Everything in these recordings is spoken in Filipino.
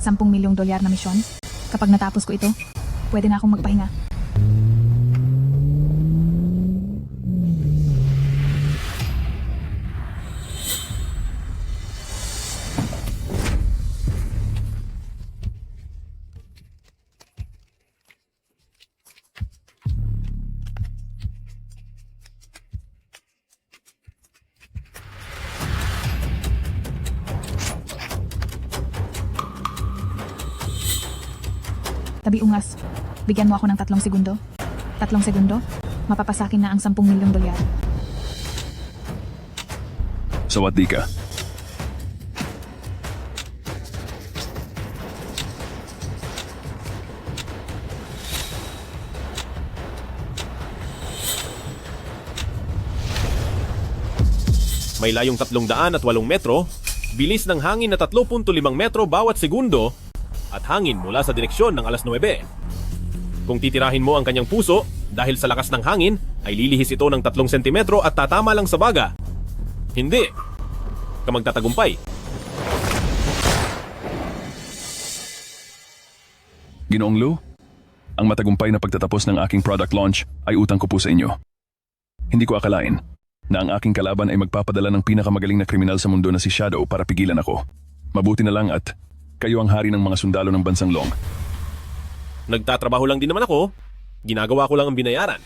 $10 milyong na misyon. Kapag natapos ko ito, pwede na akong magpahinga. Tabi ungas, bigyan mo ako ng 3 segundo. 3 segundo, mapapasakin na ang $10 milyong. Sawat di ka. May layong 308 metro, bilis ng hangin na 3.5 metro bawat segundo, at hangin mula sa direksyon ng 9:00. Kung titirahin mo ang kanyang puso, dahil sa lakas ng hangin, ay lilihis ito ng 3 sentimetro at tatama lang sa baga. Hindi ka magtatagumpay. Ginoong Lu, ang matagumpay na pagtatapos ng aking product launch ay utang ko po sa inyo. Hindi ko akalain na ang aking kalaban ay magpapadala ng pinakamagaling na kriminal sa mundo na si Shadow para pigilan ako. Mabuti na lang at kayo ang hari ng mga sundalo ng bansang Long. Nagtatrabaho lang din naman ako. Ginagawa ko lang ang binayaran.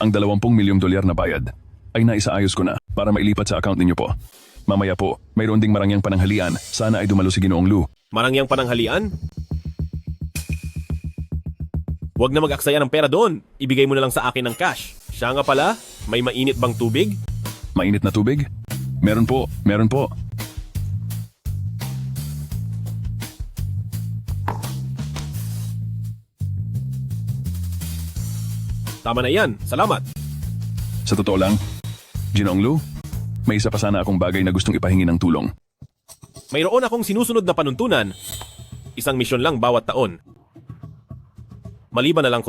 Ang $20 milyong na bayad ay naisaayos ko na para mailipat sa account ninyo po. Mamaya po, mayroon ding marangyang pananghalian. Sana ay dumalo si Ginoong Lu. Marangyang pananghalian? Huwag na mag-aksaya ng pera doon. Ibigay mo na lang sa akin ng cash. Siya nga pala, may mainit bang tubig? Mainit na tubig? Meron po, meron po. Tama na yan. Salamat. Sa totoo lang, Ginoong Lu, may isa pa sana akong bagay na gustong ipahingi ng tulong. Mayroon akong sinusunod na panuntunan. Isang misyon lang bawat taon. Maliban na lang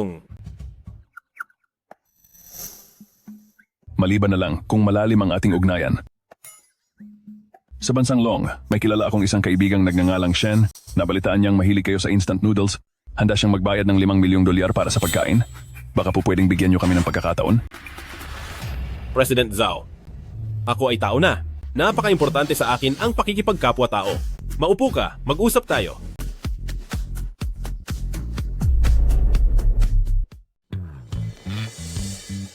kung malalim ang ating ugnayan. Sa bansang Long, may kilala akong isang kaibigang nagngangalang Shen. Nabalitaan niyang mahilig kayo sa instant noodles. Handa siyang magbayad ng $5 milyong para sa pagkain. Baka po pwedeng bigyan niyo kami ng pagkakataon? President Zhao. Ako ay tao na. Napaka-importante sa akin ang pakikipagkapwa-tao. Maupo ka, mag-usap tayo.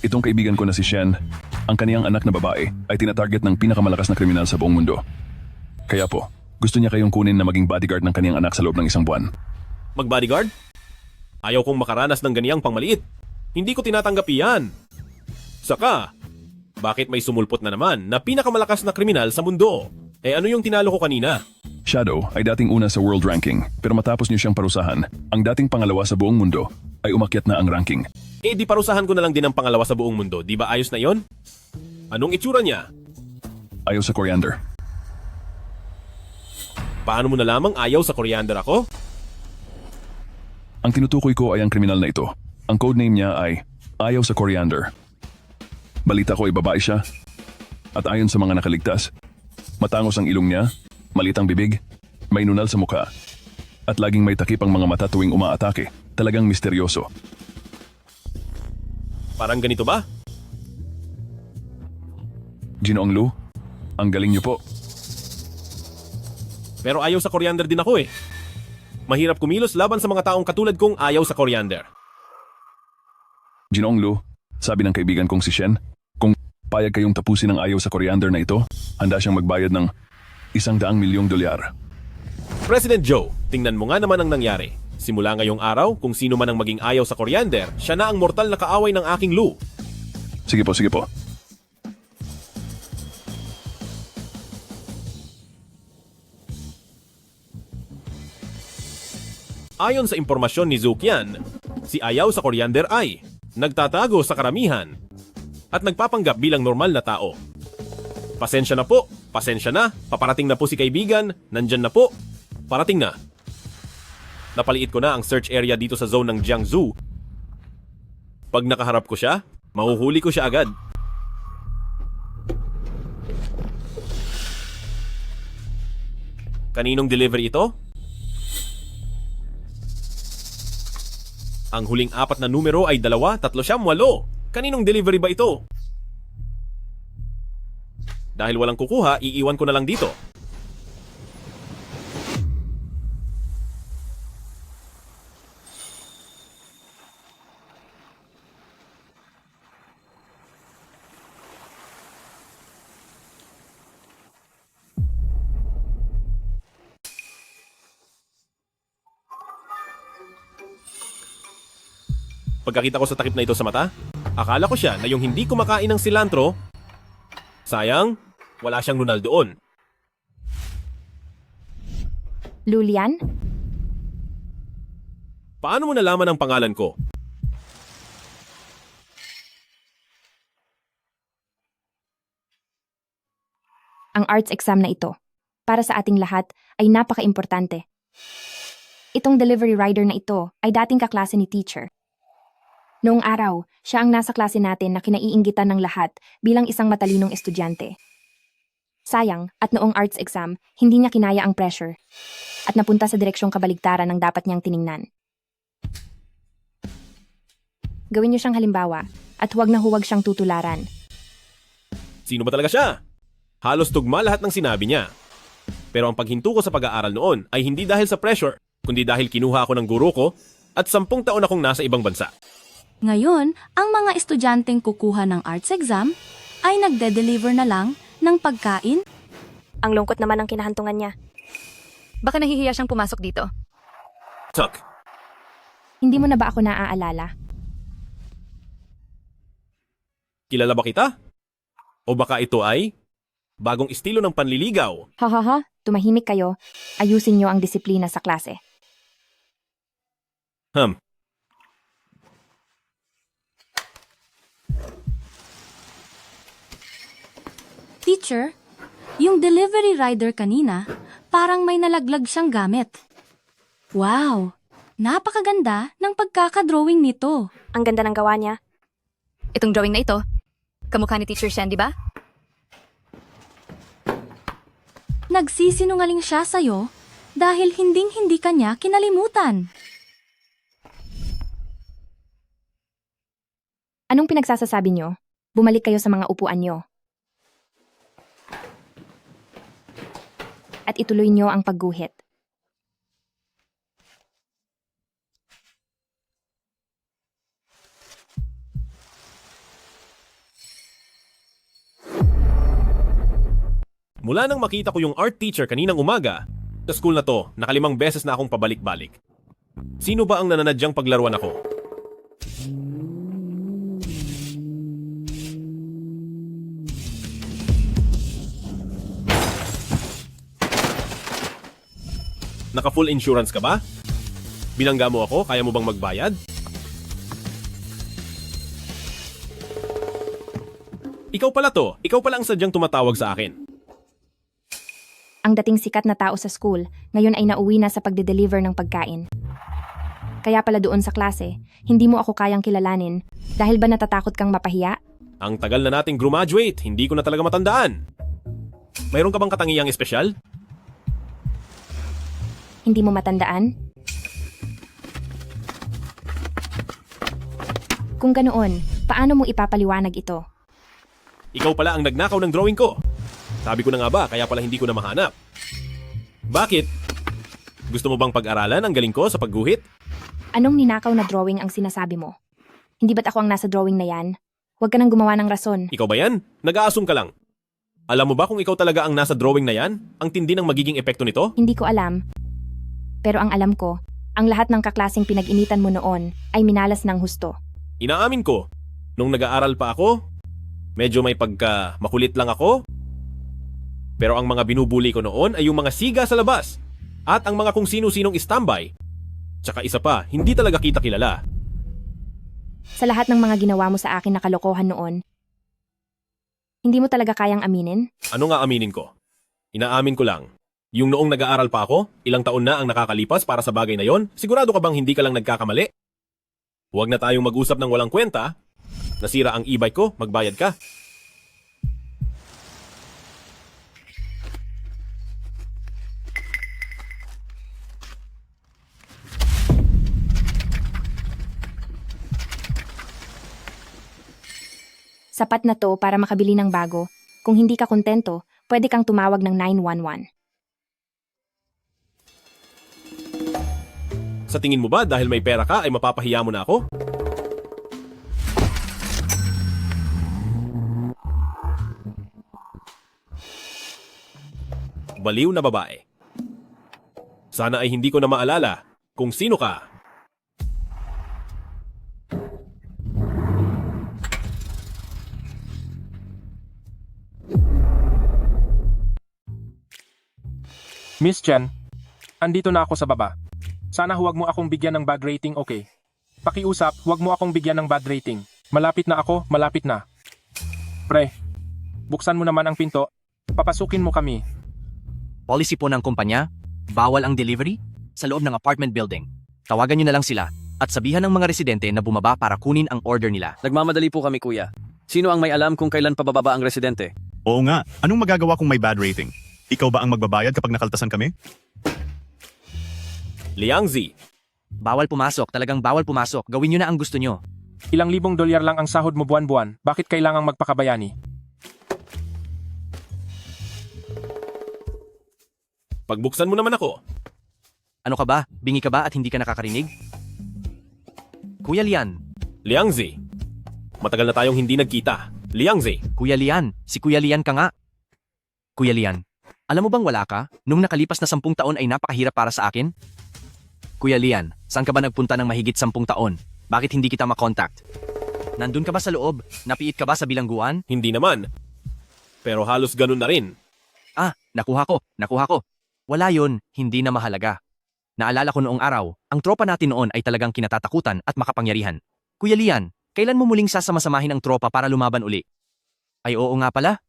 Itong kaibigan ko na si Shen, ang kaniyang anak na babae, ay tinatarget ng pinakamalakas na kriminal sa buong mundo. Kaya po, gusto niya kayong kunin na maging bodyguard ng kaniyang anak sa loob ng 1 buwan. Mag-bodyguard? Ayaw kong makaranas ng ganiyang pangmaliit. Hindi ko tinatanggap iyan. Saka, bakit may sumulpot na naman na pinakamalakas na kriminal sa mundo? Eh ano yung tinalo ko kanina? Shadow ay dating una sa world ranking, pero matapos niyo siyang parusahan, ang dating pangalawa sa buong mundo ay umakyat na ang ranking. Eh di parusahan ko na lang din ang pangalawa sa buong mundo. Di ba ayos na yon? Anong itsura niya? Ayaw sa coriander. Paano mo nalamang ayaw sa coriander ako? Ang tinutukoy ko ay ang kriminal na ito. Ang codename niya ay Ayaw sa Coriander. Balita ko ay babae siya. At ayon sa mga nakaligtas, matangos ang ilong niya, malit ang bibig, may nunal sa mukha, at laging may takip ang mga mata tuwing umaatake. Talagang misteryoso. Parang ganito ba? Ginoong Lu, ang galing niyo po. Pero ayaw sa coriander din ako eh. Mahirap kumilos laban sa mga taong katulad kong ayaw sa coriander. Ginoong Lu, sabi ng kaibigan kong si Shen, kung payag kayong tapusin ang ayaw sa coriander na ito, handa siyang magbayad ng $100 milyong. President Joe, tingnan mo nga naman ang nangyari. Simula ngayong araw, kung sino man ang maging ayaw sa coriander, siya na ang mortal na kaaway ng aking Lu. Sige po, sige po. Ayon sa impormasyon ni Zukian, si ayaw sa coriander ay nagtatago sa karamihan at nagpapanggap bilang normal na tao. Pasensya na po, pasensya na, paparating na po si kaibigan, nandyan na po, parating na. Napaliit ko na ang search area dito sa zone ng Jiangsu. Pag nakaharap ko siya, mahuhuli ko siya agad. Kaninong delivery ito? Ang huling apat na numero ay 2, 3, 8. Kaninong delivery ba ito? Dahil walang kukuha, iiwan ko na lang dito. Pagkakita ko sa takip na ito sa mata, akala ko siya na yung hindi kumakain ng cilantro. Sayang, wala siyang nunal doon. Lulian? Paano mo nalaman ang pangalan ko? Ang arts exam na ito, para sa ating lahat, ay napaka-importante. Itong delivery rider na ito ay dating kaklase ni teacher. Noong araw, siya ang nasa klase natin na kinaiinggitan ng lahat bilang isang matalinong estudyante. Sayang, at noong arts exam, hindi niya kinaya ang pressure at napunta sa direksyong kabaligtaran ng dapat niyang tiningnan. Gawin niyo siyang halimbawa at huwag na huwag siyang tutularan. Sino ba talaga siya? Halos tugma lahat ng sinabi niya. Pero ang paghinto ko sa pag-aaral noon ay hindi dahil sa pressure, kundi dahil kinuha ako ng guro ko at 10 taon akong nasa ibang bansa. Ngayon, ang mga estudyanteng kukuha ng arts exam ay nagde-deliver na lang ng pagkain. Ang lungkot naman ang kinahantungan niya. Baka nahihiya siyang pumasok dito. Tuck, Hindi mo na ba ako naaalala? kilala ba kita? O baka ito ay bagong estilo ng panliligaw? Hahaha, tumahimik kayo. Ayusin niyo ang disiplina sa klase. Teacher, yung delivery rider kanina, parang may nalaglag siyang gamit. Wow! Napakaganda ng pagkakadrawing nito. Ang ganda ng gawa niya. Itong drawing na ito, kamukha ni Teacher Shen, di ba? Nagsisinungaling siya sa'yo dahil hinding-hindi kanya kinalimutan. Anong pinagsasasabi niyo? Bumalik kayo sa mga upuan niyo. At ituloy niyo ang pagguhit. Mula nang makita ko yung art teacher kaninang umaga, sa school na to, nakalimang beses na akong pabalik-balik. Sino ba ang nananadyang paglaruan ako? Naka-full insurance ka ba? Binangga mo ako, kaya mo bang magbayad? Ikaw pala to, ikaw pala ang sadyang tumatawag sa akin. Ang dating sikat na tao sa school, ngayon ay nauwi na sa pagde-deliver ng pagkain. Kaya pala doon sa klase, hindi mo ako kayang kilalanin dahil ba natatakot kang mapahiya? Ang tagal na nating graduate, hindi ko na talaga matandaan. Mayroon ka bang katangiyang espesyal? Hindi mo matandaan? Kung ganoon, paano mo ipapaliwanag ito? Ikaw pala ang nagnakaw ng drawing ko. Sabi ko na nga ba, kaya pala hindi ko na mahanap. Bakit? Gusto mo bang pag-aralan ang galing ko sa pagguhit? Anong ninakaw na drawing ang sinasabi mo? Hindi ba't ako ang nasa drawing na yan? Huwag ka nang gumawa ng rason. Ikaw ba yan? Nag-a-assume ka lang. Alam mo ba kung ikaw talaga ang nasa drawing na yan? Ang tindi ng magiging epekto nito? Hindi ko alam. Pero ang alam ko, ang lahat ng kaklaseng pinag-initan mo noon ay minalas ng husto. Inaamin ko, nung nag-aaral pa ako, medyo may pagka makulit lang ako. Pero ang mga binubuli ko noon ay yung mga siga sa labas at ang mga kung sino-sinong standby. Tsaka isa pa, hindi talaga kita kilala. Sa lahat ng mga ginawa mo sa akin na kalokohan noon, hindi mo talaga kayang aminin? Ano nga aminin ko? Inaamin ko lang. Yung noong nag-aaral pa ako, ilang taon na ang nakakalipas para sa bagay na yon, sigurado ka bang hindi ka lang nagkakamali? Huwag na tayong mag-usap ng walang kwenta. Nasira ang e-bike ko, magbayad ka. Sapat na to para makabili ng bago. Kung hindi ka kontento, pwede kang tumawag ng 911. Sa tingin mo ba dahil may pera ka ay mapapahiya mo na ako? Baliw na babae. Sana ay hindi ko na maalala kung sino ka. Miss Chen, andito na ako sa baba. Sana huwag mo akong bigyan ng bad rating, okay? Pakiusap, huwag mo akong bigyan ng bad rating. Malapit na ako, malapit na. Pre, buksan mo naman ang pinto. Papasukin mo kami. Policy po ng kumpanya, bawal ang delivery sa loob ng apartment building. Tawagan nyo na lang sila at sabihan ng mga residente na bumaba para kunin ang order nila. Nagmamadali po kami, kuya. Sino ang may alam kung kailan pababa ang residente? Oo nga, anong magagawa kung may bad rating? Ikaw ba ang magbabayad kapag nakaltasan kami? Liangzi, Bawal pumasok, talagang bawal pumasok. Gawin nyo na ang gusto nyo. Ilang libong dolyar lang ang sahod mo buwan-buwan. Bakit kailangang magpakabayani? pagbuksan mo naman ako. Ano ka ba? Bingi ka ba at hindi ka nakakarinig? Kuya Lian, Liangzi, matagal na tayong hindi nagkita. Liangzi, Kuya Lian, si Kuya Lian ka nga. Kuya Lian, alam mo bang wala ka? Nung nakalipas na 10 taon ay napakahirap para sa akin? Kuya Lian, saan ka ba nagpunta ng mahigit 10 taon? Bakit hindi kita makontakt? Nandun ka ba sa loob? Napiit ka ba sa bilangguan? hindi naman. Pero halos ganun na rin. Ah, nakuha ko. Wala yon, hindi na mahalaga. Naalala ko noong araw, ang tropa natin noon ay talagang kinatatakutan at makapangyarihan. Kuya Lian, kailan mo muling sasama-samahin ang tropa para lumaban uli? Ay oo nga pala.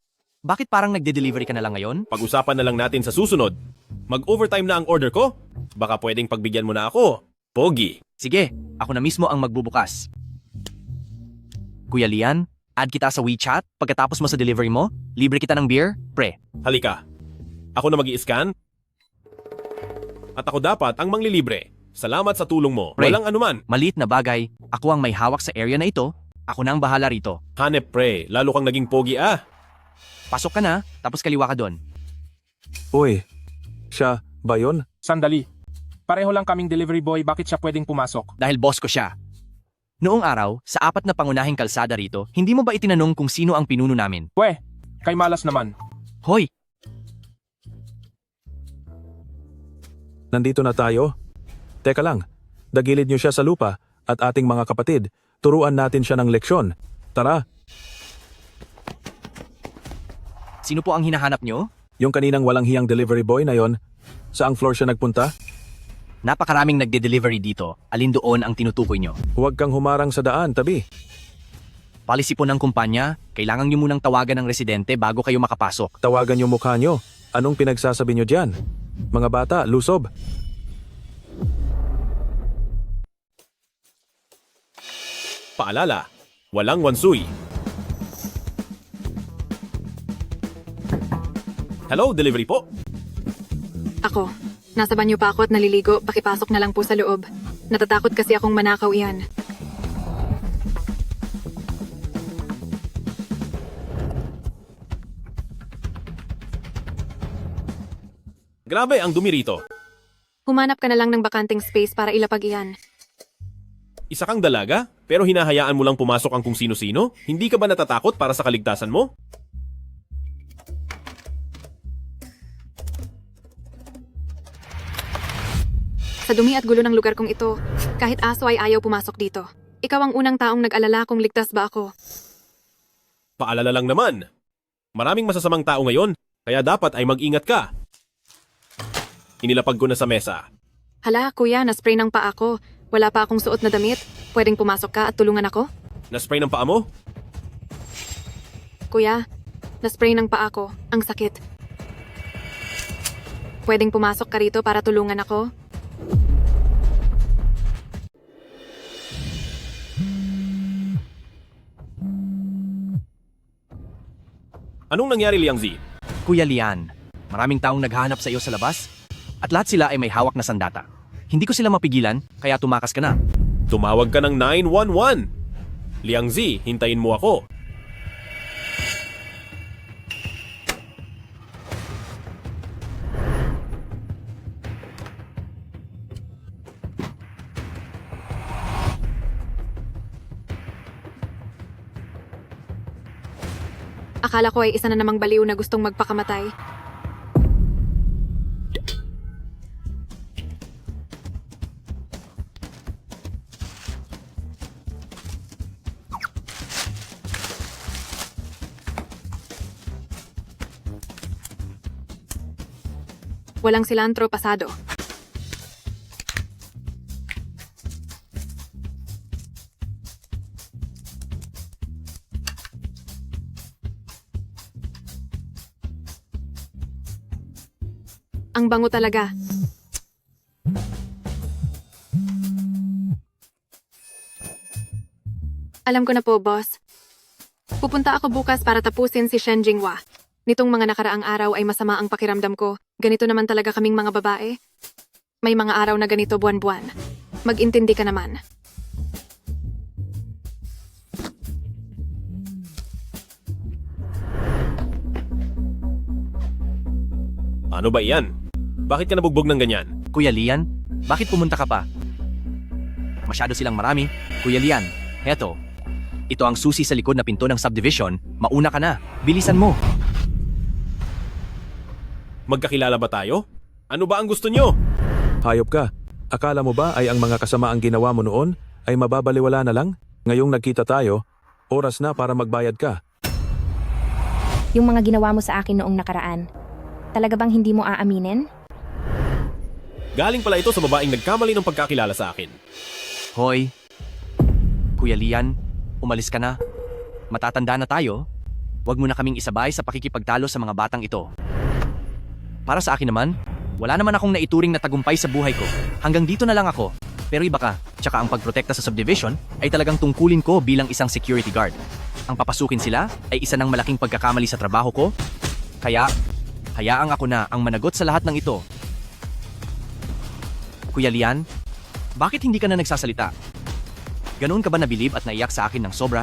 Bakit parang nagde-delivery ka na lang ngayon? Pag-usapan na lang natin sa susunod. Mag-overtime na ang order ko? Baka pwedeng pagbigyan mo na ako. Pogi. Sige, ako na mismo ang magbubukas. Kuya Lian, add kita sa WeChat pagkatapos mo sa delivery mo? Libre kita ng beer? Pre, Halika. Ako na mag-i-scan. At ako dapat ang manglilibre. Salamat sa tulong mo. Pre. Walang anuman. maliit na bagay. Ako ang may hawak sa area na ito. Ako na ang bahala rito. Hanep pre, lalo kang naging pogi ah. Pasok ka na, tapos kaliwa ka doon. Uy, siya ba yun? Sandali. Pareho lang kaming delivery boy, bakit siya pwedeng pumasok? Dahil boss ko siya. Noong araw, sa 4 na pangunahing kalsada rito, hindi mo ba itinanong kung sino ang pinuno namin? Pwe, kay malas naman. Hoy, Nandito na tayo? Teka lang, dagilid niyo siya sa lupa at ating mga kapatid. Turuan natin siya ng leksyon. Tara, sino po ang hinahanap nyo? yung kaninang walang hiyang delivery boy na yon, saang floor siya nagpunta? Napakaraming nagde-delivery dito. Alin doon ang tinutukoy nyo? Huwag kang humarang sa daan, tabi. Policy po ng kumpanya, kailangan nyo munang tawagan ng residente bago kayo makapasok. Tawagan yung mukha nyo. Anong pinagsasabi nyo dyan? Mga bata, lusob. Paalala, walang wansuy. Hello, delivery po. Ako. Nasa banyo pa ako at naliligo. Pakipasok na lang po sa loob. Natatakot kasi akong manakaw iyan. Grabe ang dumi rito. Humanap ka na lang ng bakanting space para ilapag iyan. Isa kang dalaga, pero hinahayaan mo lang pumasok ang kung sino-sino? Hindi ka ba natatakot para sa kaligtasan mo? Sa dumi at gulo ng lugar kong ito, kahit aso ay ayaw pumasok dito. Ikaw ang unang taong nag-alala kung ligtas ba ako. Paalala lang naman. Maraming masasamang tao ngayon, kaya dapat ay mag-ingat ka. Inilapag ko na sa mesa. Hala, kuya, na-spray ng paa ko. Wala pa akong suot na damit. Pwedeng pumasok ka at tulungan ako? Na-spray ng paa mo? Kuya, na-spray ng paa ko. Ang sakit. Pwedeng pumasok ka rito para tulungan ako? Anong nangyari, Liangzi? Kuya Lian, maraming taong naghahanap sa iyo sa labas at lahat sila ay may hawak na sandata. Hindi ko sila mapigilan, kaya tumakas ka na. Tumawag ka ng 911. Liangzi, hintayin mo ako. Akala ko ay isa na namang baliw na gustong magpakamatay. Walang silantro pasado. Ang bango talaga. Alam ko na po, boss. Pupunta ako bukas para tapusin si Shen Jinghua. Nitong mga nakaraang araw ay masama ang pakiramdam ko. Ganito naman talaga kaming mga babae. May mga araw na ganito buwan-buwan. Mag-intindi ka naman. Ano ba iyan? Bakit ka nabugbog ng ganyan? Kuya Lian, bakit pumunta ka pa? Masyado silang marami. Kuya Lian, heto. Ito ang susi sa likod na pinto ng subdivision. Mauna ka na. Bilisan mo. Magkakilala ba tayo? Ano ba ang gusto nyo? Hayop ka. Akala mo ba ay ang mga kasamaang ginawa mo noon ay mababaliwala na lang? Ngayong nagkita tayo, oras na para magbayad ka. Yung mga ginawa mo sa akin noong nakaraan, talaga bang hindi mo aaminin? Galing pala ito sa babaeng nagkamali ng pagkakilala sa akin. Hoy. Kuya Lian, umalis ka na. Matatanda na tayo. Huwag mo na kaming isabay sa pakikipagtalo sa mga batang ito. Para sa akin naman, wala naman akong naituring na tagumpay sa buhay ko. Hanggang dito na lang ako. Pero iba ka, tsaka ang pagprotekta sa subdivision ay talagang tungkulin ko bilang isang security guard. Ang papasukin sila ay isa ng malaking pagkakamali sa trabaho ko. Kaya, hayaang ako na ang managot sa lahat ng ito. Kuya Lian, bakit hindi ka na nagsasalita? Ganoon ka ba nabilib at naiyak sa akin ng sobra?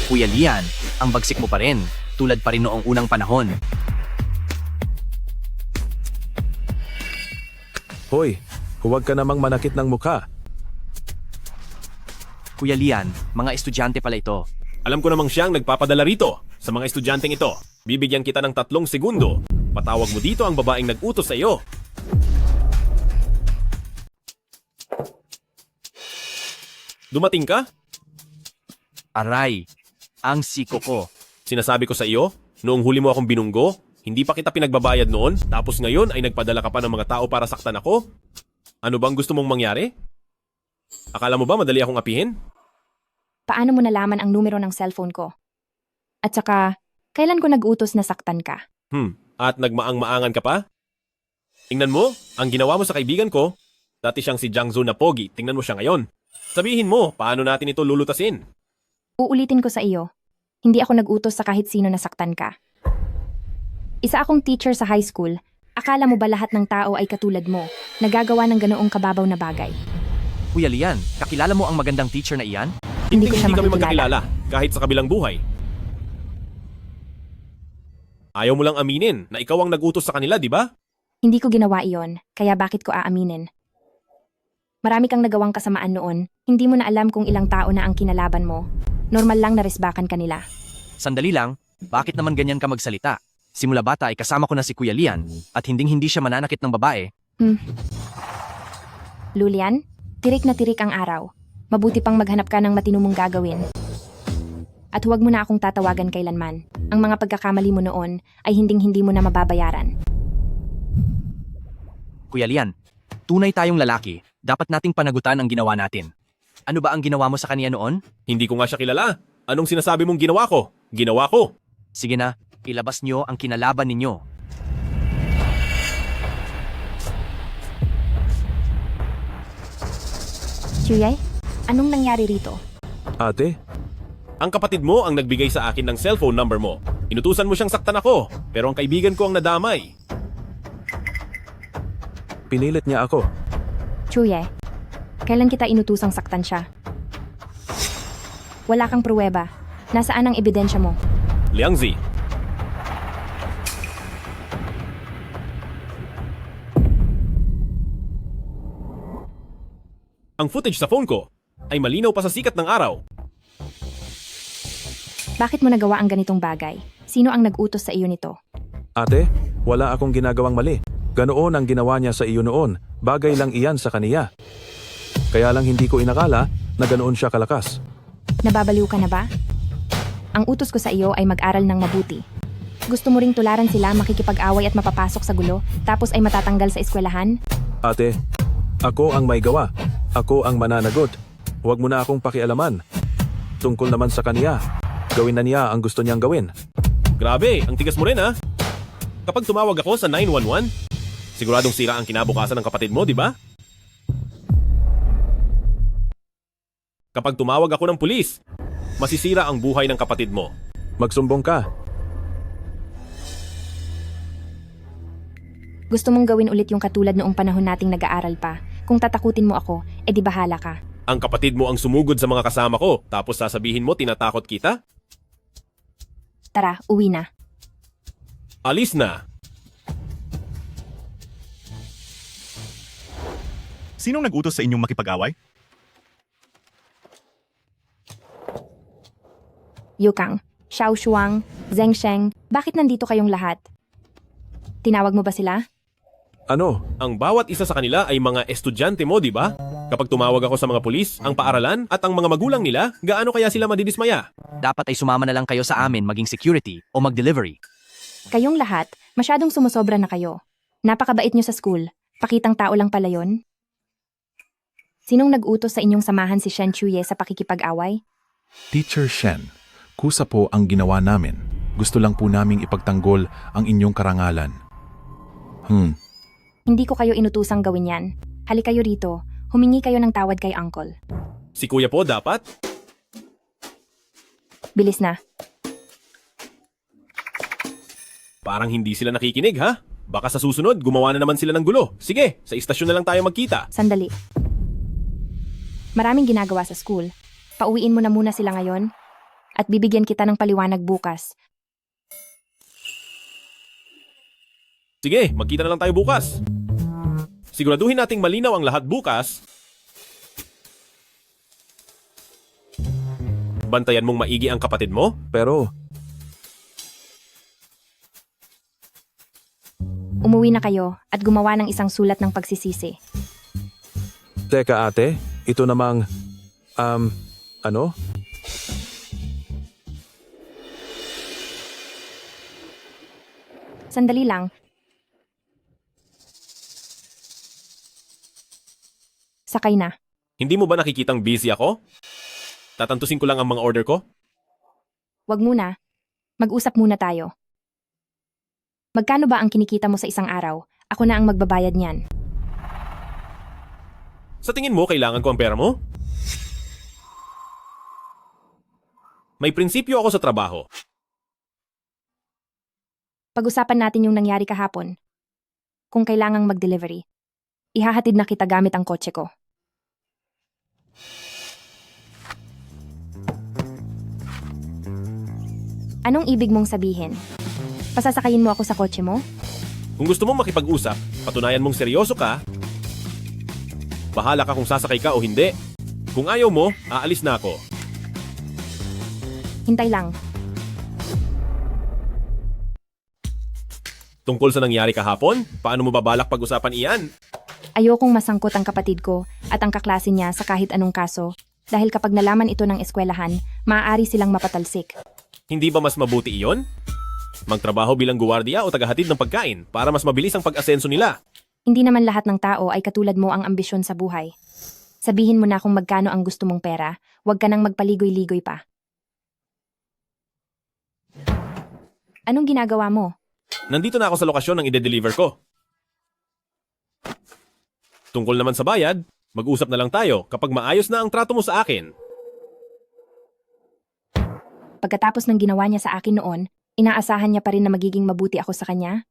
Kuya Lian, ang bagsik mo pa rin, tulad pa rin noong unang panahon. Hoy, huwag ka namang manakit ng mukha. Kuya Lian, mga estudyante pala ito. Alam ko namang siyang nagpapadala rito. Sa mga estudyanteng ito, bibigyan kita ng 3 segundo. Patawag mo dito ang babaeng nag-utos sa iyo. Dumating ka? Aray, ang siko ko. Sinasabi ko sa iyo, noong huli mo akong binunggo, hindi pa kita pinagbabayad noon, tapos ngayon ay nagpadala ka pa ng mga tao para saktan ako? Ano bang gusto mong mangyari? Akala mo ba madali akong apihin? Paano mo nalaman ang numero ng cellphone ko? At saka, kailan ko nag-utos na saktan ka? At nagmaang-maangan ka pa? Tingnan mo, ang ginawa mo sa kaibigan ko, dati siyang si Jiangzu na pogi, tingnan mo siya ngayon. Sabihin mo, paano natin ito lulutasin? Uulitin ko sa iyo, hindi ako nag-utos sa kahit sino na saktan ka. Isa akong teacher sa high school, akala mo ba lahat ng tao ay katulad mo, nagagawa ng ganoong kababaw na bagay? Kuya Lian, kakilala mo ang magandang teacher na iyan? Hindi ko siya kami makikilala. magkakilala, kahit sa kabilang buhay. Ayaw mo lang aminin na ikaw ang nag-utos sa kanila, di ba? Hindi ko ginawa iyon, kaya bakit ko aaminin? Marami kang nagawang kasamaan noon, hindi mo na alam kung ilang tao na ang kinalaban mo. Normal lang na resbakan kanila. Sandali lang, bakit naman ganyan ka magsalita? Simula bata ay kasama ko na si Kuya Lian at hinding-hindi siya mananakit ng babae. Lulian, tirik na tirik ang araw. Mabuti pang maghanap ka ng matinumong gagawin. At huwag mo na akong tatawagan kailanman. Ang mga pagkakamali mo noon ay hinding-hindi mo na mababayaran. Kuya Lian, tunay tayong lalaki, dapat nating panagutan ang ginawa natin. Ano ba ang ginawa mo sa kanya noon? Hindi ko nga siya kilala. Anong sinasabi mong ginawa ko? Ginawa ko. Sige na, ilabas niyo ang kinalaban ninyo. Chuyay, anong nangyari rito? Ate, Ang kapatid mo ang nagbigay sa akin ng cellphone number mo. Inutusan mo siyang saktan ako, pero ang kaibigan ko ang nadamay. pinilit niya ako. Chuye, kailan kita inutusang saktan siya? Wala kang pruweba. Nasaan ang ebidensya mo? Liangzi, Ang footage sa phone ko ay malinaw pa sa sikat ng araw. Bakit mo nagawa ang ganitong bagay? Sino ang nag-utos sa iyo nito? Ate, wala akong ginagawang mali. Ganoon ang ginawa niya sa iyo noon. Bagay lang iyan sa kaniya. Kaya lang hindi ko inakala na ganoon siya kalakas. Nababaliw ka na ba? Ang utos ko sa iyo ay mag-aral ng mabuti. Gusto mo ring tularan sila makikipag-away at mapapasok sa gulo, tapos ay matatanggal sa eskwelahan? Ate, ako ang may gawa. Ako ang mananagot. Huwag mo na akong pakialaman. Tungkol naman sa kaniya. Gawin na niya ang gusto niyang gawin. Grabe, ang tigas mo rin ha. Kapag tumawag ako sa 911, siguradong sira ang kinabukasan ng kapatid mo, di ba? Kapag tumawag ako ng pulis, masisira ang buhay ng kapatid mo. Magsumbong ka. Gusto mong gawin ulit yung katulad noong panahon nating nag-aaral pa. Kung tatakutin mo ako, edi bahala ka. Ang kapatid mo ang sumugod sa mga kasama ko, tapos sasabihin mo tinatakot kita? Tara, uwi na. Alis na. Sinong nag-utos sa inyong makipag-away? Yukang, Xiao Shuang, Zheng Sheng, bakit nandito kayong lahat? Tinawag mo ba sila? Ano? Ang bawat isa sa kanila ay mga estudyante mo, di ba? Kapag tumawag ako sa mga pulis, ang paaralan at ang mga magulang nila, gaano kaya sila madidismaya? Dapat ay sumama na lang kayo sa amin maging security o mag-delivery. Kayong lahat, masyadong sumusobra na kayo. Napakabait nyo sa school. Pakitang tao lang pala yon. Sinong nag-utos sa inyong samahan si Shen Chuye sa pakikipag-away? Teacher Shen, kusa po ang ginawa namin. Gusto lang po naming ipagtanggol ang inyong karangalan. Hindi ko kayo inutusang gawin yan. Halik kayo rito. Humingi kayo ng tawad kay Uncle. Si kuya po dapat? Bilis na. Parang hindi sila nakikinig ha? Baka sa susunod, gumawa na naman sila ng gulo. Sige, sa istasyon na lang tayo magkita. Sandali. Maraming ginagawa sa school. Pauwiin mo na muna sila ngayon. At bibigyan kita ng paliwanag bukas. Sige, magkita na lang tayo bukas. Siguraduhin nating malinaw ang lahat bukas. Bantayan mong maigi ang kapatid mo? Pero, Umuwi na kayo at gumawa ng isang sulat ng pagsisisi. teka ate, ito namang, ano? Sandali lang. Sakay na. Hindi mo ba nakikitang busy ako? Tatantusin ko lang ang mga order ko? Wag muna. Mag-usap muna tayo. Magkano ba ang kinikita mo sa isang araw? Ako na ang magbabayad niyan. Sa tingin mo, kailangan ko ang pera mo? May prinsipyo ako sa trabaho. Pag-usapan natin yung nangyari kahapon. Kung kailangang mag-delivery, ihahatid na kita gamit ang kotse ko. Anong ibig mong sabihin? Pasasakayin mo ako sa kotse mo? Kung gusto mong makipag-usap, patunayan mong seryoso ka, bahala ka kung sasakay ka o hindi. Kung ayaw mo, aalis na ako. Hintay lang. Tungkol sa nangyari kahapon, paano mo babalak pag-usapan iyan? Ayokong masangkot ang kapatid ko at ang kaklase niya sa kahit anong kaso dahil kapag nalaman ito ng eskwelahan, maaari silang mapatalsik. Hindi ba mas mabuti iyon? Magtrabaho bilang guwardiya o tagahatid ng pagkain para mas mabilis ang pag-asenso nila. Hindi naman lahat ng tao ay katulad mo ang ambisyon sa buhay. Sabihin mo na kung magkano ang gusto mong pera, huwag ka nang magpaligoy-ligoy pa. Anong ginagawa mo? Nandito na ako sa lokasyon ng ide-deliver ko. Tungkol naman sa bayad, mag-usap na lang tayo kapag maayos na ang trato mo sa akin. Pagkatapos ng ginawa niya sa akin noon, inaasahan niya pa rin na magiging mabuti ako sa kanya?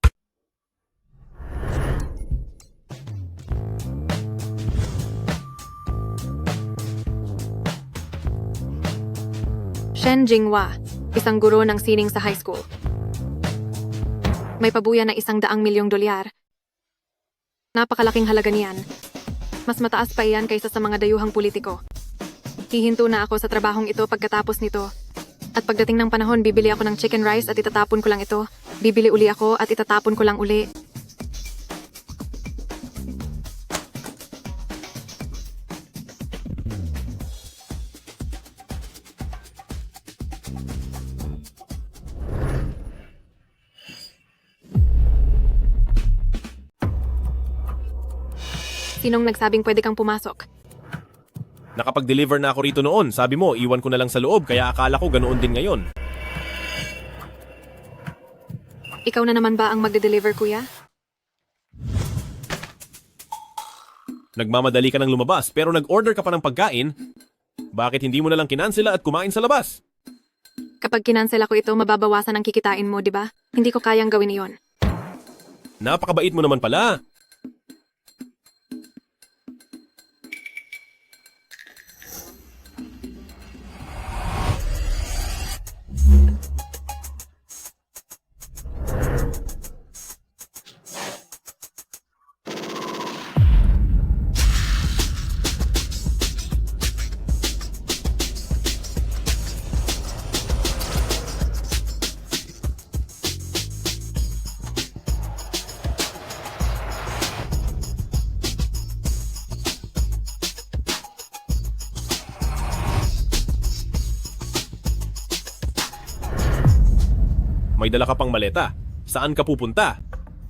Shen Jinghua, isang guro ng sining sa high school. May pabuya na $100 milyong. Napakalaking halaga niyan. Mas mataas pa iyan kaysa sa mga dayuhang politiko. Hihinto na ako sa trabahong ito pagkatapos nito. At pagdating ng panahon, bibili ako ng chicken rice at itatapon ko lang ito. Bibili uli ako at itatapon ko lang uli. Sinong nagsabing pwede kang pumasok? Nakapag-deliver na ako rito noon. Sabi mo, iwan ko na lang sa loob kaya akala ko ganoon din ngayon. Ikaw na naman ba ang magde-deliver, kuya? Nagmamadali ka ng lumabas pero nag-order ka pa ng pagkain. Bakit hindi mo na lang kinansela at kumain sa labas? Kapag kinansel ako ito, mababawasan ang kikitain mo, di ba? Hindi ko kayang gawin iyon. Napakabait mo naman pala. May dala ka pang maleta. Saan ka pupunta?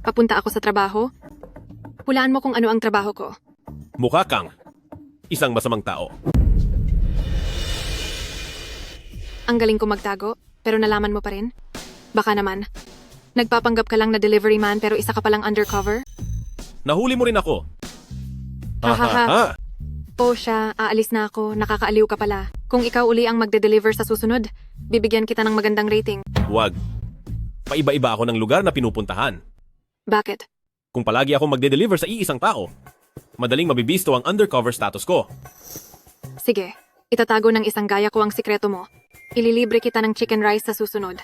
Papunta ako sa trabaho. Hulaan mo kung ano ang trabaho ko. Mukha kang isang masamang tao. Ang galing ko magtago, pero nalaman mo pa rin? Baka naman. Nagpapanggap ka lang na delivery man pero isa ka palang undercover? Nahuli mo rin ako. Hahaha. O siya, aalis na ako. Nakakaaliw ka pala. Kung ikaw uli ang magde-deliver sa susunod, bibigyan kita ng magandang rating. Wag. Paiba-iba ako ng lugar na pinupuntahan. Bakit? Kung palagi ako magde-deliver sa iisang tao, madaling mabibisto ang undercover status ko. Sige, itatago ng isang gaya ko ang sikreto mo. Ililibre kita ng chicken rice sa susunod.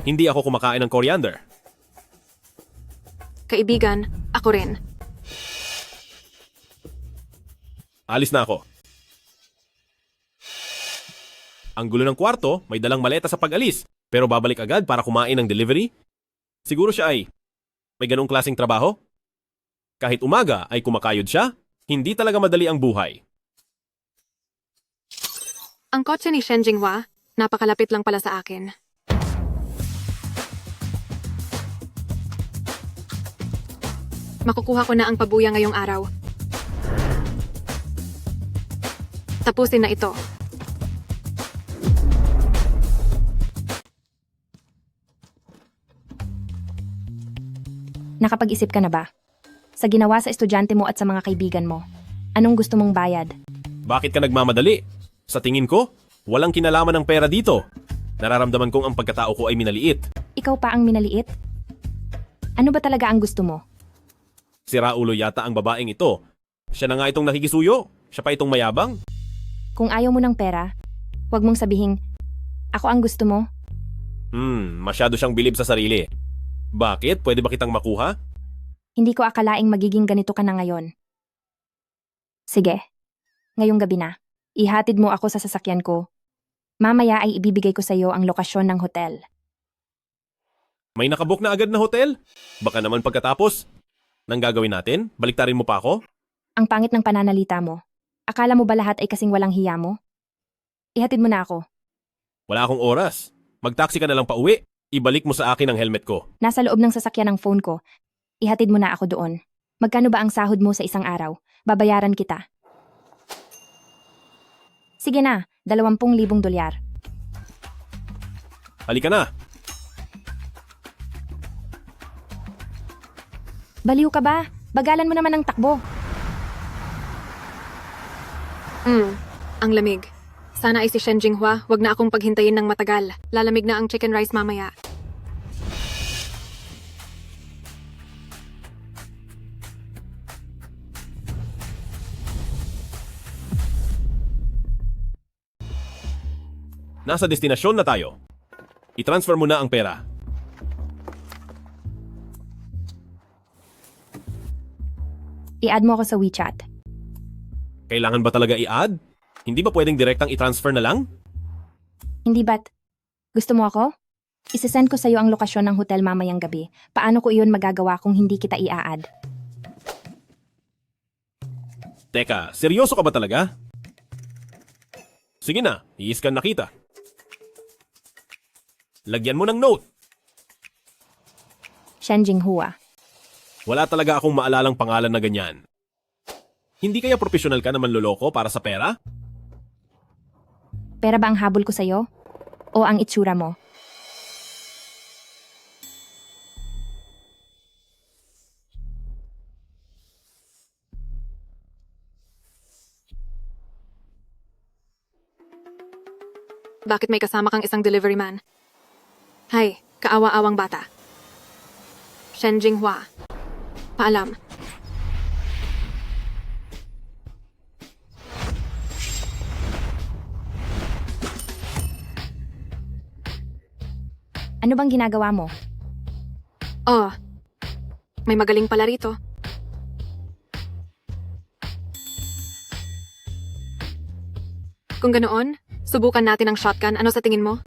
Hindi ako kumakain ng coriander. Kaibigan, ako rin. Alis na ako. Ang gulo ng kwarto, may dalang maleta sa pag-alis, pero babalik agad para kumain ng delivery? Siguro siya ay may ganong klaseng trabaho? Kahit umaga ay kumakayod siya, hindi talaga madali ang buhay. Ang kotse ni Shen Jinghua, napakalapit lang pala sa akin. Makukuha ko na ang pabuya ngayong araw. Tapusin na ito. Nakapag-isip ka na ba? Sa ginawa sa estudyante mo at sa mga kaibigan mo, anong gusto mong bayad? Bakit ka nagmamadali? Sa tingin ko, walang kinalaman ng pera dito. Nararamdaman kong ang pagkatao ko ay minaliit. Ikaw pa ang minaliit? Ano ba talaga ang gusto mo? Sira ulo yata ang babaeng ito. Siya na nga itong nakikisuyo. Siya pa itong mayabang. Kung ayaw mo ng pera, huwag mong sabihin, ako ang gusto mo. Masyado siyang bilib sa sarili. Bakit? Pwede ba kitang makuha? Hindi ko akalaing magiging ganito ka na ngayon. Sige, ngayong gabi na. Ihatid mo ako sa sasakyan ko. Mamaya ay ibibigay ko sa iyo ang lokasyon ng hotel. May nakabook na agad na hotel? Baka naman pagkatapos. Nang gagawin natin? Baliktarin mo pa ako? Ang pangit ng pananalita mo. Akala mo ba lahat ay kasing walang hiya mo? Ihatid mo na ako. Wala akong oras. Mag-taxi ka na lang pauwi. Ibalik mo sa akin ang helmet ko. Nasa loob ng sasakyan ng phone ko. Ihatid mo na ako doon. Magkano ba ang sahod mo sa isang araw? Babayaran kita. Sige na, 20,000 dolyar. Halika na. Baliw ka ba? Bagalan mo naman ang takbo. Ang lamig. Sana ay si Shen Jinghua, wag na akong paghintayin ng matagal. Lalamig na ang chicken rice mamaya. Nasa destinasyon na tayo. I-transfer mo na ang pera. I-add mo ako sa WeChat. Kailangan ba talaga i-add? Hindi ba pwedeng direktang i-transfer na lang? Hindi ba't? Gusto mo ako? Isesend ko sa'yo ang lokasyon ng hotel mamayang gabi. Paano ko iyon magagawa kung hindi kita i-add? Teka, seryoso ka ba talaga? Sige na, i-scan na kita. Lagyan mo ng note. Shenjing Hua. Wala talaga akong maalalang pangalan na ganyan. Hindi kaya profesional ka na manloloko para sa pera? Pera ba ang habol ko sa'yo? O ang itsura mo? Bakit may kasama kang isang delivery man? Hay, kaawa-awang bata. Shen Jinghua. Paalam. Ano bang ginagawa mo? Oh, may magaling pala rito. Kung ganoon, subukan natin ang shotgun. Ano sa tingin mo?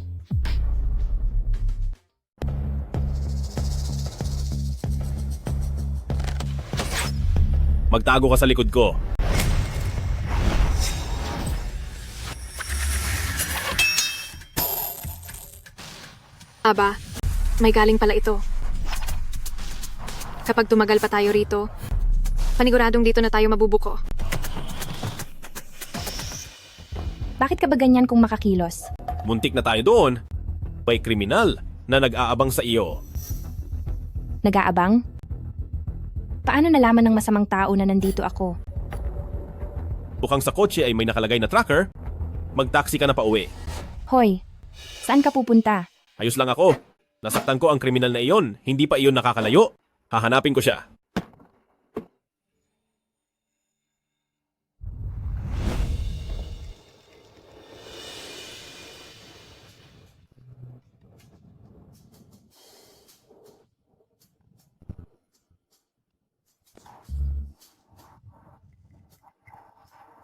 Magtago ka sa likod ko. Aba, may galing pala ito. Kapag tumagal pa tayo rito, paniguradong dito na tayo mabubuko. Bakit ka ba ganyan kung makakilos? Muntik na tayo doon. May kriminal na nag-aabang sa iyo. Nag-aabang? Paano nalaman ng masamang tao na nandito ako? Bukang sa kotse ay may nakalagay na tracker, mag-taxi ka na pauwi. Hoy, saan ka pupunta? Ayos lang ako. Nasaktan ko ang kriminal na iyon. Hindi pa iyon nakakalayo. Hahanapin ko siya.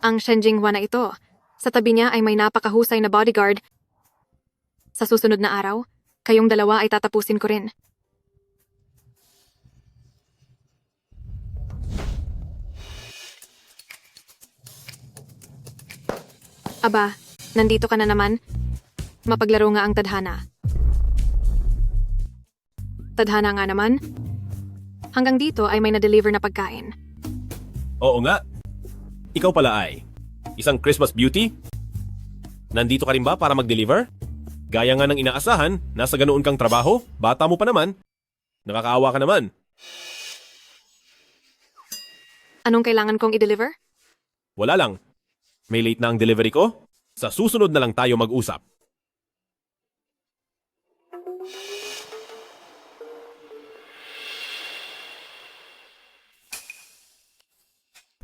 Ang Shen Jinghua na ito, sa tabi niya ay may napakahusay na bodyguard. Sa susunod na araw, kayong dalawa ay tatapusin ko rin. Aba, nandito ka na naman. Mapaglaro nga ang tadhana. Tadhana nga naman. Hanggang dito ay may na-deliver na pagkain. Oo nga. Ikaw pala ay isang Christmas beauty? Nandito ka rin ba para mag-deliver? Gaya nga ng inaasahan, nasa ganoon kang trabaho, bata mo pa naman. Nakakaawa ka naman. Anong kailangan kong i-deliver? Wala lang. May late na ang delivery ko. Sa susunod na lang tayo mag-usap.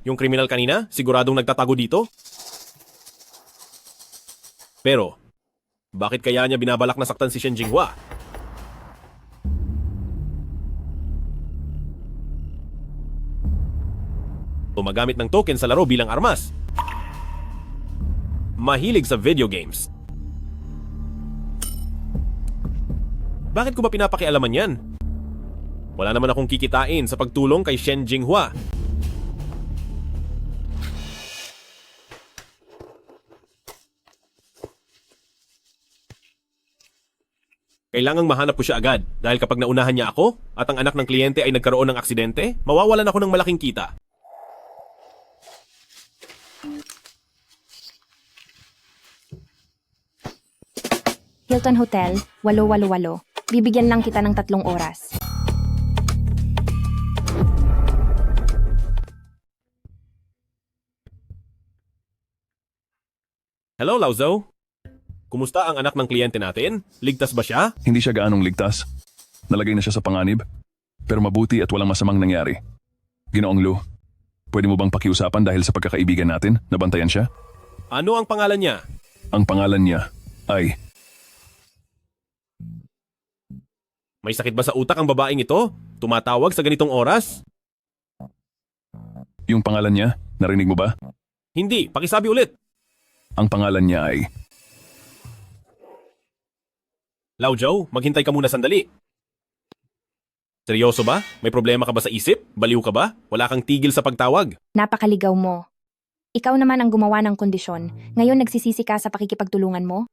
Yung kriminal kanina, siguradong nagtatago dito? Pero, bakit kaya niya binabalak na saktan si Shen Jinghua? Gumagamit ng token sa laro bilang armas. Mahilig sa video games. Bakit ko ba pinapakialaman yan? Wala naman akong kikitain sa pagtulong kay Shen Jinghua. Kailangang mahanap ko siya agad dahil kapag naunahan niya ako at ang anak ng kliyente ay nagkaroon ng aksidente, mawawalan ako ng malaking kita. Hilton Hotel, 888. Bibigyan lang kita ng 3 oras. Hello, Lauzo. Kumusta ang anak ng kliyente natin? Ligtas ba siya? Hindi siya gaanong ligtas. Nalagay na siya sa panganib. Pero mabuti at walang masamang nangyari. Ginoong Lu, pwede mo bang pakiusapan dahil sa pagkakaibigan natin? Nabantayan siya? Ano ang pangalan niya? Ang pangalan niya ay... May sakit ba sa utak ang babaeng ito? Tumatawag sa ganitong oras? Yung pangalan niya, narinig mo ba? Hindi, pakisabi ulit. Ang pangalan niya ay... Lao Joe, maghintay ka muna sandali. Seryoso ba? May problema ka ba sa isip? Baliw ka ba? Wala kang tigil sa pagtawag? Napakaligaw mo. Ikaw naman ang gumawa ng kondisyon. Ngayon nagsisisi ka sa pakikipagtulungan mo?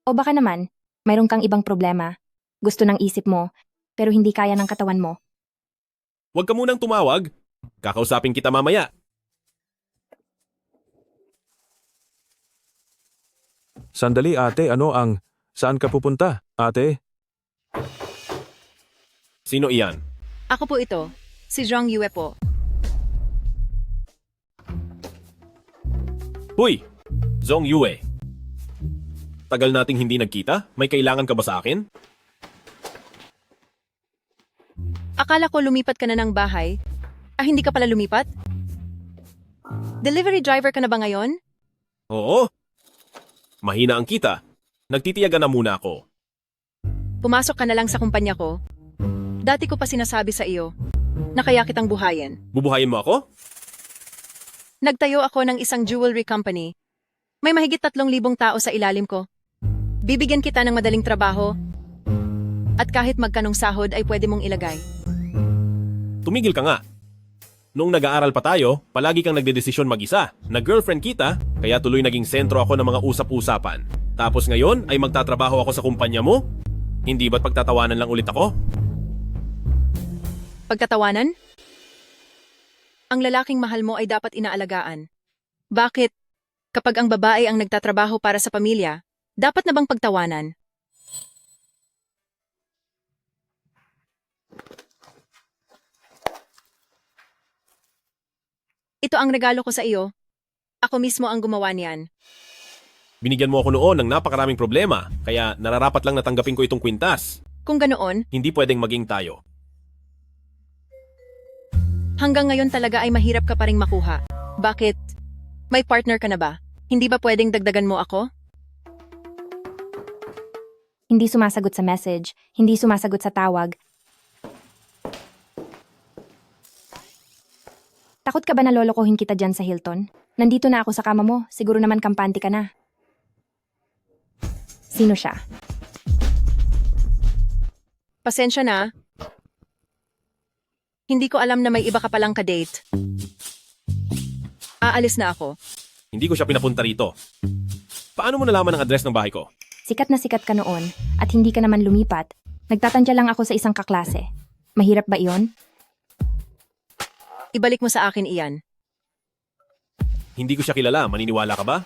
O baka naman, mayroon kang ibang problema. Gusto ng isip mo, pero hindi kaya ng katawan mo. Huwag ka munang tumawag. Kakausapin kita mamaya. Sandali ate, saan ka pupunta, ate? Sino iyan? Ako po ito. Si Zhong Yue po. Huy! Zhong Yue. Tagal nating hindi nagkita? May kailangan ka ba sa akin? Akala ko lumipat ka na ng bahay. Hindi ka pala lumipat? Delivery driver ka na ba ngayon? Oo. Mahina ang kita. Nagtitiyaga na muna ako. Pumasok ka na lang sa kumpanya ko. Dati ko pa sinasabi sa iyo na kaya kitang buhayin. Bubuhayin mo ako? Nagtayo ako ng isang jewelry company. May mahigit 3,000 tao sa ilalim ko. Bibigyan kita ng madaling trabaho at kahit magkanong sahod ay pwede mong ilagay. Tumigil ka nga. Noong nag-aaral pa tayo, palagi kang nagdedesisyon mag-isa. Nag-girlfriend kita, kaya tuloy naging sentro ako ng mga usap-usapan. Tapos ngayon ay magtatrabaho ako sa kumpanya mo? Hindi ba't pagtatawanan lang ulit ako? Pagkatawanan? Ang lalaking mahal mo ay dapat inaalagaan. Bakit? Kapag ang babae ang nagtatrabaho para sa pamilya, dapat na bang pagtawanan? Ito ang regalo ko sa iyo. Ako mismo ang gumawa niyan. Binigyan mo ako noon ng napakaraming problema, kaya nararapat lang natanggapin ko itong kwintas. Kung ganoon, Hindi pwedeng maging tayo. hanggang ngayon talaga ay mahirap ka pa ring makuha. Bakit? May partner ka na ba? Hindi ba pwedeng dagdagan mo ako? Hindi sumasagot sa message, hindi sumasagot sa tawag. Takot ka ba na lolokohin kita dyan sa Hilton? Nandito na ako sa kama mo, siguro naman kampante ka na. Sino siya? Pasensya na. Hindi ko alam na may iba ka palang ka-date. Aalis na ako. Hindi ko siya pinapunta rito. Paano mo nalaman ang address ng bahay ko? Sikat na sikat ka noon at hindi ka naman lumipat. Nagtatantya lang ako sa isang kaklase. Mahirap ba iyon? Ibalik mo sa akin iyan. Hindi ko siya kilala, maniniwala ka ba?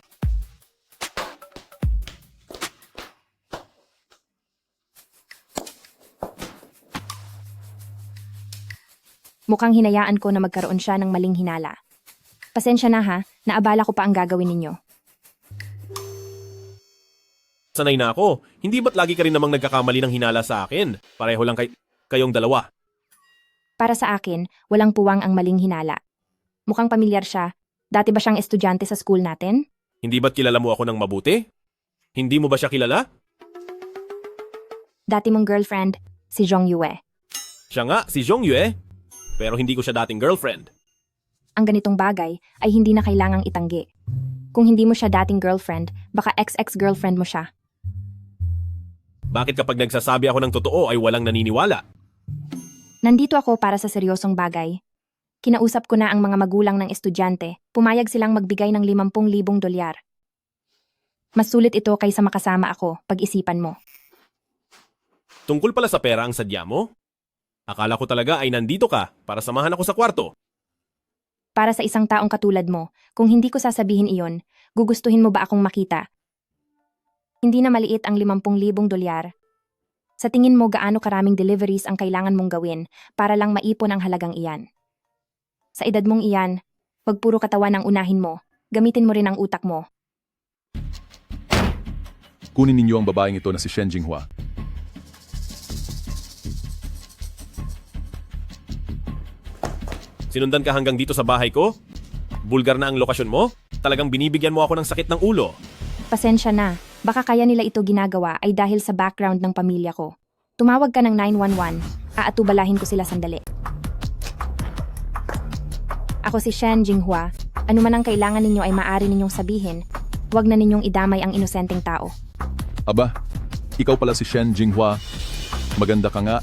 Mukhang hinayaan ko na magkaroon siya ng maling hinala. Pasensya na ha, naabala ko pa ang gagawin ninyo. Sanay na ako. Hindi ba't lagi ka rin namang nagkakamali ng hinala sa akin? Pareho lang kayong dalawa. Para sa akin, walang puwang ang maling hinala. Mukhang pamilyar siya. Dati ba siyang estudyante sa school natin? Hindi ba't kilala mo ako ng mabuti? Hindi mo ba siya kilala? Dati mong girlfriend, si Zhong Yue. Siya nga, si Zhong Yue. Pero hindi ko siya dating girlfriend. Ang ganitong bagay ay hindi na kailangang itanggi. Kung hindi mo siya dating girlfriend, baka ex-girlfriend mo siya. Bakit kapag nagsasabi ako ng totoo ay walang naniniwala? Nandito ako para sa seryosong bagay. Kinausap ko na ang mga magulang ng estudyante, pumayag silang magbigay ng 50,000 dolyar. Mas sulit ito kaysa makasama ako, pag-isipan mo. Tungkol pala sa pera ang sadya mo? Akala ko talaga ay nandito ka para samahan ako sa kwarto. Para sa isang taong katulad mo, kung hindi ko sasabihin iyon, gugustuhin mo ba akong makita? Hindi na maliit ang 50,000 dolyar. Sa tingin mo gaano karaming deliveries ang kailangan mong gawin para lang maipon ang halagang iyan? Sa edad mong iyan, wag puro katawan ang unahin mo, gamitin mo rin ang utak mo. Kunin ninyo ang babaeng ito na si Shen Jinghua. Sinundan ka hanggang dito sa bahay ko? Bulgar na ang lokasyon mo? Talagang binibigyan mo ako ng sakit ng ulo. Pasensya na, baka kaya nila ito ginagawa ay dahil sa background ng pamilya ko. Tumawag ka ng 911, aatubalahin ko sila sandali. Ako si Shen Jinghua. Ano man ang kailangan ninyo ay maaari ninyong sabihin. Huwag na ninyong idamay ang inosenteng tao. Aba, ikaw pala si Shen Jinghua. Maganda ka nga.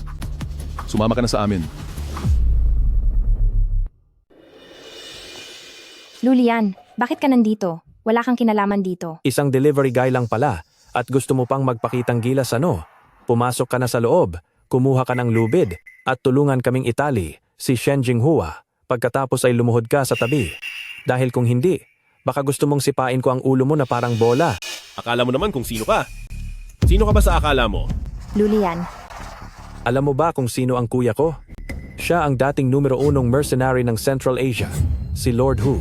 Sumama ka na sa amin. Lulian, bakit ka nandito? Wala kang kinalaman dito. Isang delivery guy lang pala at gusto mo pang magpakitang gilas ano? Pumasok ka na sa loob, kumuha ka ng lubid at tulungan kaming itali, si Shen Jinghua. Pagkatapos ay lumuhod ka sa tabi. Dahil kung hindi, baka gusto mong sipain ko ang ulo mo na parang bola. Akala mo naman kung sino ka. Sino ka ba sa akala mo? Lulian, Alam mo ba kung sino ang kuya ko? Siya ang dating numero 1 mercenary ng Central Asia, si Lord Hu.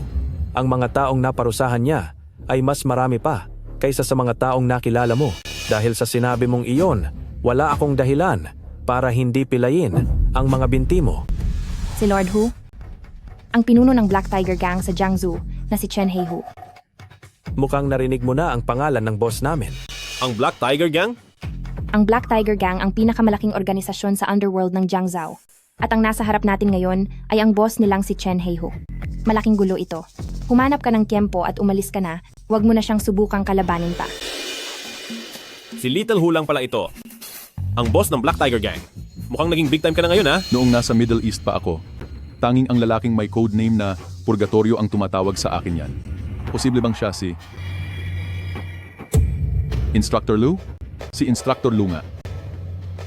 Ang mga taong naparusahan niya ay mas marami pa kaysa sa mga taong nakilala mo. Dahil sa sinabi mong iyon, wala akong dahilan para hindi pilayin ang mga binti mo. si Lord Hu? Ang pinuno ng Black Tiger Gang sa Jiangsu na si Chen Heihu. Mukhang narinig mo na ang pangalan ng boss namin. Ang Black Tiger Gang? Ang Black Tiger Gang ang pinakamalaking organisasyon sa underworld ng Jiangzhou. At ang nasa harap natin ngayon ay ang boss nilang si Chen Heihu. Malaking gulo ito. Humanap ka ng tiempo at umalis ka na, huwag mo na siyang subukang kalabanin pa. Si Little Hu lang pala ito. Ang boss ng Black Tiger Gang. Mukhang naging big time ka na ngayon ha? Noong nasa Middle East pa ako, tanging ang lalaking may codename na Purgatorio ang tumatawag sa akin yan. Posible bang siya si Instructor Lu? Si Instructor Lu nga.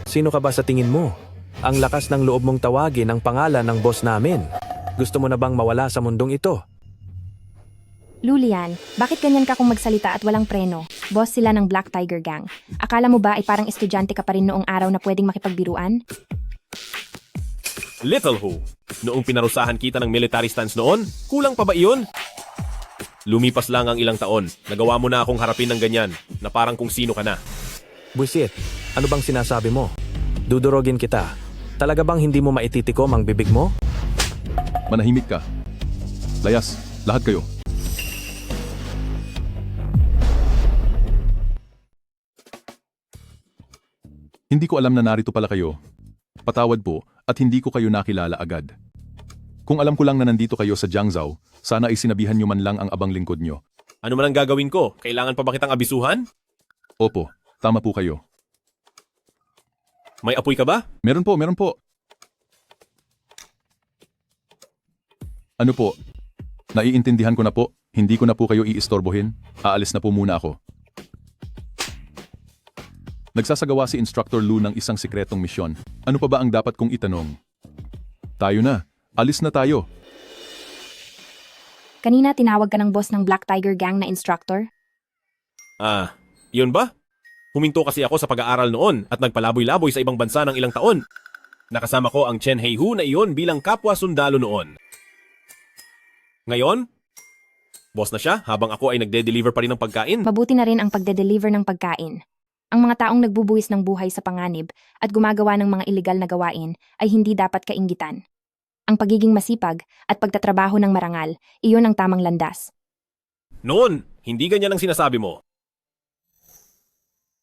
Sino ka ba sa tingin mo? Ang lakas ng loob mong tawagin ang pangalan ng boss namin. Gusto mo na bang mawala sa mundong ito? Lulian, bakit ganyan ka kung magsalita at walang preno? Boss sila ng Black Tiger Gang. Akala mo ba ay parang estudyante ka pa rin noong araw na pwedeng makipagbiruan? Little Hu. Noong pinarusahan kita ng military stance noon, kulang pa ba iyon? Lumipas lang ang ilang taon. Nagawa mo na akong harapin ng ganyan, na parang kung sino ka na. Buisit, ano bang sinasabi mo? Dudurogin kita. Talaga bang hindi mo maititikom ang bibig mo? Manahimik ka. Layas, lahat kayo. Hindi ko alam na narito pala kayo. Patawad po at hindi ko kayo nakilala agad. Kung alam ko lang na nandito kayo sa Jiangzhou, sana ay sinabihan nyo man lang ang abang lingkod nyo. Ano man ang gagawin ko? Kailangan pa ba kitang abisuhan? Opo, tama po kayo. May apoy ka ba? Meron po. Ano po? Naiintindihan ko na po, hindi ko na po kayo iistorbohin. Aalis na po muna ako. Nagsasagawa si Instructor Lu ng isang sikretong misyon. Ano pa ba ang dapat kong itanong? Tayo na. Alis na tayo. Kanina tinawag ka ng boss ng Black Tiger Gang na instructor? Yun ba? Huminto kasi ako sa pag-aaral noon at nagpalaboy-laboy sa ibang bansa ng ilang taon. Nakasama ko ang Chen Heihu na iyon bilang kapwa sundalo noon. Ngayon, boss na siya habang ako ay nagde-deliver pa rin ng pagkain. Mabuti na rin ang pagde-deliver ng pagkain. Ang mga taong nagbubuwis ng buhay sa panganib at gumagawa ng mga iligal na gawain ay hindi dapat kainggitan. Ang pagiging masipag at pagtatrabaho ng marangal, iyon ang tamang landas. Noon, hindi ganyan ang sinasabi mo.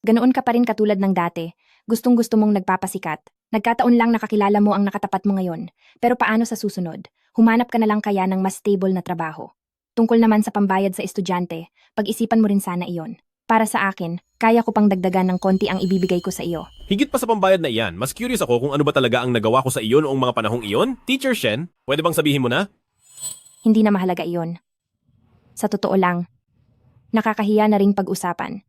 Ganoon ka pa rin katulad ng dati. Gustong-gusto mong nagpapasikat. Nagkataon lang nakakilala mo ang nakatapat mo ngayon. Pero paano sa susunod? Humanap ka na lang kaya ng mas stable na trabaho. Tungkol naman sa pambayad sa estudyante, pag-isipan mo rin sana iyon. Para sa akin, kaya ko pang dagdagan ng konti ang ibibigay ko sa iyo. Higit pa sa pambayad na iyan, mas curious ako kung ano ba talaga ang nagawa ko sa iyo noong mga panahong iyon. Teacher Shen, pwede bang sabihin mo na? Hindi na mahalaga iyon. Sa totoo lang, nakakahiya na ring pag-usapan.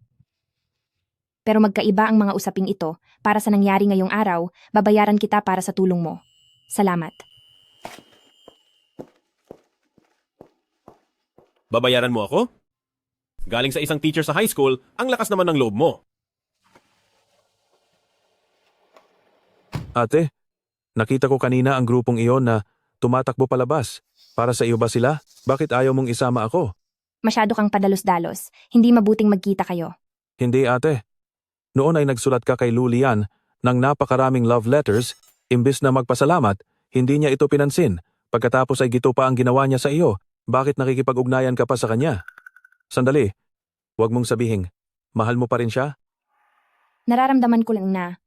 Pero magkaiba ang mga usaping ito. Para sa nangyari ngayong araw, babayaran kita para sa tulong mo. Salamat. Babayaran mo ako? Galing sa isang teacher sa high school, ang lakas naman ng loob mo. Ate, nakita ko kanina ang grupong iyon na tumatakbo palabas. Para sa iyo ba sila? Bakit ayaw mong isama ako? Masyado kang padalos-dalos. Hindi mabuting magkita kayo. Hindi ate. Noon ay nagsulat ka kay Lulian ng napakaraming love letters, imbis na magpasalamat, hindi niya ito pinansin. Pagkatapos ay gito pa ang ginawa niya sa iyo. Bakit nakikipag-ugnayan ka pa sa kanya? Sandali, huwag mong sabihin, mahal mo pa rin siya? Nararamdaman ko lang na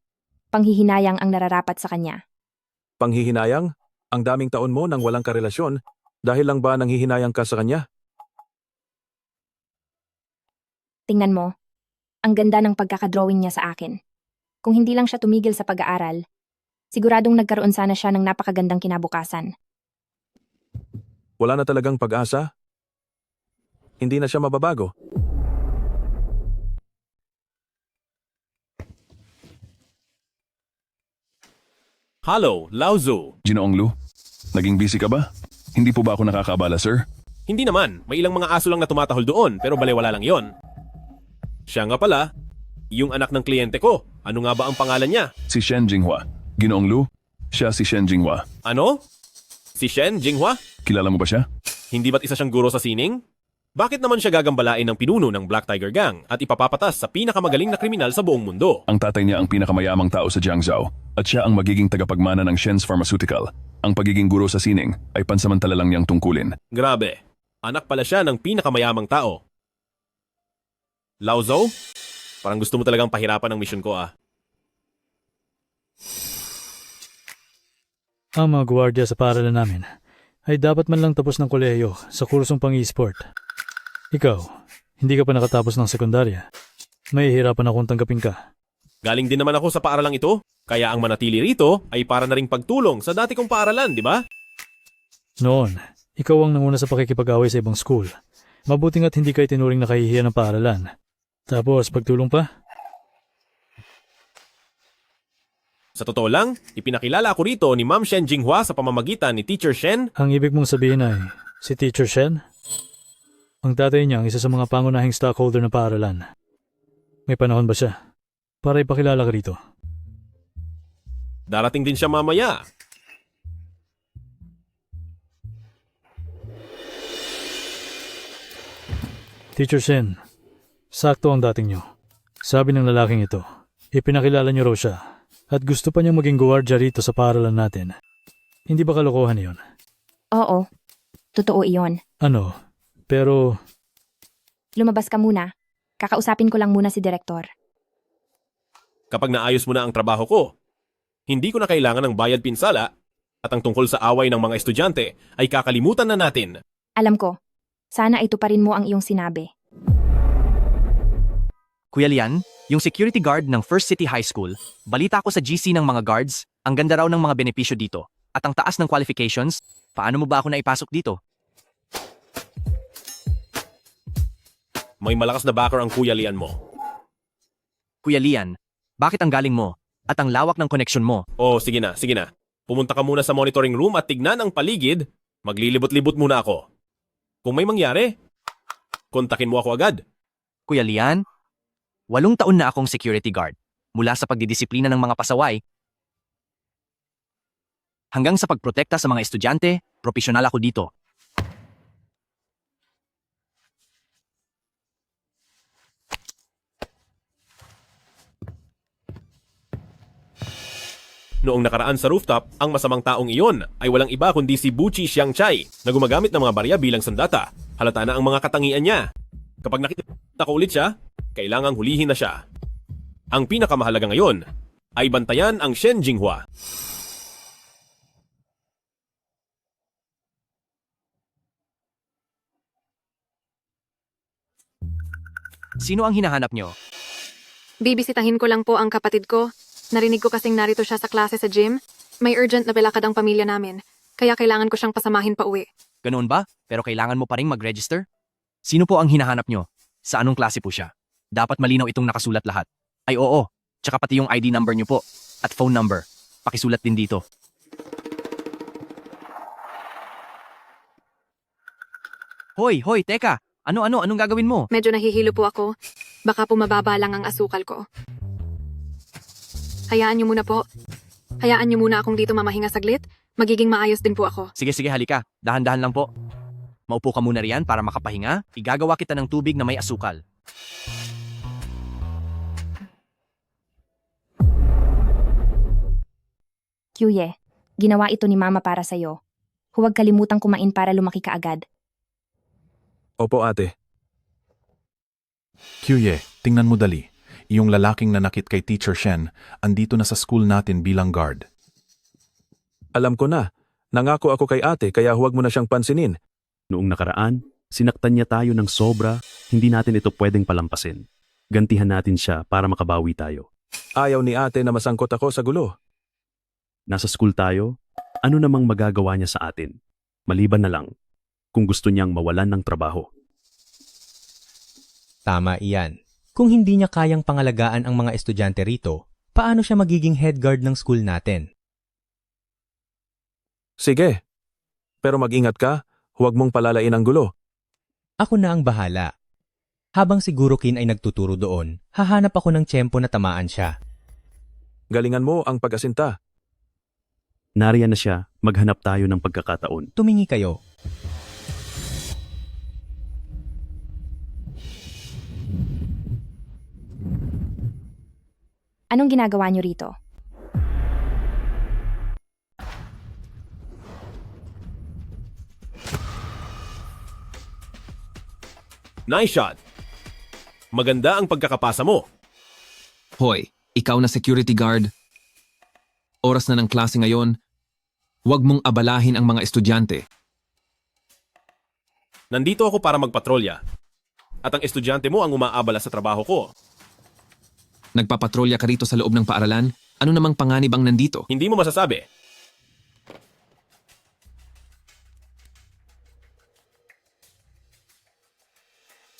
panghihinayang ang nararapat sa kanya. Panghihinayang? Ang daming taon mo nang walang karelasyon, Dahil lang ba nanghihinayang ka sa kanya? Tingnan mo. Ang ganda ng pagkakadrawing niya sa akin. Kung hindi lang siya tumigil sa pag-aaral, siguradong nagkaroon sana siya ng napakagandang kinabukasan. Wala na talagang pag-asa? Hindi na siya mababago? Hello, Lauzo. Ginoong Lu, naging busy ka ba? Hindi po ba ako nakakaabala, sir? Hindi naman, may ilang mga aso lang na tumatahol doon pero balewala lang yon. Siya nga pala, yung anak ng kliyente ko. Ano nga ba ang pangalan niya? Si Shen Jinghua. Ginoong Lu, siya si Shen Jinghua. Ano? Si Shen Jinghua? Kilala mo ba siya? Hindi ba't isa siyang guro sa sining? Bakit naman siya gagambalain ng pinuno ng Black Tiger Gang at ipapapatas sa pinakamagaling na kriminal sa buong mundo? Ang tatay niya ang pinakamayamang tao sa Jiangzhou at siya ang magiging tagapagmana ng Shen's Pharmaceutical. Ang pagiging guro sa sining ay pansamantala lang niyang tungkulin. Grabe, anak pala siya ng pinakamayamang tao. Lauzo? Parang gusto mo talagang pahirapan ang misyon ko ah. Ang mga gwardiya sa paaralan namin ay dapat man lang tapos ng kolehiyo sa kursong pang-e-sport. Ikaw, hindi ka pa nakatapos ng sekundarya. May hirapan akong tanggapin ka. Galing din naman ako sa paaralang ito, kaya ang manatili rito ay para na ring pagtulong sa dati kong paaralan, di ba? Noon, ikaw ang nanguna sa pakikipag-away sa ibang school. Mabuti nga't hindi kayo tinuring na kahihiya ng paaralan. Tapos, pagtulong pa? Sa totoo lang, ipinakilala ako rito ni Ma'am Shen Jinghua sa pamamagitan ni Teacher Shen. Ang ibig mong sabihin ay, si Teacher Shen? Ang tatay niya ang isa sa mga pangunahing stockholder ng paaralan. May panahon ba siya? Para ipakilala ka rito. Darating din siya mamaya. Teacher Shen, sakto ang dating niyo. Sabi ng lalaking ito, ipinakilala niyo raw siya at gusto pa niyang maging guwardya rito sa paaralan natin. Hindi ba kalokohan iyon? Oo, totoo iyon. Ano? Pero... Lumabas ka muna. Kakausapin ko lang muna si Direktor. Kapag naayos mo na ang trabaho ko, hindi ko na kailangan ng bayad pinsala at ang tungkol sa away ng mga estudyante ay kakalimutan na natin. Alam ko, sana ito pa rin mo ang iyong sinabi. Kuya Lian, yung security guard ng First City High School, balita ko sa GC ng mga guards, ang ganda raw ng mga benepisyo dito. At ang taas ng qualifications, paano mo ba ako naipasok dito? May malakas na backer ang Kuya Lian mo. Kuya Lian, bakit ang galing mo? At ang lawak ng koneksyon mo? Oh, sige na, sige na. Pumunta ka muna sa monitoring room at tignan ang paligid. Maglilibot-libot muna ako. Kung may mangyari, kontakin mo ako agad. Kuya Lian, 8 taon na akong security guard. Mula sa pagdidisiplina ng mga pasaway, hanggang sa pagprotekta sa mga estudyante, profesional ako dito. Noong nakaraan sa rooftop, ang masamang taong iyon ay walang iba kundi si Buchi Xiangchai na gumagamit ng mga barya bilang sandata. Halata na ang mga katangian niya. Kapag nakita ko ulit siya, kailangang hulihin na siya. Ang pinakamahalaga ngayon ay bantayan ang Shen Jinghua. Sino ang hinahanap nyo? Bibisitahin ko lang po ang kapatid ko. Narinig ko kasing narito siya sa klase sa gym. May urgent na bilakad ang pamilya namin, kaya kailangan ko siyang pasamahin pa uwi. Ganoon ba? Pero kailangan mo pa rin mag-register? Sino po ang hinahanap nyo? Sa anong klase po siya? Dapat malinaw itong nakasulat lahat. Ay oo, tsaka pati yung ID number nyo po. At phone number. Pakisulat din dito. Hoy, teka! Anong gagawin mo? Medyo nahihilo po ako. Baka po mababa lang ang asukal ko. Hayaan niyo muna po. Hayaan niyo muna akong dito mamahinga saglit. Magiging maayos din po ako. Sige, halika. Dahan-dahan lang po. Maupo ka muna riyan para makapahinga. Igagawa kita ng tubig na may asukal. Kyuye, ginawa ito ni Mama para sa'yo. Huwag kalimutang kumain para lumaki ka agad. Opo ate. Kyuye, tingnan mo dali. Yung lalaking nanakit kay Teacher Shen, andito na sa school natin bilang guard. Alam ko na. Nangako ako kay ate kaya huwag mo na siyang pansinin. Noong nakaraan, sinaktan niya tayo ng sobra, hindi natin ito pwedeng palampasin. Gantihan natin siya para makabawi tayo. Ayaw ni ate na masangkot ako sa gulo. Nasa school tayo, ano namang magagawa niya sa atin? Maliban na lang, kung gusto niyang mawalan ng trabaho. Tama iyan. Kung hindi niya kayang pangalagaan ang mga estudyante rito, paano siya magiging head guard ng school natin? Sige. Pero mag-ingat ka, huwag mong palalain ang gulo. Ako na ang bahala. Habang si Gurokin ay nagtuturo doon, hahanap ako ng tiyempo na tamaan siya. Galingan mo ang pag-asinta. Nariyan na siya, maghanap tayo ng pagkakataon. Tumingi kayo. Anong ginagawa niyo rito? Nice shot! Maganda ang pagkakapasa mo. Hoy, ikaw na security guard. Oras na ng klase ngayon. Huwag mong abalahin ang mga estudyante. Nandito ako para magpatrolya. At ang estudyante mo ang umaabala sa trabaho ko. Nagpapatrolya ka rito sa loob ng paaralan? Ano namang panganib ang nandito? Hindi mo masasabi.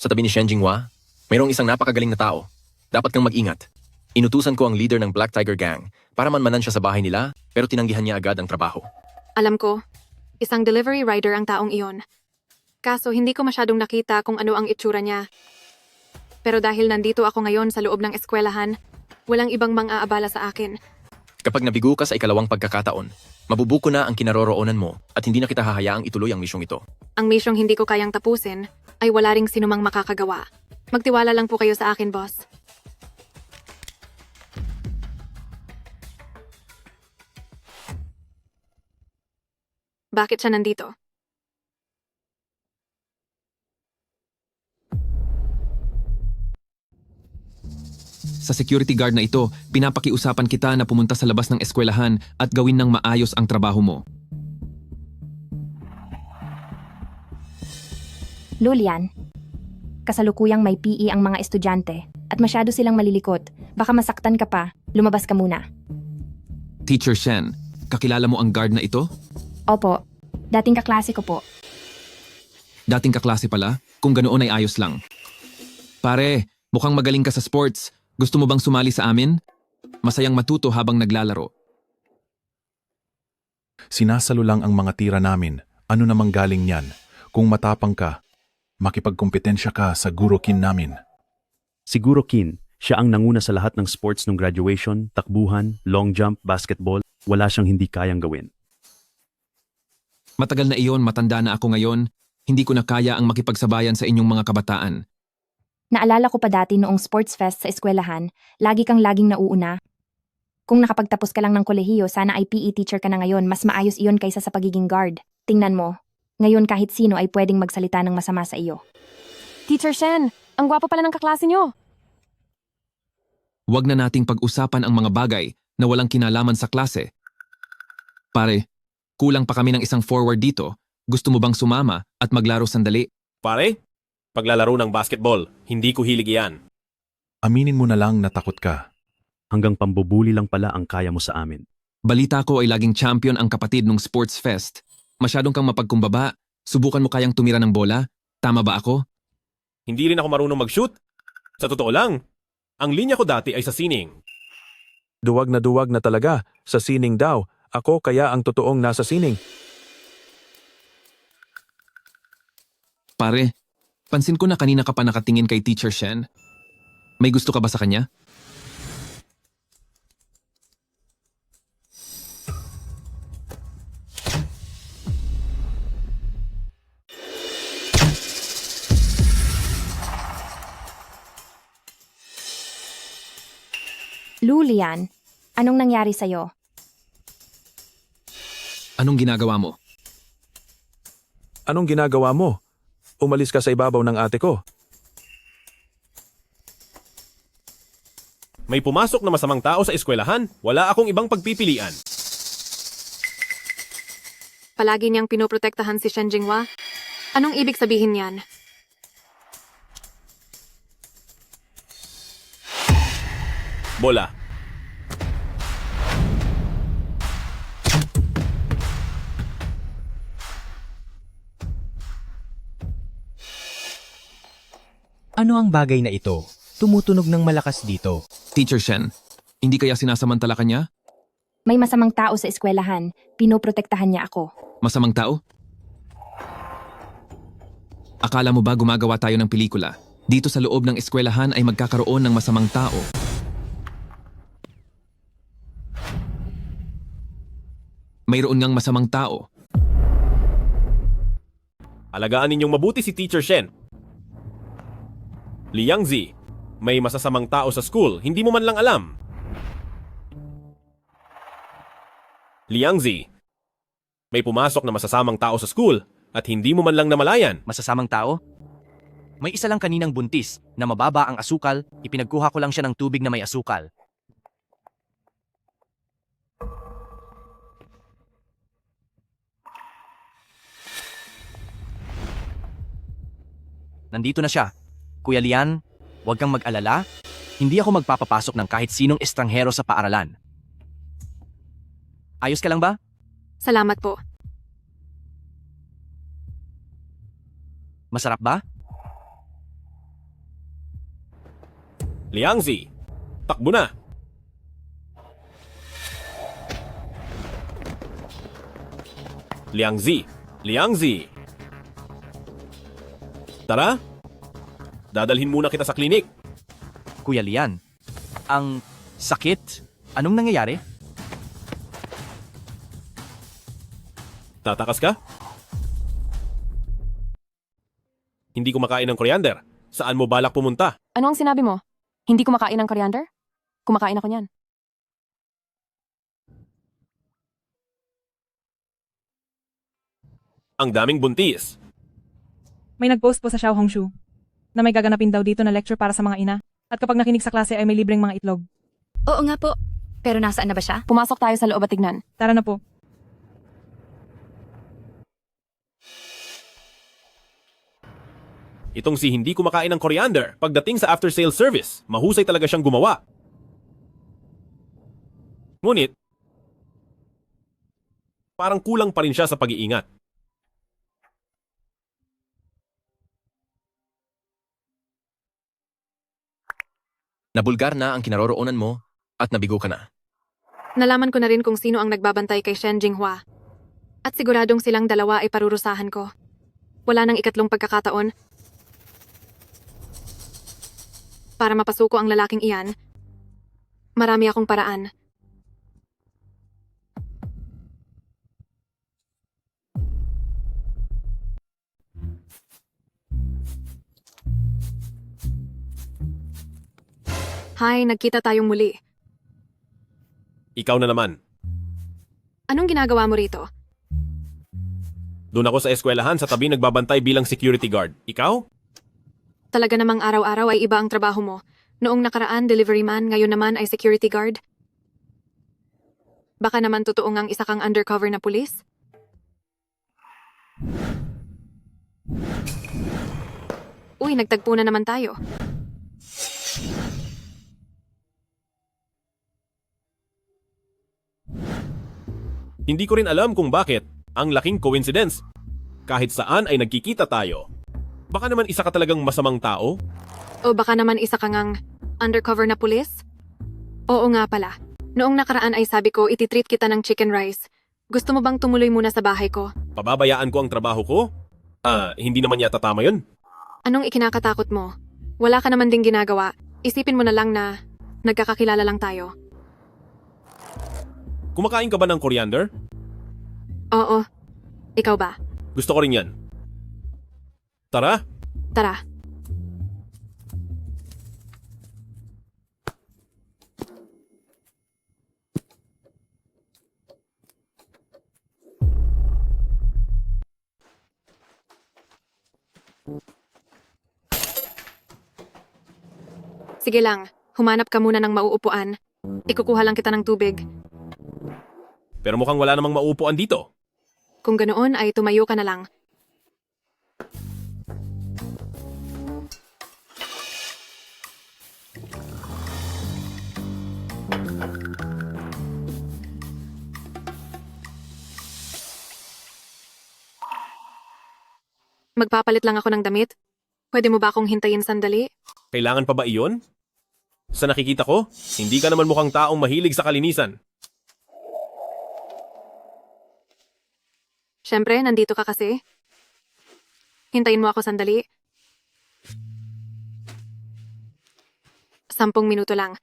Sa tabi ni Shen Jinghua, mayroong isang napakagaling na tao. Dapat kang mag-ingat. Inutusan ko ang leader ng Black Tiger Gang para manmanan siya sa bahay nila pero tinanggihan niya agad ang trabaho. Alam ko, isang delivery rider ang taong iyon. Kaso hindi ko masyadong nakita kung ano ang itsura niya. Pero dahil nandito ako ngayon sa loob ng eskwelahan, walang ibang mang-aabala sa akin. Kapag nabigo ka sa ikalawang pagkakataon, mabubuko na ang kinaroroonan mo at hindi na kita hahayaang ituloy ang misyong ito. Ang misyong hindi ko kayang tapusin ay wala ring sinumang makakagawa. Magtiwala lang po kayo sa akin, boss. Bakit siya nandito? Sa security guard na ito, pinapakiusapan kita na pumunta sa labas ng eskwelahan at gawin ng maayos ang trabaho mo. Lulian, kasalukuyang may PE ang mga estudyante at masyado silang malilikot. Baka masaktan ka pa. Lumabas ka muna. Teacher Shen, kakilala mo ang guard na ito? Opo, dating kaklase ko po. Dating kaklase pala, kung ganoon ay ayos lang. Pare, mukhang magaling ka sa sports. Gusto mo bang sumali sa amin? Masayang matuto habang naglalaro. Sinasalo lang ang mga tira namin. Ano namang galing niyan? Kung matapang ka, makipagkompetensya ka sa Gurokin namin. Si Gurokin, siya ang nanguna sa lahat ng sports nung graduation, takbuhan, long jump, basketball. Wala siyang hindi kayang gawin. Matagal na iyon, matanda na ako ngayon. Hindi ko na kaya ang makipagsabayan sa inyong mga kabataan. Naalala ko pa dati noong sports fest sa eskwelahan, laging nauuna. Kung nakapagtapos ka lang ng kolehiyo, sana ay PE teacher ka na ngayon, mas maayos iyon kaysa sa pagiging guard. Tingnan mo, ngayon kahit sino ay pwedeng magsalita ng masama sa iyo. Teacher Shen, ang gwapo pala ng kaklase niyo. Huwag na nating pag-usapan ang mga bagay na walang kinalaman sa klase. Pare, kulang pa kami ng isang forward dito. Gusto mo bang sumama at maglaro sandali? Pare, paglalaro ng basketball, hindi ko hilig yan. Aminin mo na lang na takot ka. Hanggang pambubuli lang pala ang kaya mo sa amin. Balita ko ay laging champion ang kapatid ng sports fest. Masyadong kang mapagkumbaba. Subukan mo kayang tumira ng bola? Tama ba ako? Hindi rin ako marunong mag-shoot. Sa totoo lang, ang linya ko dati ay sa sining. Duwag na talaga. Sa sining daw. Ako kaya ang totoong nasa sining. Pare, pansin ko na kanina ka pa nakatingin kay Teacher Shen. May gusto ka ba sa kanya? Lulian, anong nangyari sa'yo? Anong ginagawa mo? Anong ginagawa mo? Umalis ka sa ibabaw ng ate ko. May pumasok na masamang tao sa eskwelahan, wala akong ibang pagpipilian. Palagi niyang pinoprotektahan si Shen Jinghua. Anong ibig sabihin yan? Bola. Ano ang bagay na ito? Tumutunog ng malakas dito. Teacher Shen, hindi kaya sinasamantala ka niya? May masamang tao sa eskwelahan. Pinoprotektahan niya ako. Masamang tao? Akala mo ba gumagawa tayo ng pelikula? Dito sa loob ng eskwelahan ay magkakaroon ng masamang tao. Mayroon ngang masamang tao. Alagaan ninyong mabuti si Teacher Shen. Liang Zi, may masasamang tao sa school, hindi mo man lang alam. Liang Zi, may pumasok na masasamang tao sa school at hindi mo man lang namalayan. Masasamang tao? May isa lang kaninang buntis na mababa ang asukal, ipinagkuha ko lang siya ng tubig na may asukal. Nandito na siya. Kuya Lian, huwag kang mag-alala. Hindi ako magpapapasok ng kahit sinong estranghero sa paaralan. Ayos ka lang ba? Salamat po. Masarap ba? Liang Zi, takbo na. Liang Zi, Liang Zi. Tara, dadalhin muna kita sa klinik. Kuya Lian, ang sakit? Anong nangyayari? Tatakas ka? Hindi kumakain ng coriander. Saan mo balak pumunta? Ano ang sinabi mo? Hindi kumakain ng coriander? Kumakain ako niyan. Ang daming buntis. May nag-post po sa Xiao Hongshu na may gaganapin daw dito na lecture para sa mga ina. At kapag nakinig sa klase ay may libreng mga itlog. Oo nga po. Pero nasaan na ba siya? Pumasok tayo sa loob at tignan. Tara na po. Itong si hindi kumakain ng coriander, pagdating sa after-sale service, mahusay talaga siyang gumawa. Ngunit, parang kulang pa rin siya sa pag-iingat. Nabulgar na ang kinaroroonan mo at nabigo ka na. Nalaman ko na rin kung sino ang nagbabantay kay Shen Jinghua. At siguradong silang dalawa ay parurusahan ko. Wala nang ikatlong pagkakataon. Para mapasuko ang lalaking iyan, marami akong paraan. Hi, nagkita tayong muli. Ikaw na naman. Anong ginagawa mo rito? Doon ako sa eskwelahan sa tabi nagbabantay bilang security guard. Ikaw? Talaga namang araw-araw ay iba ang trabaho mo. Noong nakaraan, delivery man, ngayon naman ay security guard. Baka naman totoo ngang isa kang undercover na pulis? Uy, nagtagpo na naman tayo. Hindi ko rin alam kung bakit. Ang laking coincidence. Kahit saan ay nagkikita tayo. Baka naman isa ka talagang masamang tao? O baka naman isa kang ang undercover na pulis? Oo nga pala. Noong nakaraan ay sabi ko ititreat kita ng chicken rice. Gusto mo bang tumuloy muna sa bahay ko? Pababayaan ko ang trabaho ko? Hindi naman yata tama yun. Anong ikinakatakot mo? Wala ka naman ding ginagawa. Isipin mo na lang na nagkakakilala lang tayo. Kumakain ka ba ng coriander? Oo. Ikaw ba? Gusto ko rin yan. Tara. Tara. Sige lang, humanap ka muna ng mauupuan. Ikukuha lang kita ng tubig. Pero mukhang wala namang mauupuan dito. Kung ganoon ay tumayo ka na lang. Magpapalit lang ako ng damit. Pwede mo ba akong hintayin sandali? Kailangan pa ba iyon? Sa nakikita ko, hindi ka naman mukhang taong mahilig sa kalinisan. Siyempre, nandito ka kasi. Hintayin mo ako sandali. 10 minuto lang.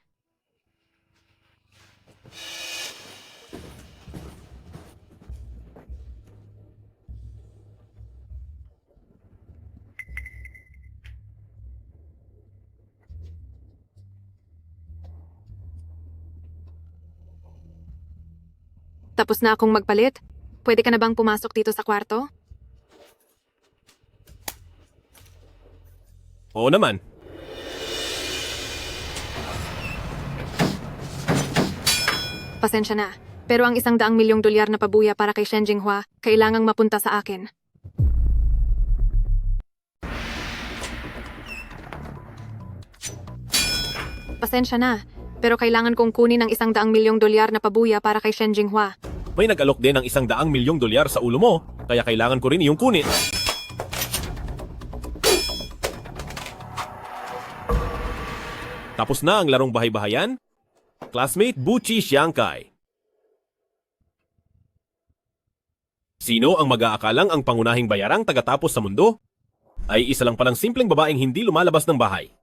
Tapos na akong magpalit. Pwede ka na bang pumasok dito sa kwarto? Oo naman. Pasensya na. Pero ang $100 milyong na pabuya para kay Shen Jinghua, kailangang mapunta sa akin. Pasensya na. Pero kailangan kong kunin ang $100 milyong na pabuya para kay Shen Jinghua. May nag-alok din ng $100 milyong sa ulo mo, kaya kailangan ko rin iyong kunin. Tapos na ang larong bahay-bahayan? Classmate Buchi Xiangkai. Sino ang mag-aakalang ang pangunahing bayarang tagatapos sa mundo? Ay isa lang palang simpleng babaeng hindi lumalabas ng bahay.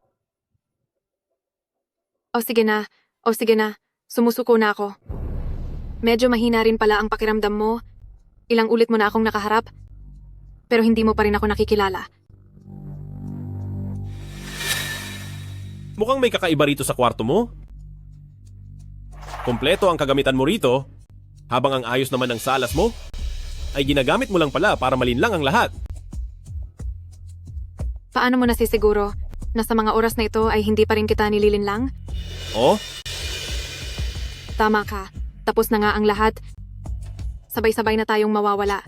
O sige na. Sumusuko na ako. Medyo mahina rin pala ang pakiramdam mo. Ilang ulit mo na akong nakaharap. Pero hindi mo pa rin ako nakikilala. Mukhang may kakaiba rito sa kwarto mo. Kompleto ang kagamitan mo rito, habang ang ayos naman ng salas mo ay ginagamit mo lang pala para malinlang ang lahat. Paano mo nasisiguro na sa mga oras na ito ay hindi pa rin kita nililinlang? Oh? Tama ka. Tapos na nga ang lahat. Sabay-sabay na tayong mawawala.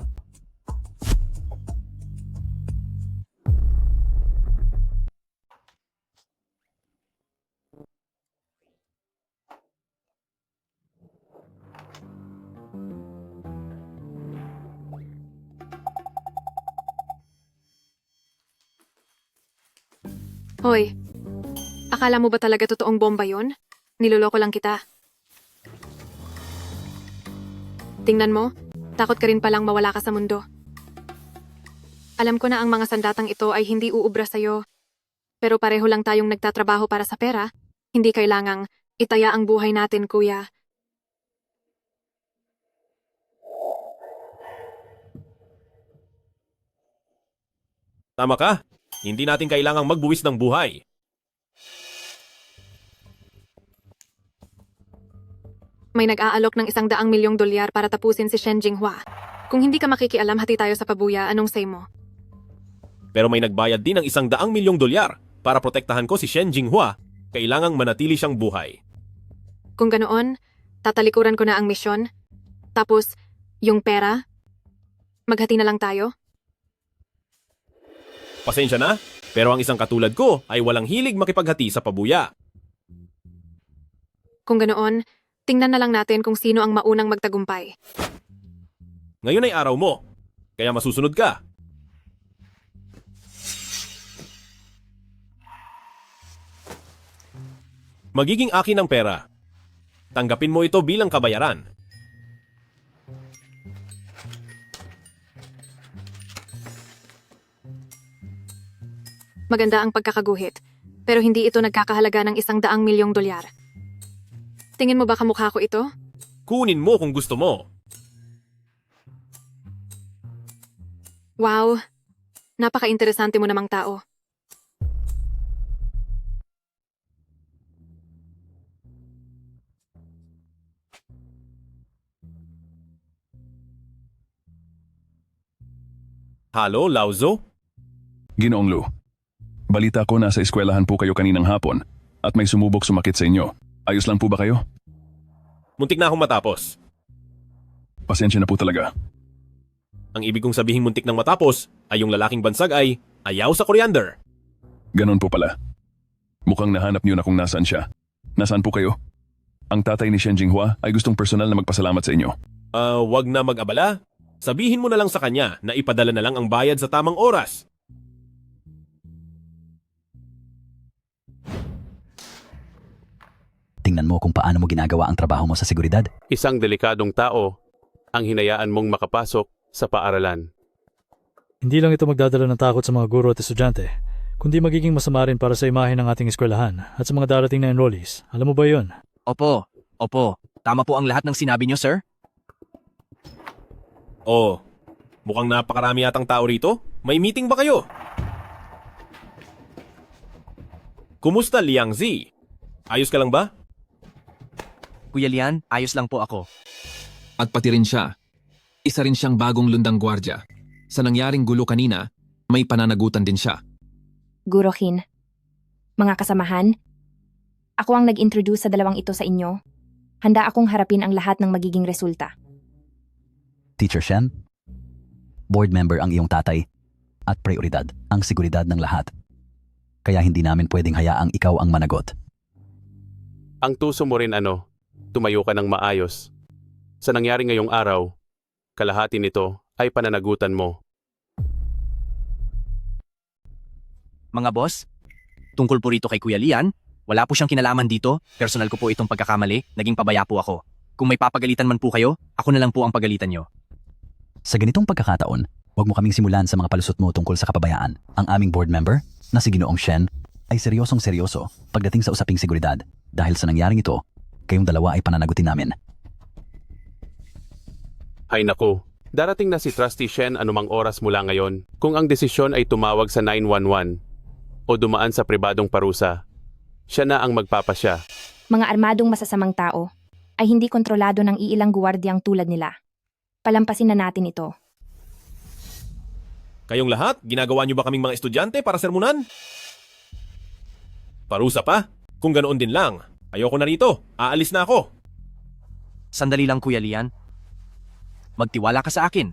Hoy, akala mo ba talaga totoong bomba yon? Niloloko lang kita. Tingnan mo, takot ka rin palang mawala ka sa mundo. Alam ko na ang mga sandatang ito ay hindi uubra sa'yo. Pero pareho lang tayong nagtatrabaho para sa pera. Hindi kailangang itaya ang buhay natin, kuya. Tama ka. Hindi natin kailangang magbuwis ng buhay. May nag-aalok ng $100 milyong para tapusin si Shen Jinghua. Kung hindi ka makikialam, hati tayo sa pabuya. Anong say mo? Pero may nagbayad din ng $100 milyong para protektahan ko si Shen Jinghua. Kailangang manatili siyang buhay. Kung ganoon, tatalikuran ko na ang misyon. Tapos, yung pera, maghati na lang tayo. Pasensya na, pero ang isang katulad ko ay walang hilig makipaghati sa pabuya. Kung ganoon, tingnan na lang natin kung sino ang maunang magtagumpay. Ngayon ay araw mo, kaya masusunod ka. Magiging akin ang pera. Tanggapin mo ito bilang kabayaran. Maganda ang pagkakaguhit, pero hindi ito nagkakahalaga ng $100 milyong. Tingin mo ba kamukha ko ito? Kunin mo kung gusto mo. Wow, napaka-interesante mo namang tao. Halo, Lauzo? Ginoong Lu, balita ko nasa eskwelahan po kayo kaninang hapon at may sumubok sumakit sa inyo. Ayos lang po ba kayo? Muntik na akong matapos. Pasensya na po talaga. Ang ibig kong sabihin muntik nang matapos ay yung lalaking bansag ay ayaw sa Coriander. Ganon po pala. Mukhang nahanap niyo na kung nasaan siya. Nasaan po kayo? Ang tatay ni Shen Jinghua ay gustong personal na magpasalamat sa inyo. Wag na mag-abala. Sabihin mo na lang sa kanya na ipadala na lang ang bayad sa tamang oras. Tingnan mo kung paano mo ginagawa ang trabaho mo sa seguridad. Isang delikadong tao ang hinayaan mong makapasok sa paaralan. Hindi lang ito magdadala ng takot sa mga guro at estudyante, kundi magiging masama rin para sa imahe ng ating eskwelahan at sa mga darating na enrollees. Alam mo ba yun? Opo. Tama po ang lahat ng sinabi niyo, sir. Oh, mukhang napakarami yatang tao rito. May meeting ba kayo? Kumusta, Liang Zi? Ayos ka lang ba? Kuya Lian, ayos lang po ako. At pati rin siya. Isa rin siyang bagong lundang gwardya. Sa nangyaring gulo kanina, may pananagutan din siya. Guro Qin, mga kasamahan, ako ang nag-introduce sa dalawang ito sa inyo. Handa akong harapin ang lahat ng magiging resulta. Teacher Shen, board member ang iyong tatay at prioridad ang seguridad ng lahat. Kaya hindi namin pwedeng hayaang ikaw ang managot. Ang tuso mo rin tumayo ka ng maayos. Sa nangyari ngayong araw, kalahati nito ay pananagutan mo. Mga boss, tungkol po rito kay Kuya Lian, wala po siyang kinalaman dito. Personal ko po itong pagkakamali, naging pabaya po ako. Kung may papagalitan man po kayo, ako na lang po ang pagalitan nyo. Sa ganitong pagkakataon, huwag mo kaming simulan sa mga palusot mo tungkol sa kapabayaan. Ang aming board member, na si Ginoong Shen, ay seryosong-seryoso pagdating sa usaping seguridad. Dahil sa nangyaring ito, kayong dalawa ay pananagutin namin. Hay naku, darating na si Trusty Shen anumang oras mula ngayon. Kung ang desisyon ay tumawag sa 911 o dumaan sa pribadong parusa, siya na ang magpapasya. Mga armadong masasamang tao ay hindi kontrolado ng iilang guwardyang tulad nila. Palampasin na natin ito. Kayong lahat, ginagawa niyo ba kaming mga estudyante para sermonan? Parusa pa? Kung ganoon din lang, ayoko na rito. Aalis na ako. Sandali lang, Kuya Lian. Magtiwala ka sa akin.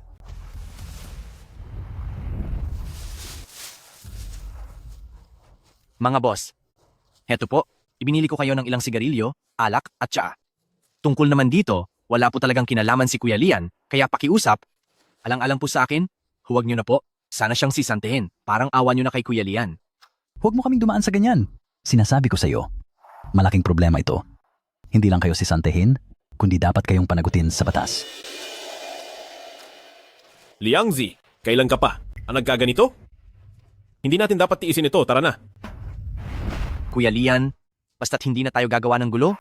Mga boss, heto po, ibinili ko kayo ng ilang sigarilyo, alak at tsaa. Tungkol naman dito, wala po talagang kinalaman si Kuya Lian, kaya pakiusap. Alang-alang po sa akin, huwag nyo na po. Sana siyang sisantehin. Parang awa nyo na kay Kuya Lian. Huwag mo kaming dumaan sa ganyan. Sinasabi ko sa iyo, malaking problema ito. Hindi lang kayo sisantehin, kundi dapat kayong panagutin sa batas. Liang Zi, kailan ka pa? Ang nagkaganito? Hindi natin dapat tiisin ito, tara na. Kuya Lian, basta't hindi na tayo gagawa ng gulo,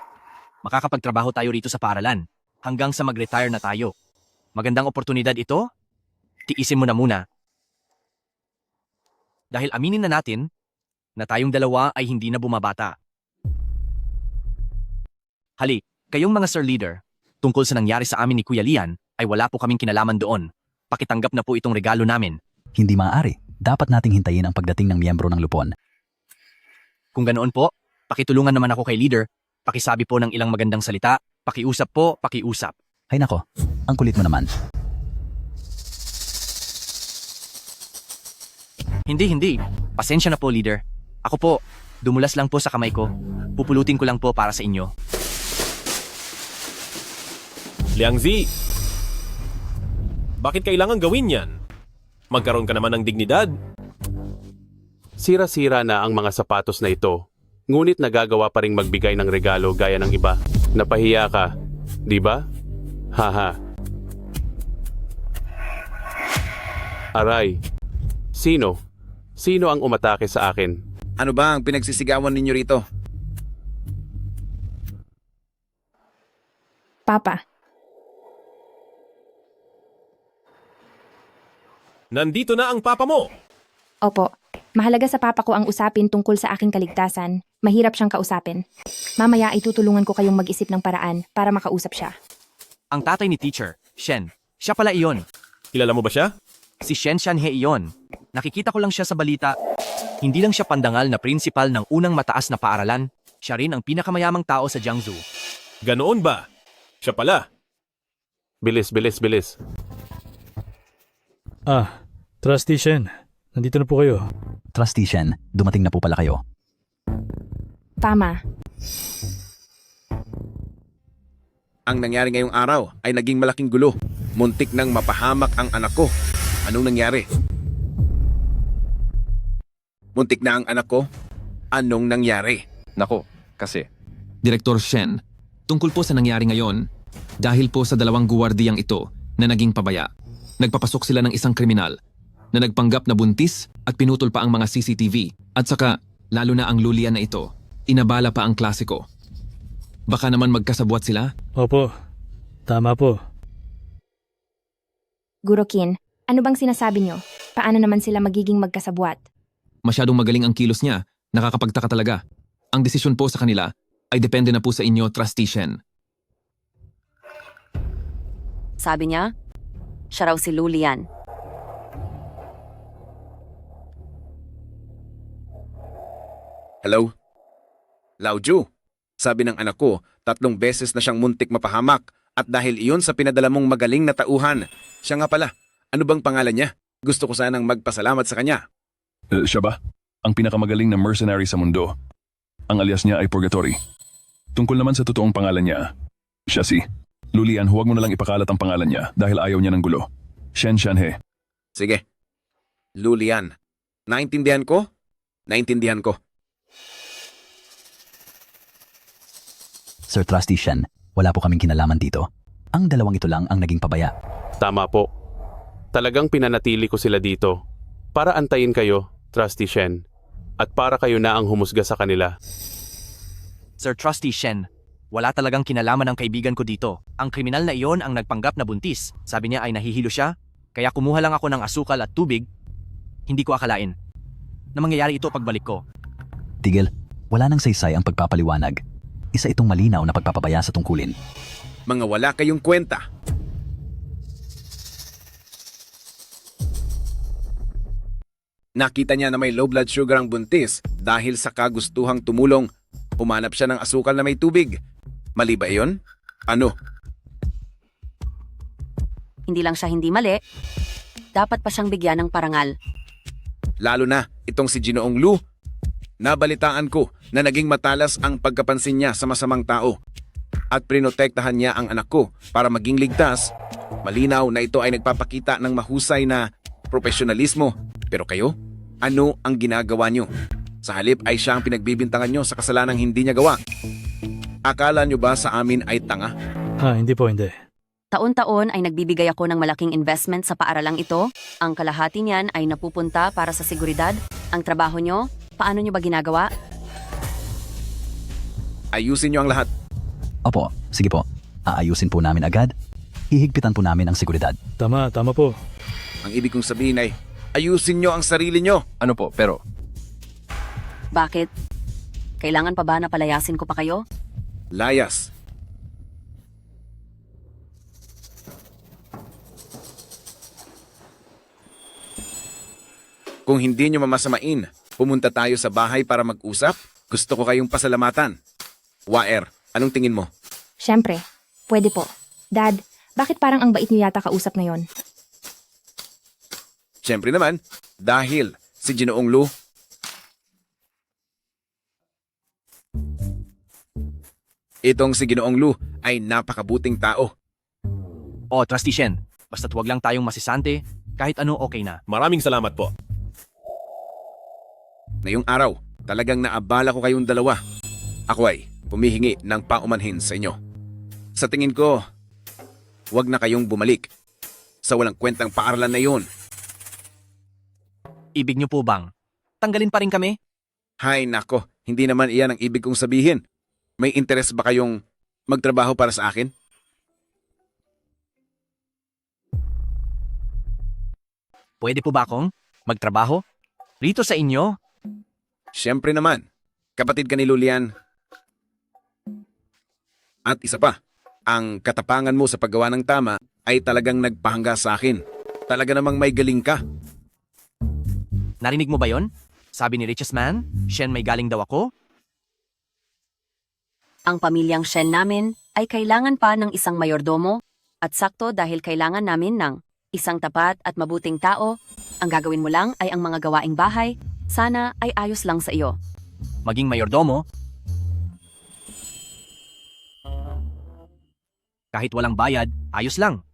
makakapagtrabaho tayo rito sa paaralan hanggang sa mag-retire na tayo. Magandang oportunidad ito, tiisin mo na muna. Dahil aminin na natin na tayong dalawa ay hindi na bumabata. Hali, kayong mga Sir Leader, tungkol sa nangyari sa amin ni Kuya Lian ay wala po kaming kinalaman doon. Pakitanggap na po itong regalo namin. Hindi maaari. Dapat nating hintayin ang pagdating ng miyembro ng lupon. Kung ganoon po, pakitulungan naman ako kay Leader. Pakisabi po ng ilang magandang salita. Pakiusap po, pakiusap. Hay nako, ang kulit mo naman. Hindi. Pasensya na po, Leader. Ako po, dumulas lang po sa kamay ko. Pupulutin ko lang po para sa inyo. Liang Zi, bakit kailangan gawin yan? Magkaroon ka naman ng dignidad. Sira-sira na ang mga sapatos na ito. Ngunit nagagawa pa ring magbigay ng regalo gaya ng iba. Napahiya ka, di ba? Haha. Aray, sino? Sino ang umatake sa akin? Ano ba ang pinagsisigawan ninyo rito? Papa, Nandito na ang papa mo! opo. Mahalaga sa papa ko ang usapin tungkol sa aking kaligtasan. Mahirap siyang kausapin. Mamaya ay tutulungan ko kayong mag-isip ng paraan para makausap siya. Ang tatay ni Teacher, Shen. Siya pala iyon. Kilala mo ba siya? Si Shen Shanhe iyon. Nakikita ko lang siya sa balita. Hindi lang siya pandangal na prinsipal ng unang mataas na paaralan. Siya rin ang pinakamayamang tao sa Jiangsu. Ganoon ba? Siya pala. Bilis. Trustee Shen. Nandito na po kayo. Trustee Shen, dumating na po pala kayo. Tama. Ang nangyari ngayong araw ay naging malaking gulo. Muntik nang mapahamak ang anak ko. Anong nangyari? Muntik na ang anak ko? Anong nangyari? Nako, kasi. Direktor Shen, tungkol po sa nangyari ngayon, dahil po sa dalawang guwardiyang ito na naging pabaya, nagpapasok sila ng isang kriminal na nagpanggap na buntis at pinutol pa ang mga CCTV at saka, lalo na ang lulian na ito, inabala pa ang klasiko. Baka naman magkasabwat sila? Opo. Tama po. Guro Kin, ano bang sinasabi niyo? Paano naman sila magiging magkasabwat? Masyadong magaling ang kilos niya, nakakapagtaka talaga. Ang desisyon po sa kanila ay depende na po sa inyo, Trustee Shen. Sabi niya, siya raw si Lulian. Hello? Laoju, sabi ng anak ko, 3 beses na siyang muntik mapahamak at dahil iyon sa pinadala mong magaling na tauhan. Siya nga pala, ano bang pangalan niya? Gusto ko sanang magpasalamat sa kanya. Siya ba? Ang pinakamagaling na mercenary sa mundo. Ang alias niya ay Purgatory. Tungkol naman sa totoong pangalan niya, siya si Lulian. Huwag mo na lang ipakalat ang pangalan niya dahil ayaw niya ng gulo. Shen Shanhe. Sige. Lulian. Naintindihan ko? Naintindihan ko. Sir Trustee Shen, wala po kaming kinalaman dito. Ang dalawang ito lang ang naging pabaya. Tama po. Talagang pinanatili ko sila dito para antayin kayo, Trustee Shen, at para kayo na ang humusga sa kanila. Sir Trustee Shen, wala talagang kinalaman ng kaibigan ko dito. Ang kriminal na iyon ang nagpanggap na buntis. Sabi niya ay nahihilo siya, kaya kumuha lang ako ng asukal at tubig. Hindi ko akalain na mangyayari ito pagbalik ko. Tigil, wala nang saysay ang pagpapaliwanag. Isa itong malinaw na pagpapabaya sa tungkulin. Mga wala kayong kwenta. Nakita niya na may low blood sugar ang buntis dahil sa kagustuhang tumulong. Humanap siya ng asukal na may tubig. Mali ba iyon? Ano? Hindi lang siya hindi mali, dapat pa siyang bigyan ng parangal. Lalo na itong si Ginoong Lu. Nabalitaan ko na naging matalas ang pagkapansin niya sa masamang tao at prinotektahan niya ang anak ko para maging ligtas. Malinaw na ito ay nagpapakita ng mahusay na profesionalismo. Pero kayo, ano ang ginagawa niyo? Sa halip ay siya ang pinagbibintangan niyo sa kasalanang hindi niya gawa. Akala niyo ba sa amin ay tanga? Hindi po, hindi. Taon-taon ay nagbibigay ako ng malaking investment sa paaralang ito. Ang kalahati niyan ay napupunta para sa seguridad. Ang trabaho niyo, paano niyo ba ginagawa? Ayusin niyo ang lahat. Opo, sige po. Aayusin po namin agad. Hihigpitan po namin ang seguridad. Tama po. Ang ibig kong sabihin ay, ayusin niyo ang sarili niyo. Ano po, pero Bakit? Kailangan pa ba na palayasin ko pa kayo? Layas. Kung hindi niyo mamasamain, pumunta tayo sa bahay para mag-usap. Gusto ko kayong pasalamatan. Waer, anong tingin mo? Siyempre, pwede po. Dad, bakit parang ang bait niyo yata kausap ngayon? Siyempre naman, dahil si Ginoong Lu. Itong si Ginoong Lu ay napakabuting tao. Trustee Shen, basta't huwag lang tayong masisante, kahit ano okay na. Maraming salamat po. Ngayong araw, talagang naabala ko kayong dalawa. Ako ay pumihingi ng paumanhin sa inyo. Sa tingin ko, huwag na kayong bumalik sa walang kwentang paaralan na yun. Ibig niyo po bang tanggalin pa rin kami? Hay nako, hindi naman iyan ang ibig kong sabihin. May interes ba kayong magtrabaho para sa akin? Pwede po ba akong magtrabaho rito sa inyo? Siyempre naman, kapatid ka ni Lulian. At isa pa, ang katapangan mo sa paggawa ng tama ay talagang nagpahangga sa akin. Talaga namang may galing ka. Narinig mo ba yon? Sabi ni richest man, Shen may galing daw ako? Ang pamilyang Shen namin ay kailangan pa ng isang mayordomo at sakto dahil kailangan namin ng isang tapat at mabuting tao. Ang gagawin mo lang ay ang mga gawaing bahay. Sana ay ayos lang sa iyo. Maging mayordomo, kahit walang bayad, ayos lang.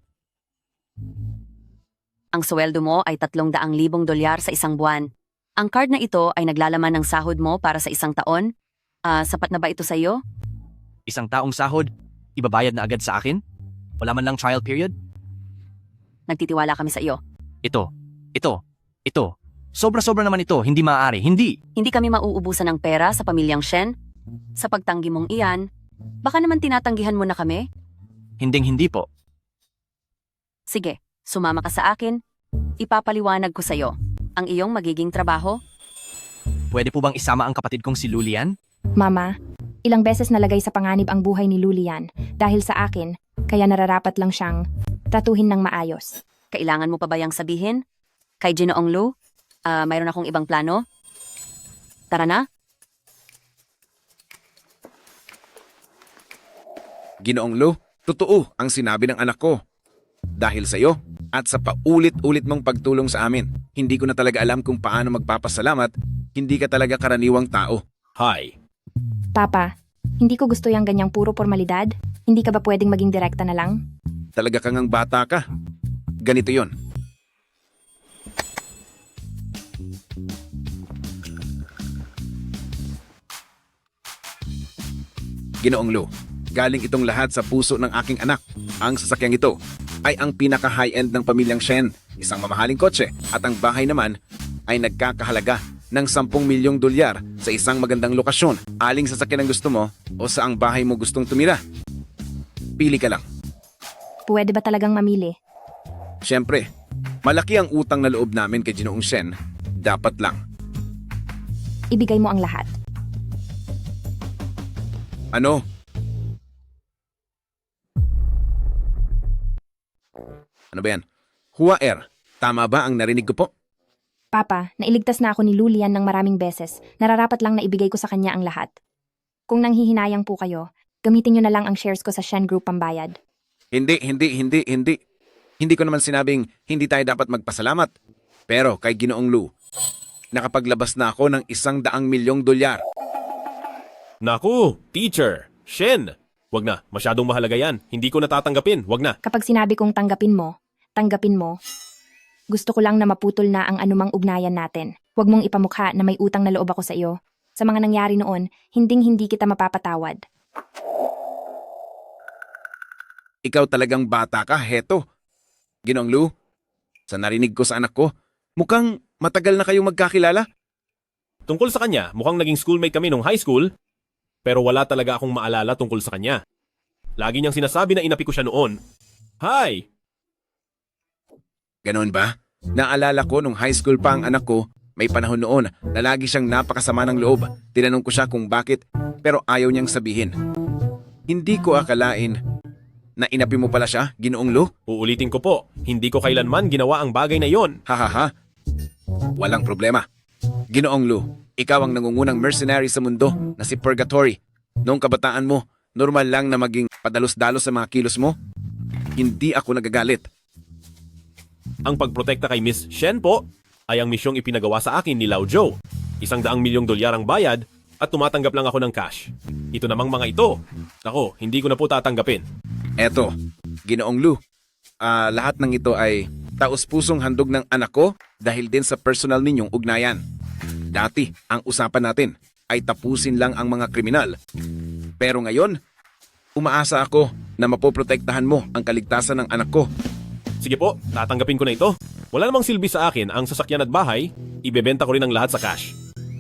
Ang sweldo mo ay 300,000 dolyar sa isang buwan. Ang card na ito ay naglalaman ng sahod mo para sa isang taon. Sapat na ba ito sa iyo? Isang taong sahod, ibabayad na agad sa akin? Wala man lang trial period? Nagtitiwala kami sa iyo. Ito. Sobra-sobra naman ito, hindi maaari, hindi. Hindi kami mauubusan ng pera sa pamilyang Shen. Sa pagtanggi mong iyan, baka naman tinatanggihan mo na kami? Hinding-hindi po. Sige, sumama ka sa akin. Ipapaliwanag ko sa iyo ang iyong magiging trabaho. Pwede po bang isama ang kapatid kong si Lulian? Mama, ilang beses nalagay sa panganib ang buhay ni Lulian dahil sa akin, kaya nararapat lang siyang tratuhin ng maayos. Kailangan mo pa ba yang sabihin? Kay Ginoong Lu, mayroon akong ibang plano. Tara na. Ginoong Lu, totoo ang sinabi ng anak ko. Dahil sa iyo at sa paulit-ulit mong pagtulong sa amin, hindi ko na talaga alam kung paano magpapasalamat. Hindi ka talaga karaniwang tao. Hi. Papa, hindi ko gusto yung ganyang puro formalidad. Hindi ka ba pwedeng maging direkta na lang? Talaga kang ang bata ka. Ganito yon. Ginoong Lu, galing itong lahat sa puso ng aking anak. Ang sasakyang ito ay ang pinaka-high-end ng pamilyang Shen, isang mamahaling kotse, at ang bahay naman ay nagkakahalaga ng 10 milyong dolyar sa isang magandang lokasyon. Aling sasakyan ang gusto mo o saang bahay mo gustong tumira? Pili ka lang. Pwede ba talagang mamili? Siyempre, malaki ang utang na loob namin kay Ginoong Shen. Dapat lang. Ibigay mo ang lahat. Ano? Ano ba yan? Huaer, tama ba ang narinig ko po? Papa, nailigtas na ako ni Lulian ng maraming beses. Nararapat lang na ibigay ko sa kanya ang lahat. Kung nanghihinayang po kayo, gamitin nyo na lang ang shares ko sa Shen Group pambayad. Hindi. Hindi ko naman sinabing hindi tayo dapat magpasalamat. Pero kay Ginoong Lu, nakapaglabas na ako ng 100 milyong dolyar. Naku, teacher, Shen. Wag na, masyadong mahalaga yan. Hindi ko natatanggapin, wag na. Kapag sinabi kong tanggapin mo. Gusto ko lang na maputol na ang anumang ugnayan natin. Huwag mong ipamukha na may utang na loob ako sa iyo. Sa mga nangyari noon, hinding-hindi kita mapapatawad. Ikaw talagang bata ka, heto. Ginoong Lu, sa narinig ko sa anak ko, mukhang matagal na kayong magkakilala. Tungkol sa kanya, mukhang naging schoolmate kami nung high school, pero wala talaga akong maalala tungkol sa kanya. Lagi niyang sinasabi na inapi ko siya noon. Hi! Ganon ba? Naalala ko nung high school pa ang anak ko, may panahon noon na lagi siyang napakasama ng loob. Tinanong ko siya kung bakit, pero ayaw niyang sabihin. Hindi ko akalain na inapi mo pala siya, Ginoong Lu. Uulitin ko po, hindi ko kailanman ginawa ang bagay na yon. Hahaha. Walang problema. Ginoong Lu, ikaw ang nangungunang mercenary sa mundo na si Purgatory. Noong kabataan mo, normal lang na maging padalos-dalos sa mga kilos mo. Hindi ako nagagalit. Ang pagprotekta kay Miss Shen po ay ang misyong ipinagawa sa akin ni Lao Zhou. 100 milyong dolyar ang bayad at tumatanggap lang ako ng cash. Ito namang mga ito. Nako, hindi ko na po tatanggapin. Eto, Ginoong Lu, lahat ng ito ay taus-pusong handog ng anak ko dahil din sa personal ninyong ugnayan. Dati, ang usapan natin ay tapusin lang ang mga kriminal. Pero ngayon, umaasa ako na mapoprotektahan mo ang kaligtasan ng anak ko. Sige po, tatanggapin ko na ito. Wala namang silbi sa akin ang sasakyan at bahay, ibebenta ko rin ang lahat sa cash.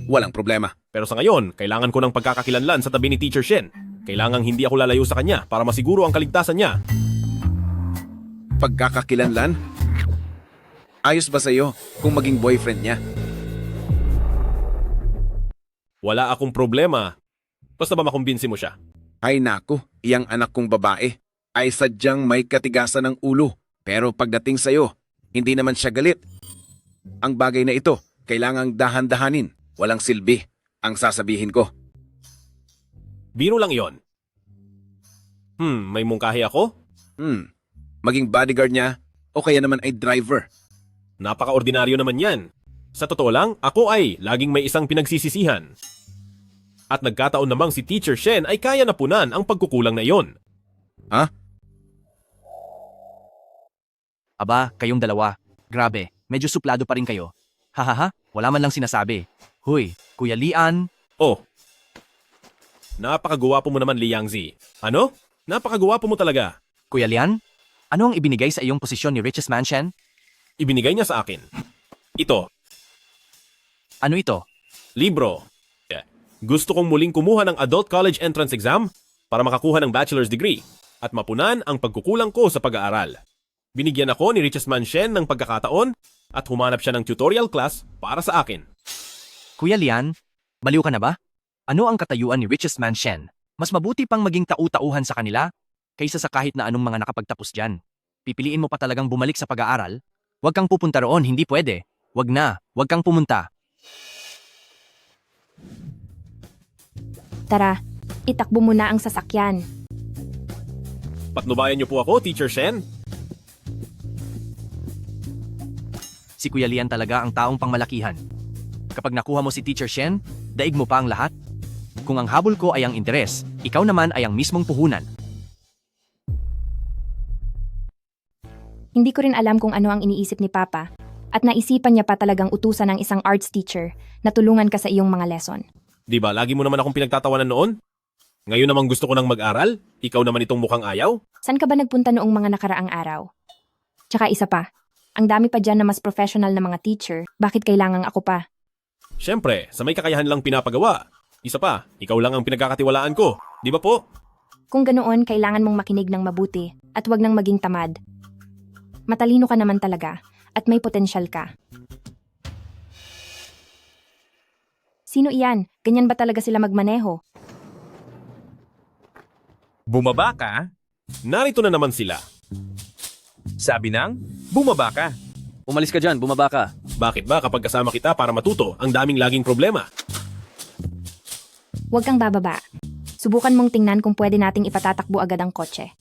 Walang problema. Pero sa ngayon, kailangan ko ng pagkakakilanlan sa tabi ni Teacher Shen. Kailangang hindi ako lalayo sa kanya para masiguro ang kaligtasan niya. Pagkakakilanlan? Ayos ba sa'yo kung maging boyfriend niya? Wala akong problema. Basta ba makumbinsi mo siya? Ay naku, iyang anak kong babae ay sadyang may katigasan ng ulo. Pero pagdating sa'yo, hindi naman siya galit. Ang bagay na ito, kailangang dahan-dahanin. Walang silbi ang sasabihin ko. Biro lang yon. May mungkahi ako? Maging bodyguard niya o kaya naman ay driver. Napaka-ordinaryo naman yan. Sa totoo lang, ako ay laging may isang pinagsisisihan. At nagkataon namang si Teacher Shen ay kaya napunan ang pagkukulang na iyon. Ha? Aba, kayong dalawa. Grabe, medyo suplado pa rin kayo. Hahaha, wala man lang sinasabi. Huy, Kuya Lian. Oh. Napakagwapo mo naman, Liangzi. Ano? Napakagwapo mo talaga. Kuya Lian, ano ang ibinigay sa iyong posisyon ni Richest Man Shen? Ibinigay niya sa akin. Ito. Ano ito? Libro. Gusto kong muling kumuha ng Adult College Entrance Exam para makakuha ng bachelor's degree at mapunan ang pagkukulang ko sa pag-aaral. Binigyan ako ni Richest Man Shen ng pagkakataon at humanap siya ng tutorial class para sa akin. Kuya Lian, baliw ka na ba? Ano ang katayuan ni Richest Man Shen? Mas mabuti pang maging tau-tauhan sa kanila kaysa sa kahit na anong mga nakapagtapos dyan. Pipiliin mo pa talagang bumalik sa pag-aaral? Huwag kang pupunta roon, hindi pwede. Huwag na, huwag kang pumunta. Tara, itakbo mo na ang sasakyan. Patnubayan niyo po ako, Teacher Shen. Si Kuya Lian talaga ang taong pangmalakihan. Kapag nakuha mo si Teacher Shen, daig mo pa ang lahat. Kung ang habol ko ay ang interes, ikaw naman ay ang mismong puhunan. Hindi ko rin alam kung ano ang iniisip ni Papa. At naisipan niya pa talagang utusan ng isang arts teacher na tulungan ka sa iyong mga lesson. Di ba, lagi mo naman akong pinagtatawanan noon? Ngayon namang gusto ko nang mag-aral? Ikaw naman itong mukhang ayaw? Saan ka ba nagpunta noong mga nakaraang araw? Tsaka isa pa, ang dami pa dyan na mas professional na mga teacher, bakit kailangang ako pa? Siyempre, sa may kakayahan lang pinapagawa. Isa pa, ikaw lang ang pinagkakatiwalaan ko. Di ba po? Kung ganoon, kailangan mong makinig ng mabuti at wag nang maging tamad. Matalino ka naman talaga at may potensyal ka. Sino iyan? Ganyan ba talaga sila magmaneho? Bumaba ka? Narito na naman sila. Sabi nang, bumaba ka. Umalis ka dyan, bumaba ka. Bakit ba kapag kasama kita para matuto, ang daming laging problema? Huwag kang bababa. Subukan mong tingnan kung pwede nating ipatatakbo agad ang kotse.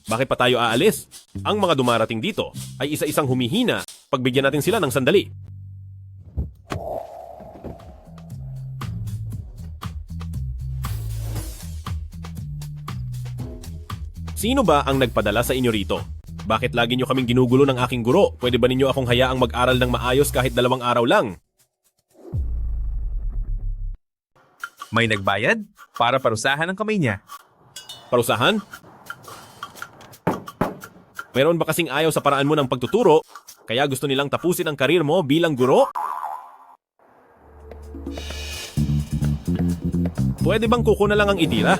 Bakit pa tayo aalis? Ang mga dumarating dito ay isa-isang humihina. Pagbigyan natin sila ng sandali. Sino ba ang nagpadala sa inyo rito? Bakit lagi nyo kaming ginugulo ng aking guro? Pwede ba ninyo akong hayaang mag-aral ng maayos kahit 2 araw lang? May nagbayad para parusahan ang kamay niya. Parusahan? Meron ba kasing ayaw sa paraan mo ng pagtuturo, kaya gusto nilang tapusin ang karir mo bilang guro? Pwede bang kuko na lang ang itira?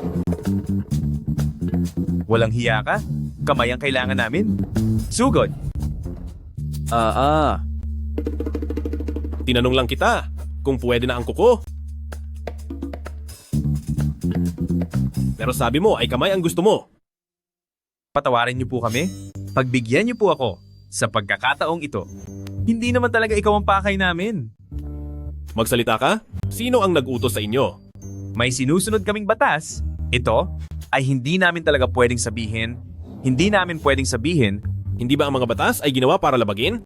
Walang hiya ka? Kamay ang kailangan namin. Sugod. Tinanong lang kita kung pwede na ang kuko. Pero sabi mo ay kamay ang gusto mo. Patawarin niyo po kami. Pagbigyan niyo po ako sa pagkakataong ito. Hindi naman talaga ikaw ang pakay namin. Magsalita ka? Sino ang nag-utos sa inyo? May sinusunod kaming batas. Ito ay hindi namin talaga pwedeng sabihin. Hindi namin pwedeng sabihin. Hindi ba ang mga batas ay ginawa para labagin?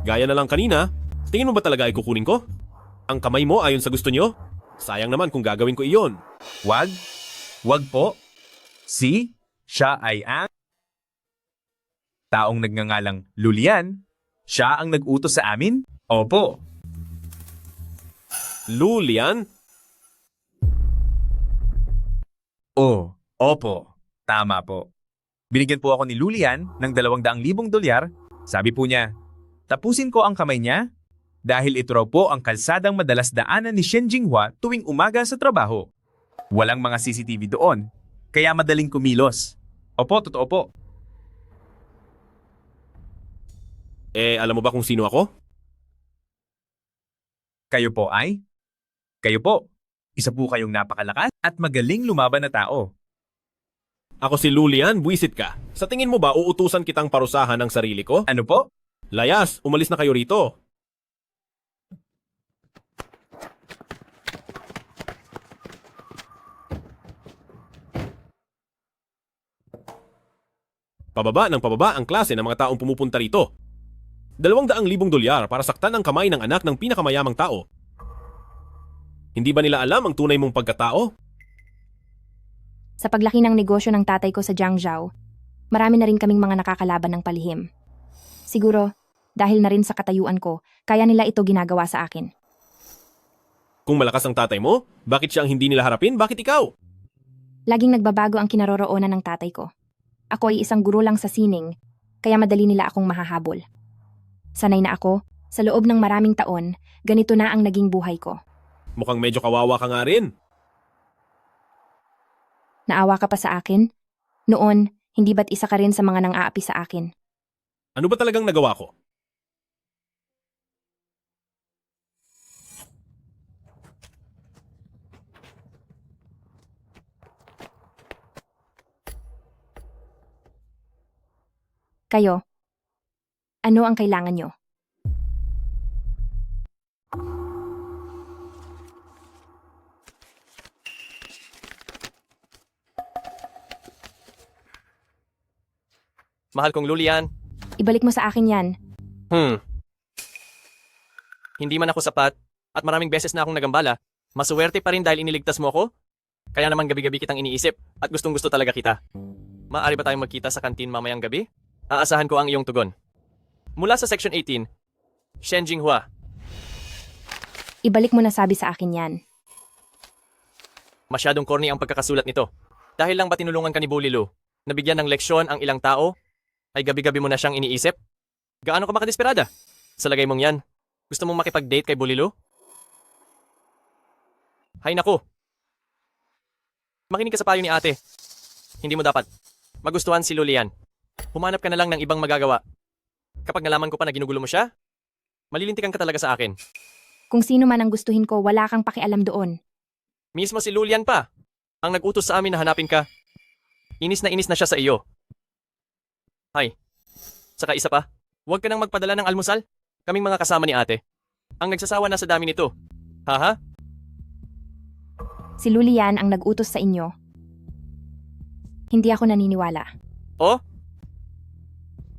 Gaya na lang kanina, tingin mo ba talaga ay kukunin ko? Ang kamay mo ayon sa gusto nyo? Sayang naman kung gagawin ko iyon. Wag. Wag po. Siya ay ang taong nagngangalang Lulian. Siya ang nag-utos sa amin? Opo. Lulian? Opo. Tama po. Binigyan po ako ni Lulian ng $200,000. Sabi po niya, tapusin ko ang kamay niya dahil ito raw po ang kalsadang madalas daanan ni Shen Jinghua tuwing umaga sa trabaho. Walang mga CCTV doon, kaya madaling kumilos. Opo, totoo po. Alam mo ba kung sino ako? Kayo po ay? Kayo po. Isa po kayong napakalakas at magaling lumaban na tao. Ako si Lulian, buwisit ka. Sa tingin mo ba uutusan kitang parusahan ng sarili ko? Ano po? Layas, umalis na kayo rito. Pababa ng pababa ang klase ng mga taong pumupunta rito. $200,000 para saktan ang kamay ng anak ng pinakamayamang tao. Hindi ba nila alam ang tunay mong pagkatao? Sa paglaki ng negosyo ng tatay ko sa Jiangzhou, marami na rin kaming mga nakakalaban ng palihim. Siguro, dahil na rin sa katayuan ko, kaya nila ito ginagawa sa akin. Kung malakas ang tatay mo, bakit siya ang hindi nila harapin? Bakit ikaw? Laging nagbabago ang kinaroroonan ng tatay ko. Ako ay isang guro lang sa sining, kaya madali nila akong mahahabol. Sanay na ako, sa loob ng maraming taon, ganito na ang naging buhay ko. Mukhang medyo kawawa ka nga rin. Naawa ka pa sa akin? Noon, hindi ba't isa ka rin sa mga nang-aapi sa akin? Ano ba talagang nagawa ko? Kayo, ano ang kailangan nyo? Mahal kong Lulian. Ibalik mo sa akin yan. Hindi man ako sapat at maraming beses na akong nagambala, masuwerte pa rin dahil iniligtas mo ako. Kaya naman gabi-gabi kitang iniisip at gustong-gusto talaga kita. Maaari ba tayong magkita sa kantin mamayang gabi? Aasahan ko ang iyong tugon. Mula sa Section 18, Shen Jinghua. Ibalik mo na sabi sa akin yan. Masyadong corny ang pagkakasulat nito. Dahil lang ba tinulungan ka ni Bully Lu? Nabigyan ng leksyon ang ilang tao? Ay gabi-gabi mo na siyang iniisip? Gaano ka makadesperada? Sa lagay mong yan, gusto mong makipag-date kay Bully Lu? Hay naku! Makinig ka sa payo ni ate. Hindi mo dapat magustuhan si Lulian. Humanap ka na lang ng ibang magagawa. Kapag nalaman ko pa na ginugulo mo siya, malilintikan ka talaga sa akin. Kung sino man ang gustuhin ko, wala kang pakialam doon. Mismo si Lulian pa, ang nag-utos sa amin na hanapin ka. Inis na siya sa iyo. Hay, saka isa pa, huwag ka nang magpadala ng almusal. Kaming mga kasama ni ate. Ang nagsasawa na sa dami nito. Haha? Si Lulian ang nag-utos sa inyo. Hindi ako naniniwala. Oh?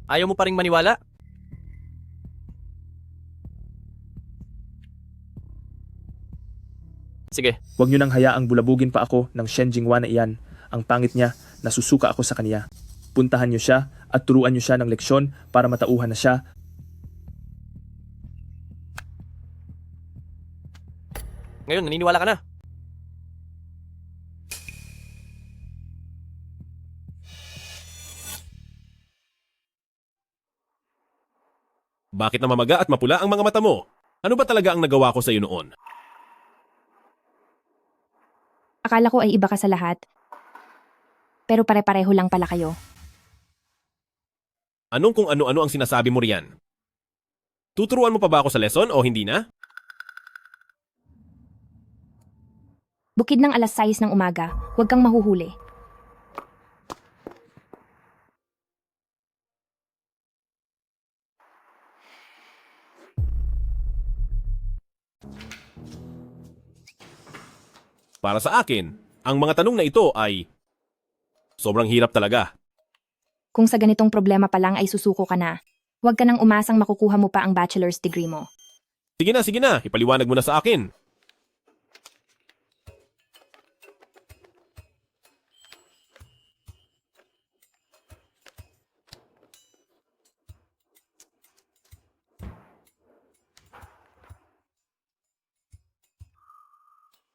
Ayaw mo pa ring maniwala? Sige. Huwag niyo nang hayaang bulabugin pa ako ng Shen Jinghua na iyan. Ang pangit niya, nasusuka ako sa kanya. Puntahan niyo siya at turuan niyo siya ng leksyon para matauhan na siya. Ngayon, naniniwala ka na. Bakit na mamaga at mapula ang mga mata mo? Ano ba talaga ang nagawa ko sa iyo noon? Akala ko ay iba ka sa lahat. Pero pare-pareho lang pala kayo. Anong kung ano-ano ang sinasabi mo riyan? Tuturuan mo pa ba ako sa lesson o hindi na? Bukid ng 6:00 ng umaga, huwag kang mahuhuli. Para sa akin, ang mga tanong na ito ay sobrang hirap talaga. Kung sa ganitong problema pa lang ay susuko ka na, huwag ka nang umasang makukuha mo pa ang bachelor's degree mo. Sige na, ipaliwanag mo na sa akin.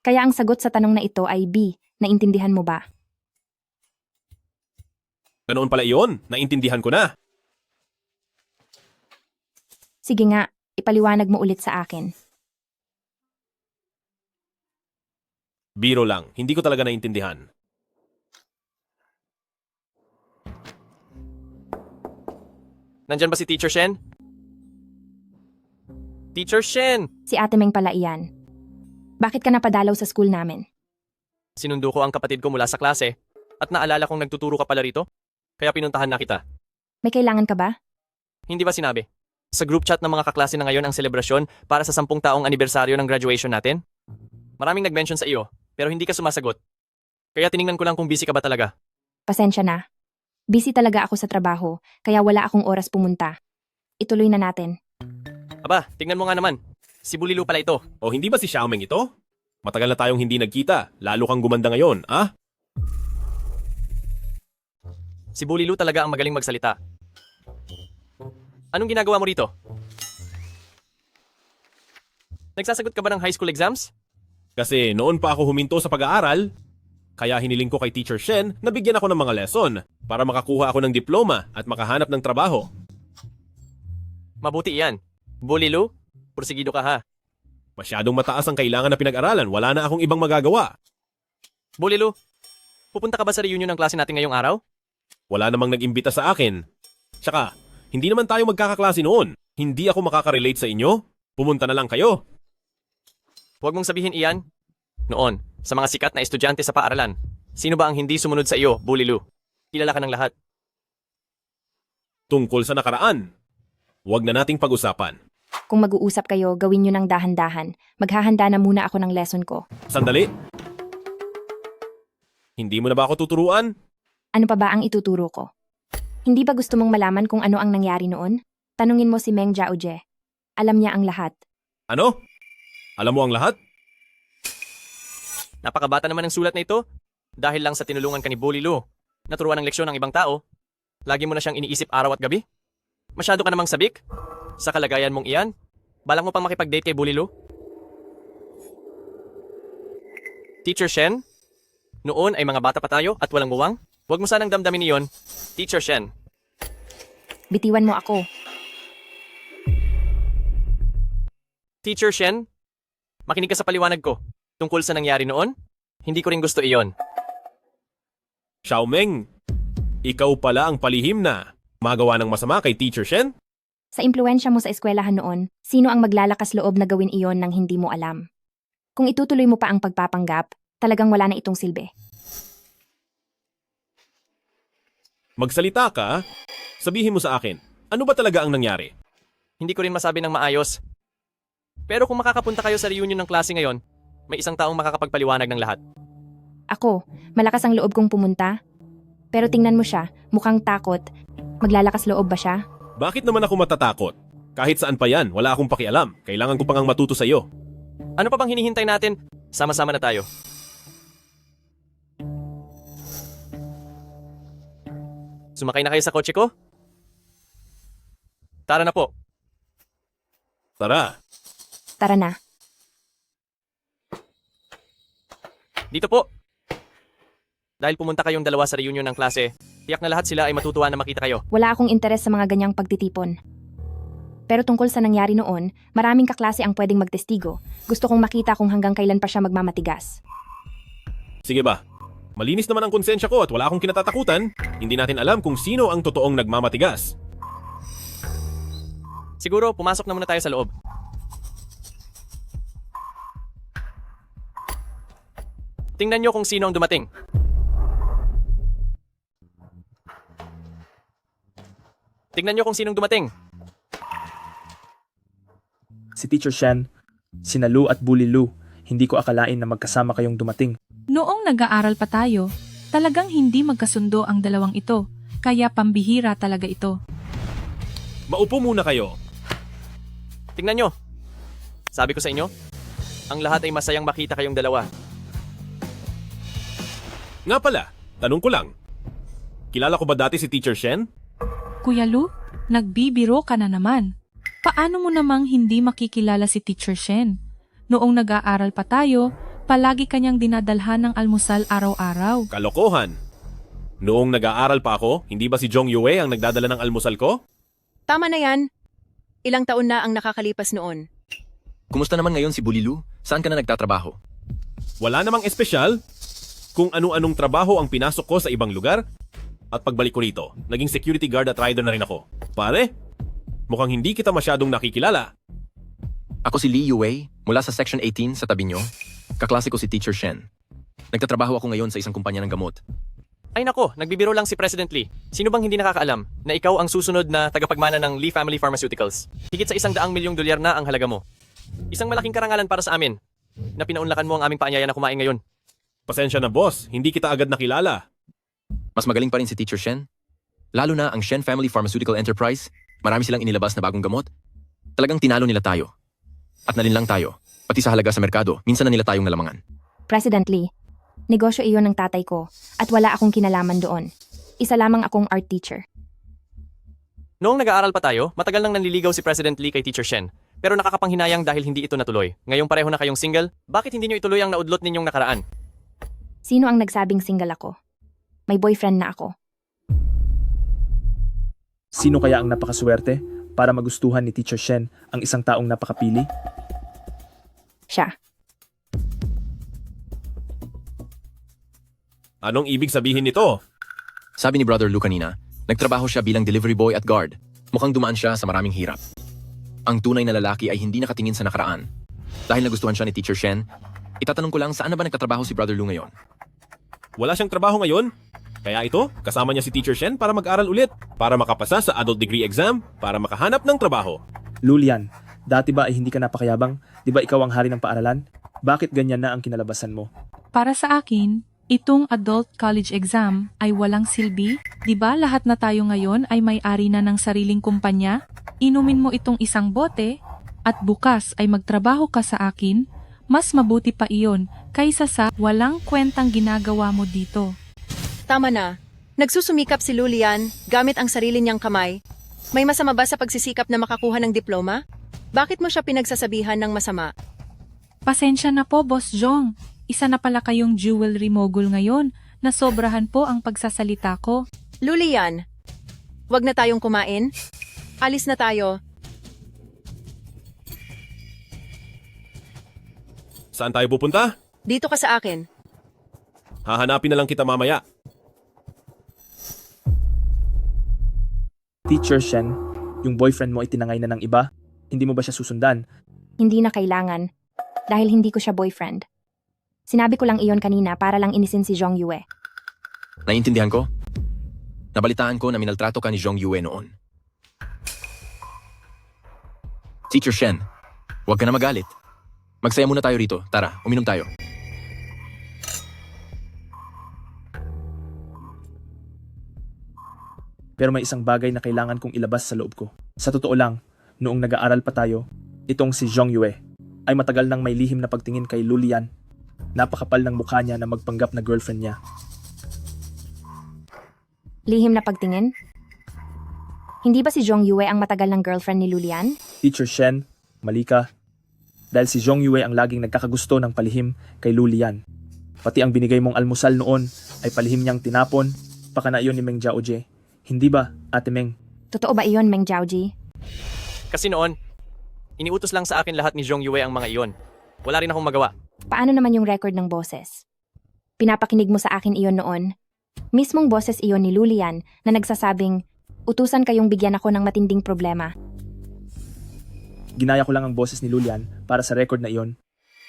Kaya ang sagot sa tanong na ito ay B. Naintindihan mo ba? Ganoon pala iyon, naintindihan ko na. Sige nga, ipaliwanag mo ulit sa akin. Biro lang, hindi ko talaga naintindihan. Nandyan ba si Teacher Shen? Teacher Shen! Si Ate Meng pala iyan. Bakit ka napadalaw sa school namin? Sinundo ko ang kapatid ko mula sa klase at naalala kong nagtuturo ka pala rito. Kaya pinuntahan na kita. May kailangan ka ba? Hindi ba sinabi? Sa group chat ng mga kaklase na ngayon ang selebrasyon para sa 10 taong anibersaryo ng graduation natin? Maraming nag-mention sa iyo, pero hindi ka sumasagot. Kaya tiningnan ko lang kung busy ka ba talaga. Pasensya na. Busy talaga ako sa trabaho, kaya wala akong oras pumunta. Ituloy na natin. Aba, tingnan mo nga naman. Si Bulilu pala ito. O hindi ba si Xiaoming ito? Matagal na tayong hindi nagkita. Lalo kang gumanda ngayon, ah? Si Bulilu talaga ang magaling magsalita. Anong ginagawa mo rito? Nagsasagot ka ba ng high school exams? Kasi noon pa ako huminto sa pag-aaral, kaya hiniling ko kay Teacher Shen na bigyan ako ng mga lesson para makakuha ako ng diploma at makahanap ng trabaho. Mabuti iyan. Bulilu, porsigido ka ha. Masyadong mataas ang kailangan na pinag-aralan, wala na akong ibang magagawa. Bulilu, pupunta ka ba sa reunion ng klase natin ngayong araw? Wala namang nag-imbita sa akin. Tsaka, hindi naman tayo magkakaklase noon. Hindi ako makaka-relate sa inyo. Pumunta na lang kayo. Huwag mong sabihin iyan. Noon, sa mga sikat na estudyante sa paaralan, sino ba ang hindi sumunod sa iyo, Bulilu? Kilala ka ng lahat. Tungkol sa nakaraan, huwag na nating pag-usapan. Kung mag-uusap kayo, gawin nyo ng dahan-dahan. Maghahanda na muna ako ng lesson ko. Sandali. Hindi mo na ba ako tuturuan? Ano pa ba ang ituturo ko? Hindi ba gusto mong malaman kung ano ang nangyari noon? Tanungin mo si Meng Jiaoje. Alam niya ang lahat. Ano? Alam mo ang lahat? Napakabata naman ng sulat na ito. Dahil lang sa tinulungan ka ni Bulilu, naturuan ng leksyon ng ibang tao. Lagi mo na siyang iniisip araw at gabi. Masyado ka namang sabik. Sa kalagayan mong iyan, balak mo pang makipag-date kay Bulilu? Teacher Shen, noon ay mga bata pa tayo at walang muwang. Huwag mo sanang damdamin niyon, Teacher Shen. Bitiwan mo ako. Teacher Shen, makinig ka sa paliwanag ko. Tungkol sa nangyari noon, hindi ko rin gusto iyon. Xiaoming, ikaw pala ang palihim na magawa ng masama kay Teacher Shen? Sa impluensya mo sa eskwelahan noon, sino ang maglalakas loob na gawin iyon nang hindi mo alam? Kung itutuloy mo pa ang pagpapanggap, talagang wala na itong silbi. Magsalita ka, sabihin mo sa akin, ano ba talaga ang nangyari? Hindi ko rin masabi ng maayos. Pero kung makakapunta kayo sa reunion ng klase ngayon, may isang taong makakapagpaliwanag ng lahat. Ako, malakas ang loob kong pumunta. Pero tingnan mo siya, mukhang takot. Maglalakas loob ba siya? Bakit naman ako matatakot? Kahit saan pa yan, wala akong pakialam. Kailangan ko pang matuto sa iyo. Ano pa bang hinihintay natin? Sama-sama na tayo. Sumakay na kayo sa kotse ko? Tara na po. Tara. Tara na. Dito po. Dahil pumunta kayong dalawa sa reunion ng klase, tiyak na lahat sila ay matutuwa na makita kayo. Wala akong interes sa mga ganyang pagtitipon. Pero tungkol sa nangyari noon, maraming kaklase ang pwedeng magtestigo. Gusto kong makita kung hanggang kailan pa siya magmamatigas. Sige ba? Malinis naman ang konsensya ko at wala akong kinatatakutan. Hindi natin alam kung sino ang totoong nagmamatigas. Siguro, pumasok na muna tayo sa loob. Tingnan nyo kung sino ang dumating. Tingnan nyo kung sinong dumating. Si Teacher Shen, sina Lu at Bulilu, hindi ko akalain na magkasama kayong dumating. Noong nag-aaral pa tayo, talagang hindi magkasundo ang dalawang ito, kaya pambihira talaga ito. Maupo muna kayo. Tingnan nyo. Sabi ko sa inyo, ang lahat ay masayang makita kayong dalawa. Nga pala, tanong ko lang. Kilala ko ba dati si Teacher Shen? Kuya Lu, nagbibiro ka na naman. Paano mo namang hindi makikilala si Teacher Shen? Noong nag-aaral pa tayo, palagi kanyang dinadalhan ng almusal araw-araw. Kalokohan. Noong nag-aaral pa ako, hindi ba si Jong Yue ang nagdadala ng almusal ko? Tama na yan. Ilang taon na ang nakakalipas noon. Kumusta naman ngayon si Bulilu? Saan ka na nagtatrabaho? Wala namang espesyal. Kung ano-anong trabaho ang pinasok ko sa ibang lugar, at pagbalik ko rito, naging security guard at rider na rin ako. Pare, mukhang hindi kita masyadong nakikilala. Ako si Lee Yue, mula sa Section 18 sa tabi nyo. Kaklase ko si Teacher Shen. Nagtatrabaho ako ngayon sa isang kumpanya ng gamot. Ay nako, nagbibiro lang si President Lee. Sino bang hindi nakakaalam na ikaw ang susunod na tagapagmana ng Lee Family Pharmaceuticals? Higit sa $100 milyong na ang halaga mo. Isang malaking karangalan para sa amin na pinaunlakan mo ang aming paanyaya na kumain ngayon. Pasensya na boss, hindi kita agad nakilala. Mas magaling pa rin si Teacher Shen. Lalo na ang Shen Family Pharmaceutical Enterprise, marami silang inilabas na bagong gamot. Talagang tinalo nila tayo. At nalinlang tayo, pati sa halaga sa merkado, minsan na nila tayong nalamangan. President Lee, negosyo iyon ng tatay ko at wala akong kinalaman doon. Isa lamang akong art teacher. Noong nag-aaral pa tayo, matagal nang nanliligaw si President Lee kay Teacher Shen. Pero nakakapanghinayang dahil hindi ito natuloy. Ngayong pareho na kayong single, bakit hindi nyo ituloy ang naudlot ninyong nakaraan? Sino ang nagsabing single ako? May boyfriend na ako. Sino kaya ang napakaswerte para magustuhan ni Teacher Shen ang isang taong napakapili? Siya. Anong ibig sabihin nito? Sabi ni Brother Lou kanina, nagtrabaho siya bilang delivery boy at guard. Mukhang dumaan siya sa maraming hirap. Ang tunay na lalaki ay hindi nakatingin sa nakaraan. Dahil nagustuhan siya ni Teacher Shen, itatanong ko lang saan na ba nagtatrabaho si Brother Lou ngayon? Wala siyang trabaho ngayon? Kaya ito, kasama niya si Teacher Shen para mag-aral ulit, para makapasa sa adult degree exam, para makahanap ng trabaho. Lulian, dati ba ay hindi ka napakayabang? Di ba ikaw ang hari ng paaralan? Bakit ganyan na ang kinalabasan mo? Para sa akin, itong adult college exam ay walang silbi. Di ba lahat na tayo ngayon ay may-ari na ng sariling kumpanya? Inumin mo itong isang bote at bukas ay magtrabaho ka sa akin, mas mabuti pa iyon kaysa sa walang kwentang ginagawa mo dito. Tama na. Nagsusumikap si Lulian gamit ang sarili niyang kamay. May masama ba sa pagsisikap na makakuha ng diploma? Bakit mo siya pinagsasabihan ng masama? Pasensya na po, Boss Jong. Isa na pala kayong jewelry mogul ngayon. Nasobrahan po ang pagsasalita ko. Lulian, wag na tayong kumain. Alis na tayo. Saan tayo pupunta? Dito ka sa akin. Hahanapin na lang kita mamaya. Teacher Shen, yung boyfriend mo ay tinangay na ng iba? Hindi mo ba siya susundan? Hindi na kailangan. Dahil hindi ko siya boyfriend. Sinabi ko lang iyon kanina para lang inisin si Zhong Yue. Naiintindihan ko? Nabalitaan ko na minaltrato ka ni Zhong Yue noon. Teacher Shen, huwag ka na magalit. Magsaya muna tayo rito. Tara, uminom tayo. Pero may isang bagay na kailangan kong ilabas sa loob ko. Sa totoo lang, noong nag-aaral pa tayo, itong si Zhong Yue ay matagal nang may lihim na pagtingin kay Lulian. Napakapal ng mukha niya na magpanggap na girlfriend niya. Lihim na pagtingin? Hindi ba si Zhong Yue ang matagal ng girlfriend ni Lulian? Teacher Shen, mali ka. Dahil si Zhong Yue ang laging nagkakagusto ng palihim kay Lulian. Pati ang binigay mong almusal noon ay palihim niyang tinapon, pakana iyon ni Meng Jiaojie. Hindi ba, Ate Meng? Totoo ba iyon, Meng Jiaojie? Kasi noon, iniutos lang sa akin lahat ni Zhong Yue ang mga iyon. Wala rin akong magawa. Paano naman yung record ng boses? Pinapakinig mo sa akin iyon noon. Mismong boses iyon ni Lulian na nagsasabing, utusan kayong bigyan ako ng matinding problema. Ginaya ko lang ang boses ni Lulian para sa record na iyon.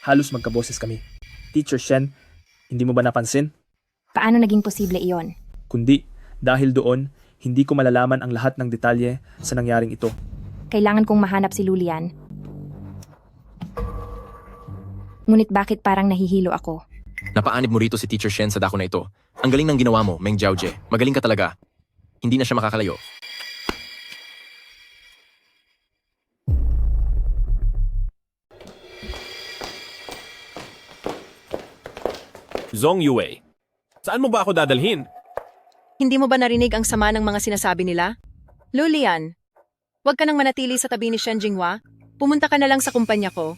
Halos magkaboses kami. Teacher Shen, hindi mo ba napansin? Paano naging posible iyon? Kundi, dahil doon, hindi ko malalaman ang lahat ng detalye sa nangyaring ito. Kailangan kong mahanap si Lulian. Ngunit bakit parang nahihilo ako? Napaanib mo rito si Teacher Shen sa dako na ito. Ang galing ng ginawa mo, Meng Jiaojie. Magaling ka talaga. Hindi na siya makakalayo. Zhong Yue, saan mo ba ako dadalhin? Hindi mo ba narinig ang sama ng mga sinasabi nila? Lulian, wag ka nang manatili sa tabi ni Shen Jinghua. Pumunta ka na lang sa kumpanya ko.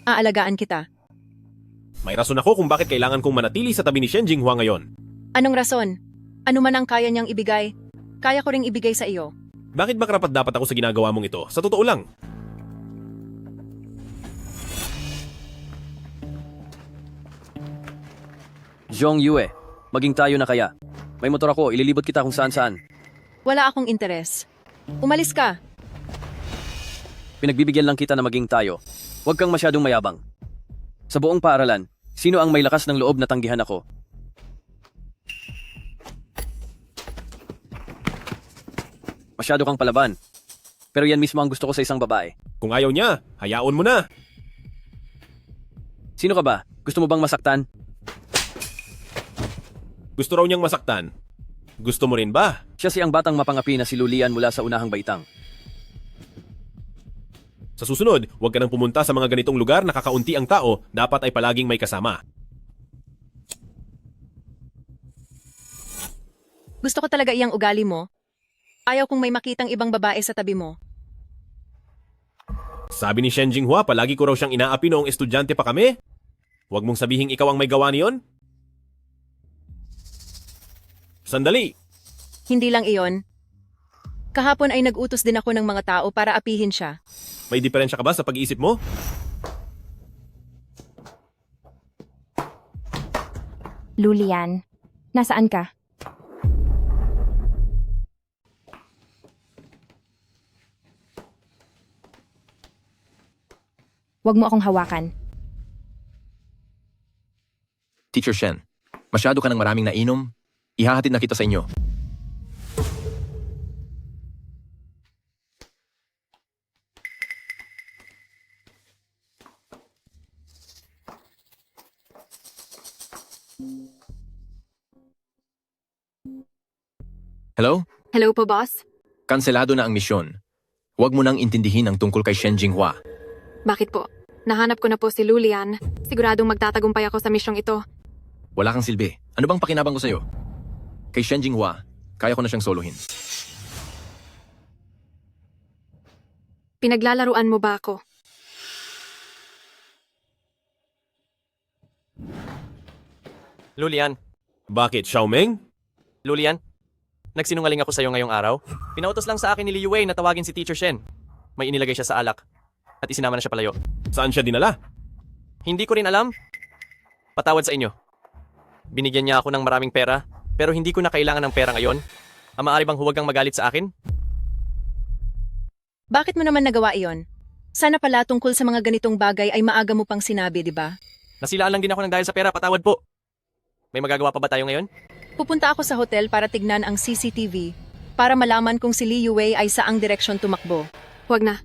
Aalagaan kita. May rason ako kung bakit kailangan kong manatili sa tabi ni Shen Jinghua ngayon. Anong rason? Ano man ang kaya niyang ibigay, kaya ko ring ibigay sa iyo. Bakit ba karapat dapat ako sa ginagawa mong ito? Sa totoo lang. Zhong Yue, maging tayo na kaya. May motor ako, ililibot kita kung saan-saan. Wala akong interes. Umalis ka. Pinagbibigyan lang kita na maging tayo. Huwag kang masyadong mayabang. Sa buong paaralan, sino ang may lakas ng loob na tanggihan ako? Masyado kang palaban. Pero yan mismo ang gusto ko sa isang babae. Kung ayaw niya, hayaon mo na. Sino ka ba? Gusto mo bang masaktan? Gusto raw niyang masaktan. Gusto mo rin ba? Siya si ang batang mapangapi na si Lulian mula sa unahang baitang. Sa susunod, huwag ka nang pumunta sa mga ganitong lugar na kakaunti ang tao, dapat ay palaging may kasama. Gusto ko talaga iyang ugali mo. Ayaw kong may makitang ibang babae sa tabi mo. Sabi ni Shen Jinghua, palagi ko raw siyang inaapi noong estudyante pa kami. Huwag mong sabihing ikaw ang may gawa niyon. Sandali! Hindi lang iyon. Kahapon ay nag-utos din ako ng mga tao para apihin siya. May diferensya ka ba sa pag-iisip mo? Lulian, nasaan ka? Huwag mo akong hawakan. Teacher Shen, masyado ka ng maraming nainom. Ihahatid na kita sa inyo. Hello? Hello po, boss. Kanselado na ang misyon. Huwag mo nang intindihin ang tungkol kay Shen Jinghua. Bakit po? Nahanap ko na po si Lulian. Siguradong magtatagumpay ako sa misyong ito. Wala kang silbi. Ano bang pakinabang ko sa'yo? Kay Shen Jinghua, kaya ko na siyang solohin. Pinaglalaruan mo ba ako? Lulian. Bakit, Xiaomeng? Lulian, nagsinungaling ako sa'yo ngayong araw. Pinautos lang sa akin ni Liu Wei na tawagin si Teacher Shen. May inilagay siya sa alak. At isinama na siya palayo. Saan siya dinala? Hindi ko rin alam. Patawad sa inyo. Binigyan niya ako ng maraming pera, pero hindi ko na kailangan ng pera ngayon. Maaari bang huwag kang magalit sa akin? Bakit mo naman nagawa iyon? Sana pala tungkol sa mga ganitong bagay ay maaga mo pang sinabi, di ba? Nasilaan lang din ako ng dahil sa pera, patawad po. May magagawa pa ba tayo ngayon? Pupunta ako sa hotel para tignan ang CCTV para malaman kung si Liu Wei ay saang direksyon tumakbo. Huwag na.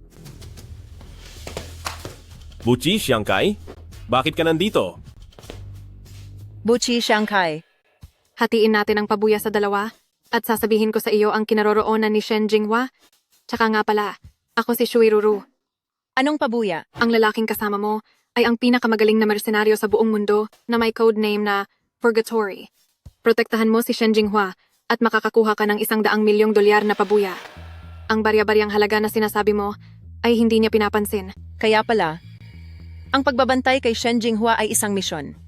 Buchi, Xiangkai? Bakit ka nandito? Buchi, Xiangkai. Hatiin natin ang pabuya sa dalawa at sasabihin ko sa iyo ang kinaroroonan ni Shen Jinghua. Tsaka nga pala, ako si Shui Ruru. Anong pabuya? Ang lalaking kasama mo ay ang pinakamagaling na mersenaryo sa buong mundo na may codename na Purgatory. Protektahan mo si Shen Jinghua at makakakuha ka ng $100 milyong na pabuya. Ang barya-baryang halaga na sinasabi mo ay hindi niya pinapansin. Kaya pala, ang pagbabantay kay Shen Jinghua ay isang misyon.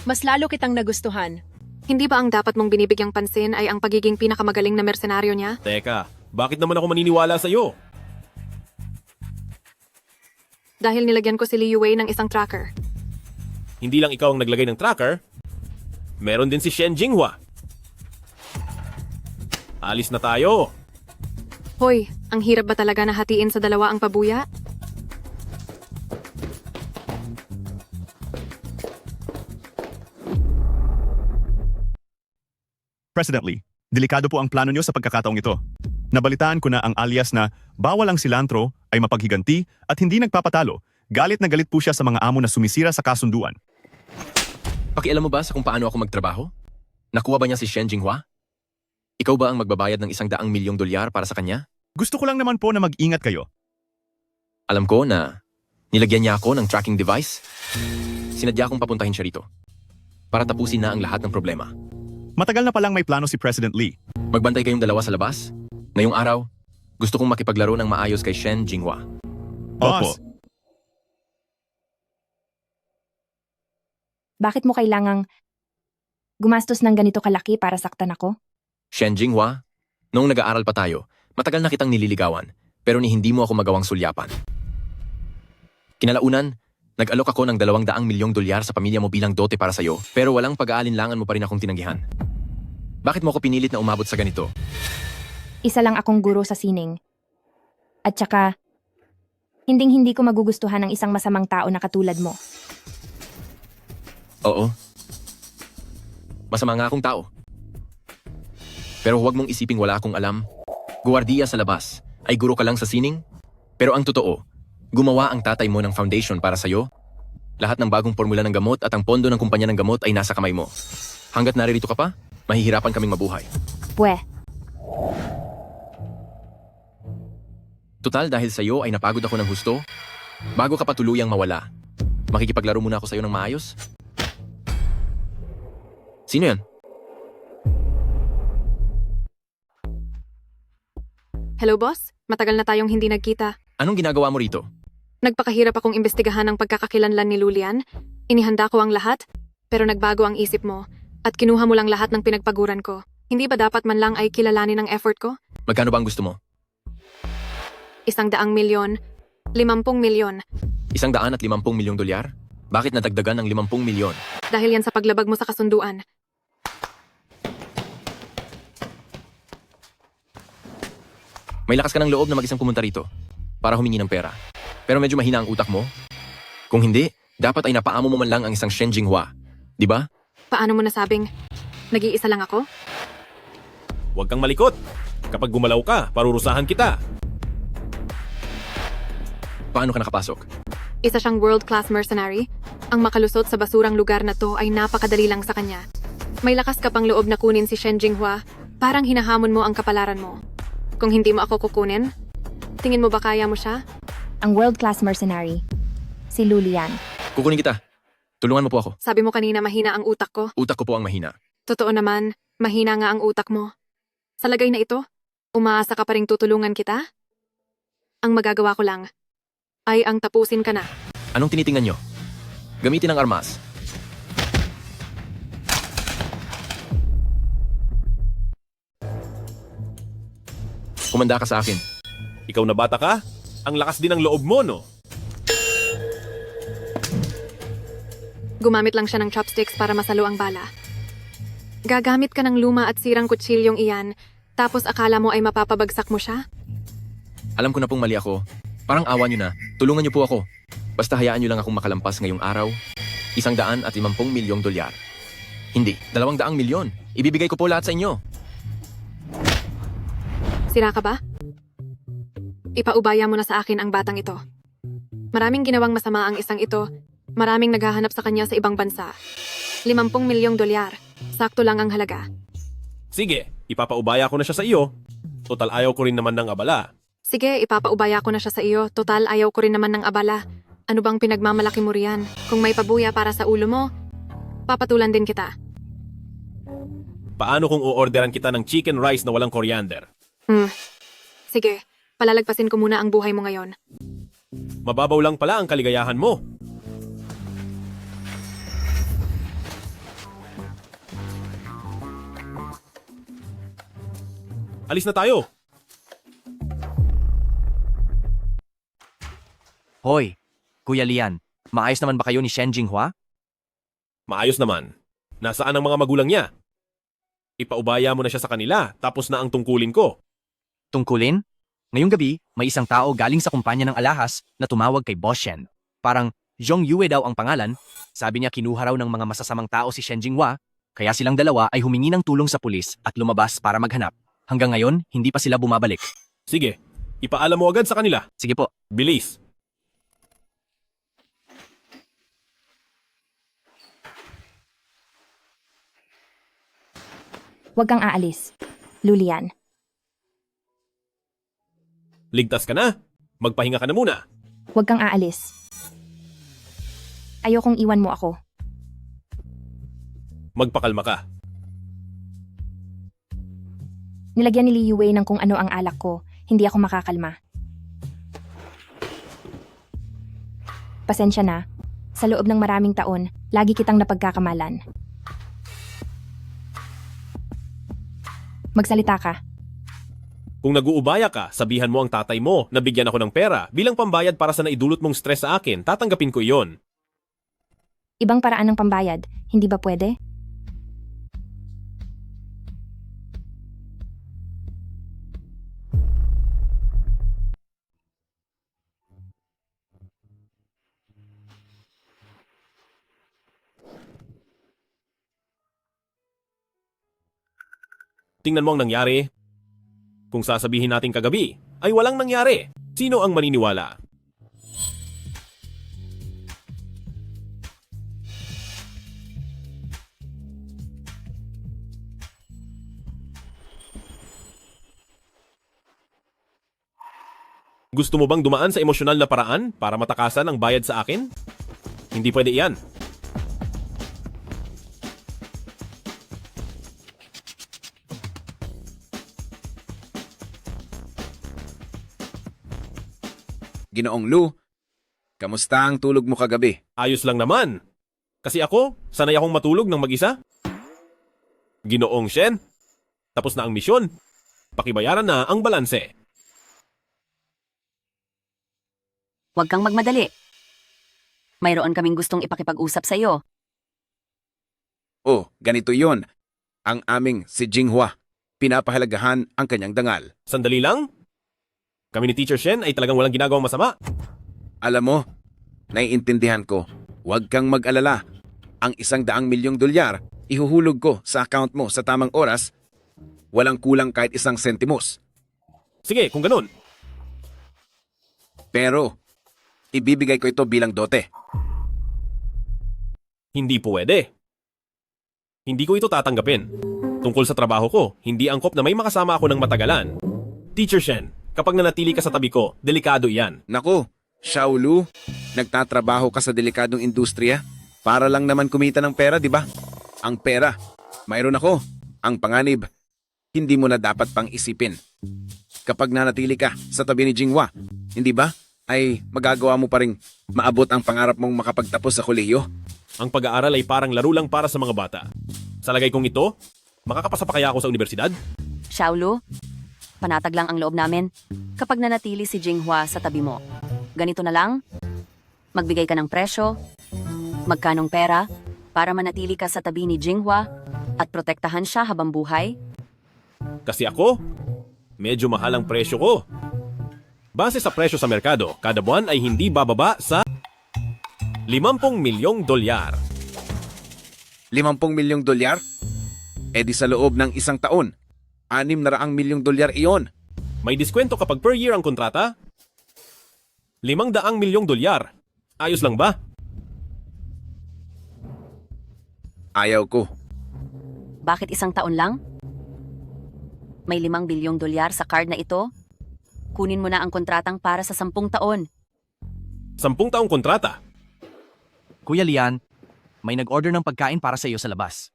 Mas lalo kitang nagustuhan. Hindi ba ang dapat mong binibigyang pansin ay ang pagiging pinakamagaling na mersenaryo niya? Teka, bakit naman ako maniniwala sa'yo? Dahil nilagyan ko si Liu Wei ng isang tracker. Hindi lang ikaw ang naglagay ng tracker, meron din si Shen Jinghua. Alis na tayo. Hoy, ang hirap ba talaga na hatiin sa dalawa ang pabuya? President Lee, delikado po ang plano niyo sa pagkakataong ito. Nabalitaan ko na ang alias na bawal ang silantro ay mapaghiganti at hindi nagpapatalo. Galit na galit po siya sa mga amo na sumisira sa kasunduan. Pakialam mo ba sa kung paano ako magtrabaho? Nakuha ba niya si Shen Jinghua? Ikaw ba ang magbabayad ng $100 milyong para sa kanya? Gusto ko lang naman po na mag-ingat kayo. Alam ko na nilagyan niya ako ng tracking device. Sinadya akong papuntahin siya rito para tapusin na ang lahat ng problema. Matagal na palang may plano si President Lee. Magbantay kayong dalawa sa labas. Ngayong araw, gusto kong makipaglaro ng maayos kay Shen Jinghua. Boss! Bakit mo kailangang gumastos ng ganito kalaki para saktan ako? Shen Jinghua, noong nag-aaral pa tayo, matagal na kitang nililigawan, pero ni hindi mo ako magawang sulyapan. Kinalaunan, nag-alok ako ng $200 milyong sa pamilya mo bilang dote para sa'yo, pero walang pag-aalinlangan mo pa rin akong tinanggihan. Bakit mo ako pinilit na umabot sa ganito? Isa lang akong guro sa sining. At saka, hinding-hindi ko magugustuhan ng isang masamang tao na katulad mo. Oo. Masama nga akong tao. Pero huwag mong isiping wala akong alam. Guwardiya sa labas, ay guro ka lang sa sining? Pero ang totoo, gumawa ang tatay mo ng foundation para sa'yo. Lahat ng bagong formula ng gamot at ang pondo ng kumpanya ng gamot ay nasa kamay mo. Hanggat naririto ka pa, Mahihirapan kaming mabuhay. Pwe, Total dahil sa iyo ay napagod ako ng husto. Bago ka pa tuluyang mawala, makikipaglaro muna ako sa iyo ng maayos. Sino yan? Hello, boss? Matagal na tayong hindi nagkita. Anong ginagawa mo rito? Nagpakahirap akong imbestigahan ang pagkakakilanlan ni Lulian. Inihanda ko ang lahat, pero nagbago ang isip mo at kinuha mo lang lahat ng pinagpaguran ko. Hindi ba dapat man lang ay kilalanin ang effort ko? Magkano ba ang gusto mo? 100 milyon, 50 milyon. 150 milyong dolyar? Bakit nadagdagan ng 50 milyon? Dahil yan sa paglabag mo sa kasunduan. May lakas ka ng loob na mag-isang pumunta rito para humingi ng pera. Pero medyo mahina ang utak mo. Kung hindi, dapat ay napaamo mo man lang ang isang Shen Jinghua. Di ba? Paano mo nasabing nag-iisa lang ako? Huwag kang malikot. Kapag gumalaw ka, parurusahan kita. Paano ka nakapasok? Isa siyang world-class mercenary. Ang makalusot sa basurang lugar na to ay napakadali lang sa kanya. May lakas ka pang loob na kunin si Shen Jinghua. Parang hinahamon mo ang kapalaran mo. Kung hindi mo ako kukunin, tingin mo ba kaya mo siya? ang world-class mercenary, si Lulian. Kukunin kita. Tulungan mo po ako. Sabi mo kanina mahina ang utak ko. Utak ko po ang mahina. Totoo naman, mahina nga ang utak mo. Sa lagay na ito, umaasa ka pa ring tutulungan kita? Ang magagawa ko lang ay ang tapusin ka na. Anong tinitingnan nyo? Gamitin ang armas. Kumanda ka sa akin. Ikaw na bata ka? Ang lakas din ng loob mo, no? Gumamit lang siya ng chopsticks para masalo ang bala. Gagamit ka ng luma at sirang kutsilyong iyan, tapos akala mo ay mapapabagsak mo siya? Alam ko na pong mali ako. Parang awa nyo na. Tulungan nyo po ako. Basta hayaan nyo lang akong makalampas ngayong araw. 150 milyong dolyar. Hindi, 200 milyon. Ibibigay ko po lahat sa inyo. Sira ka ba? Ipaubaya mo na sa akin ang batang ito. Maraming ginawang masama ang isang ito. Maraming naghahanap sa kanya sa ibang bansa. 50 milyong dolyar. Sakto lang ang halaga. Sige, ipapaubaya ko na siya sa iyo. Total ayaw ko rin naman ng abala. Sige, ipapaubaya ko na siya sa iyo. Total, ayaw ko rin naman ng abala. Ano bang pinagmamalaki mo riyan? Kung may pabuya para sa ulo mo, papatulan din kita. Paano kung uorderan kita ng chicken rice na walang coriander? Sige, palalagpasin ko muna ang buhay mo ngayon. Mababaw lang pala ang kaligayahan mo. Alis na tayo. Hoy, Kuya Lian, maayos naman ba kayo ni Shen Jinghua? Maayos naman. Nasaan ang mga magulang niya? Ipaubaya mo na siya sa kanila, tapos na ang tungkulin ko. Tungkulin? Ngayong gabi, may isang tao galing sa kumpanya ng alahas na tumawag kay Boss Shen. Parang Zhong Yue daw ang pangalan. Sabi niya kinuha raw ng mga masasamang tao si Shen Jinghua, kaya silang dalawa ay humingi ng tulong sa pulis at lumabas para maghanap. Hanggang ngayon, hindi pa sila bumabalik. Sige, ipaalam mo agad sa kanila. Sige po. Bilis. Huwag kang aalis. Lulian. Ligtas ka na. Magpahinga ka na muna. Huwag kang aalis. Ayokong iwan mo ako. Magpakalma ka. Nilagyan ni Li Yue ng kung ano ang alak ko. Hindi ako makakalma. Pasensya na. Sa loob ng maraming taon, lagi kitang napagkakamalan. Magsalita ka. Kung nag-uubaya ka, sabihan mo ang tatay mo na bigyan ako ng pera bilang pambayad para sa naidulot mong stress sa akin. Tatanggapin ko iyon. Ibang paraan ng pambayad, hindi ba pwede? Tingnan mo ang nangyari. Kung sasabihin natin kagabi, ay walang nangyari. Sino ang maniniwala? Gusto mo bang dumaan sa emosyonal na paraan para matakasan ang bayad sa akin? Hindi pwede iyan. Ginoong Lu, kamusta ang tulog mo kagabi? Ayos lang naman. Kasi ako, sanay akong matulog ng mag-isa. Ginoong Shen, tapos na ang misyon. Pakibayaran na ang balanse. Huwag kang magmadali. Mayroon kaming gustong ipakipag-usap sa iyo. Oh, ganito yon. Ang aming si Jinghua. Pinapahalagahan ang kanyang dangal. Sandali lang. Kami ni Teacher Shen ay talagang walang ginagawang masama. Alam mo, naiintindihan ko. Huwag kang mag-alala. Ang $100 milyong ihuhulog ko sa account mo sa tamang oras. Walang kulang kahit 1 sentimos. Sige, kung ganun. Pero, ibibigay ko ito bilang dote. Hindi pwede. Hindi ko ito tatanggapin. Tungkol sa trabaho ko, hindi angkop na may makasama ako ng matagalan. Teacher Shen, kapag nanatili ka sa tabi ko, delikado iyan. Naku, Xiaolu, nagtatrabaho ka sa delikadong industriya para lang naman kumita ng pera, di ba? Ang pera, mayroon ako. Ang panganib, hindi mo na dapat pang isipin. Kapag nanatili ka sa tabi ni Jinghua, hindi ba, ay magagawa mo pa ring maabot ang pangarap mong makapagtapos sa kolehiyo. Ang pag-aaral ay parang laro lang para sa mga bata. Sa lagay kong ito, makakapasa pa kaya ako sa universidad? Xiaolu, panatag lang ang loob namin kapag nanatili si Jinghua sa tabi mo. Ganito na lang, magbigay ka ng presyo, magkanong pera, para manatili ka sa tabi ni Jinghua at protektahan siya habang buhay. Kasi ako, medyo mahal ang presyo ko. Base sa presyo sa merkado, kada buwan ay hindi bababa sa $50 milyong. $50 milyong? E di sa loob ng 1 taon, $600 milyong iyon. May diskwento kapag per year ang kontrata? $500 milyong. Ayos lang ba? Ayaw ko. Bakit 1 taon lang? May $5 bilyong sa card na ito. Kunin mo na ang kontratang para sa 10 taon. 10 taong kontrata? Kuya Lian, may nag-order ng pagkain para sa iyo sa labas.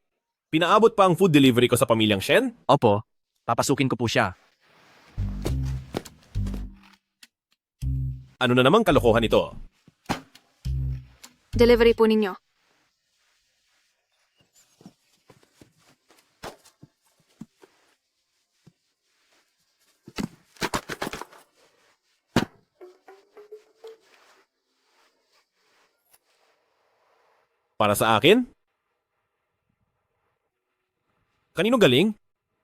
Pinaabot pa ang food delivery ko sa pamilyang Shen? Opo, papasukin ko po siya. Ano na namang kalokohan ito? Delivery po ninyo. Para sa akin? Kanino galing?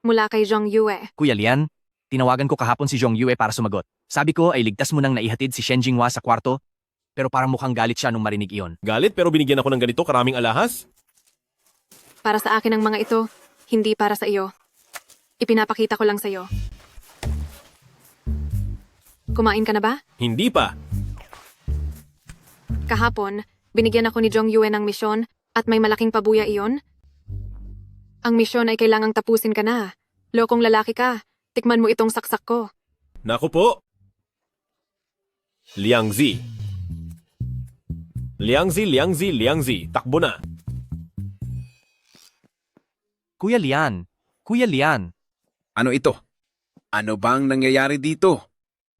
Mula kay Zhong Yue. Kuya Lian, tinawagan ko kahapon si Zhong Yue para sumagot. Sabi ko ay ligtas mo nang naihatid si Shen Jinghua sa kwarto, pero parang mukhang galit siya nung marinig iyon. Galit pero binigyan ako ng ganito karaming alahas? Para sa akin ang mga ito, hindi para sa iyo. Ipinapakita ko lang sa iyo. Kumain ka na ba? Hindi pa. Kahapon, binigyan ako ni Zhong Yue ng misyon at may malaking pabuya iyon. Ang misyon ay kailangang tapusin ka na. Lokong lalaki ka. Tikman mo itong saksak ko. Naku po. Liangzi. Liangzi. Takbo na. Kuya Lian. Ano ito? Ano bang nangyayari dito?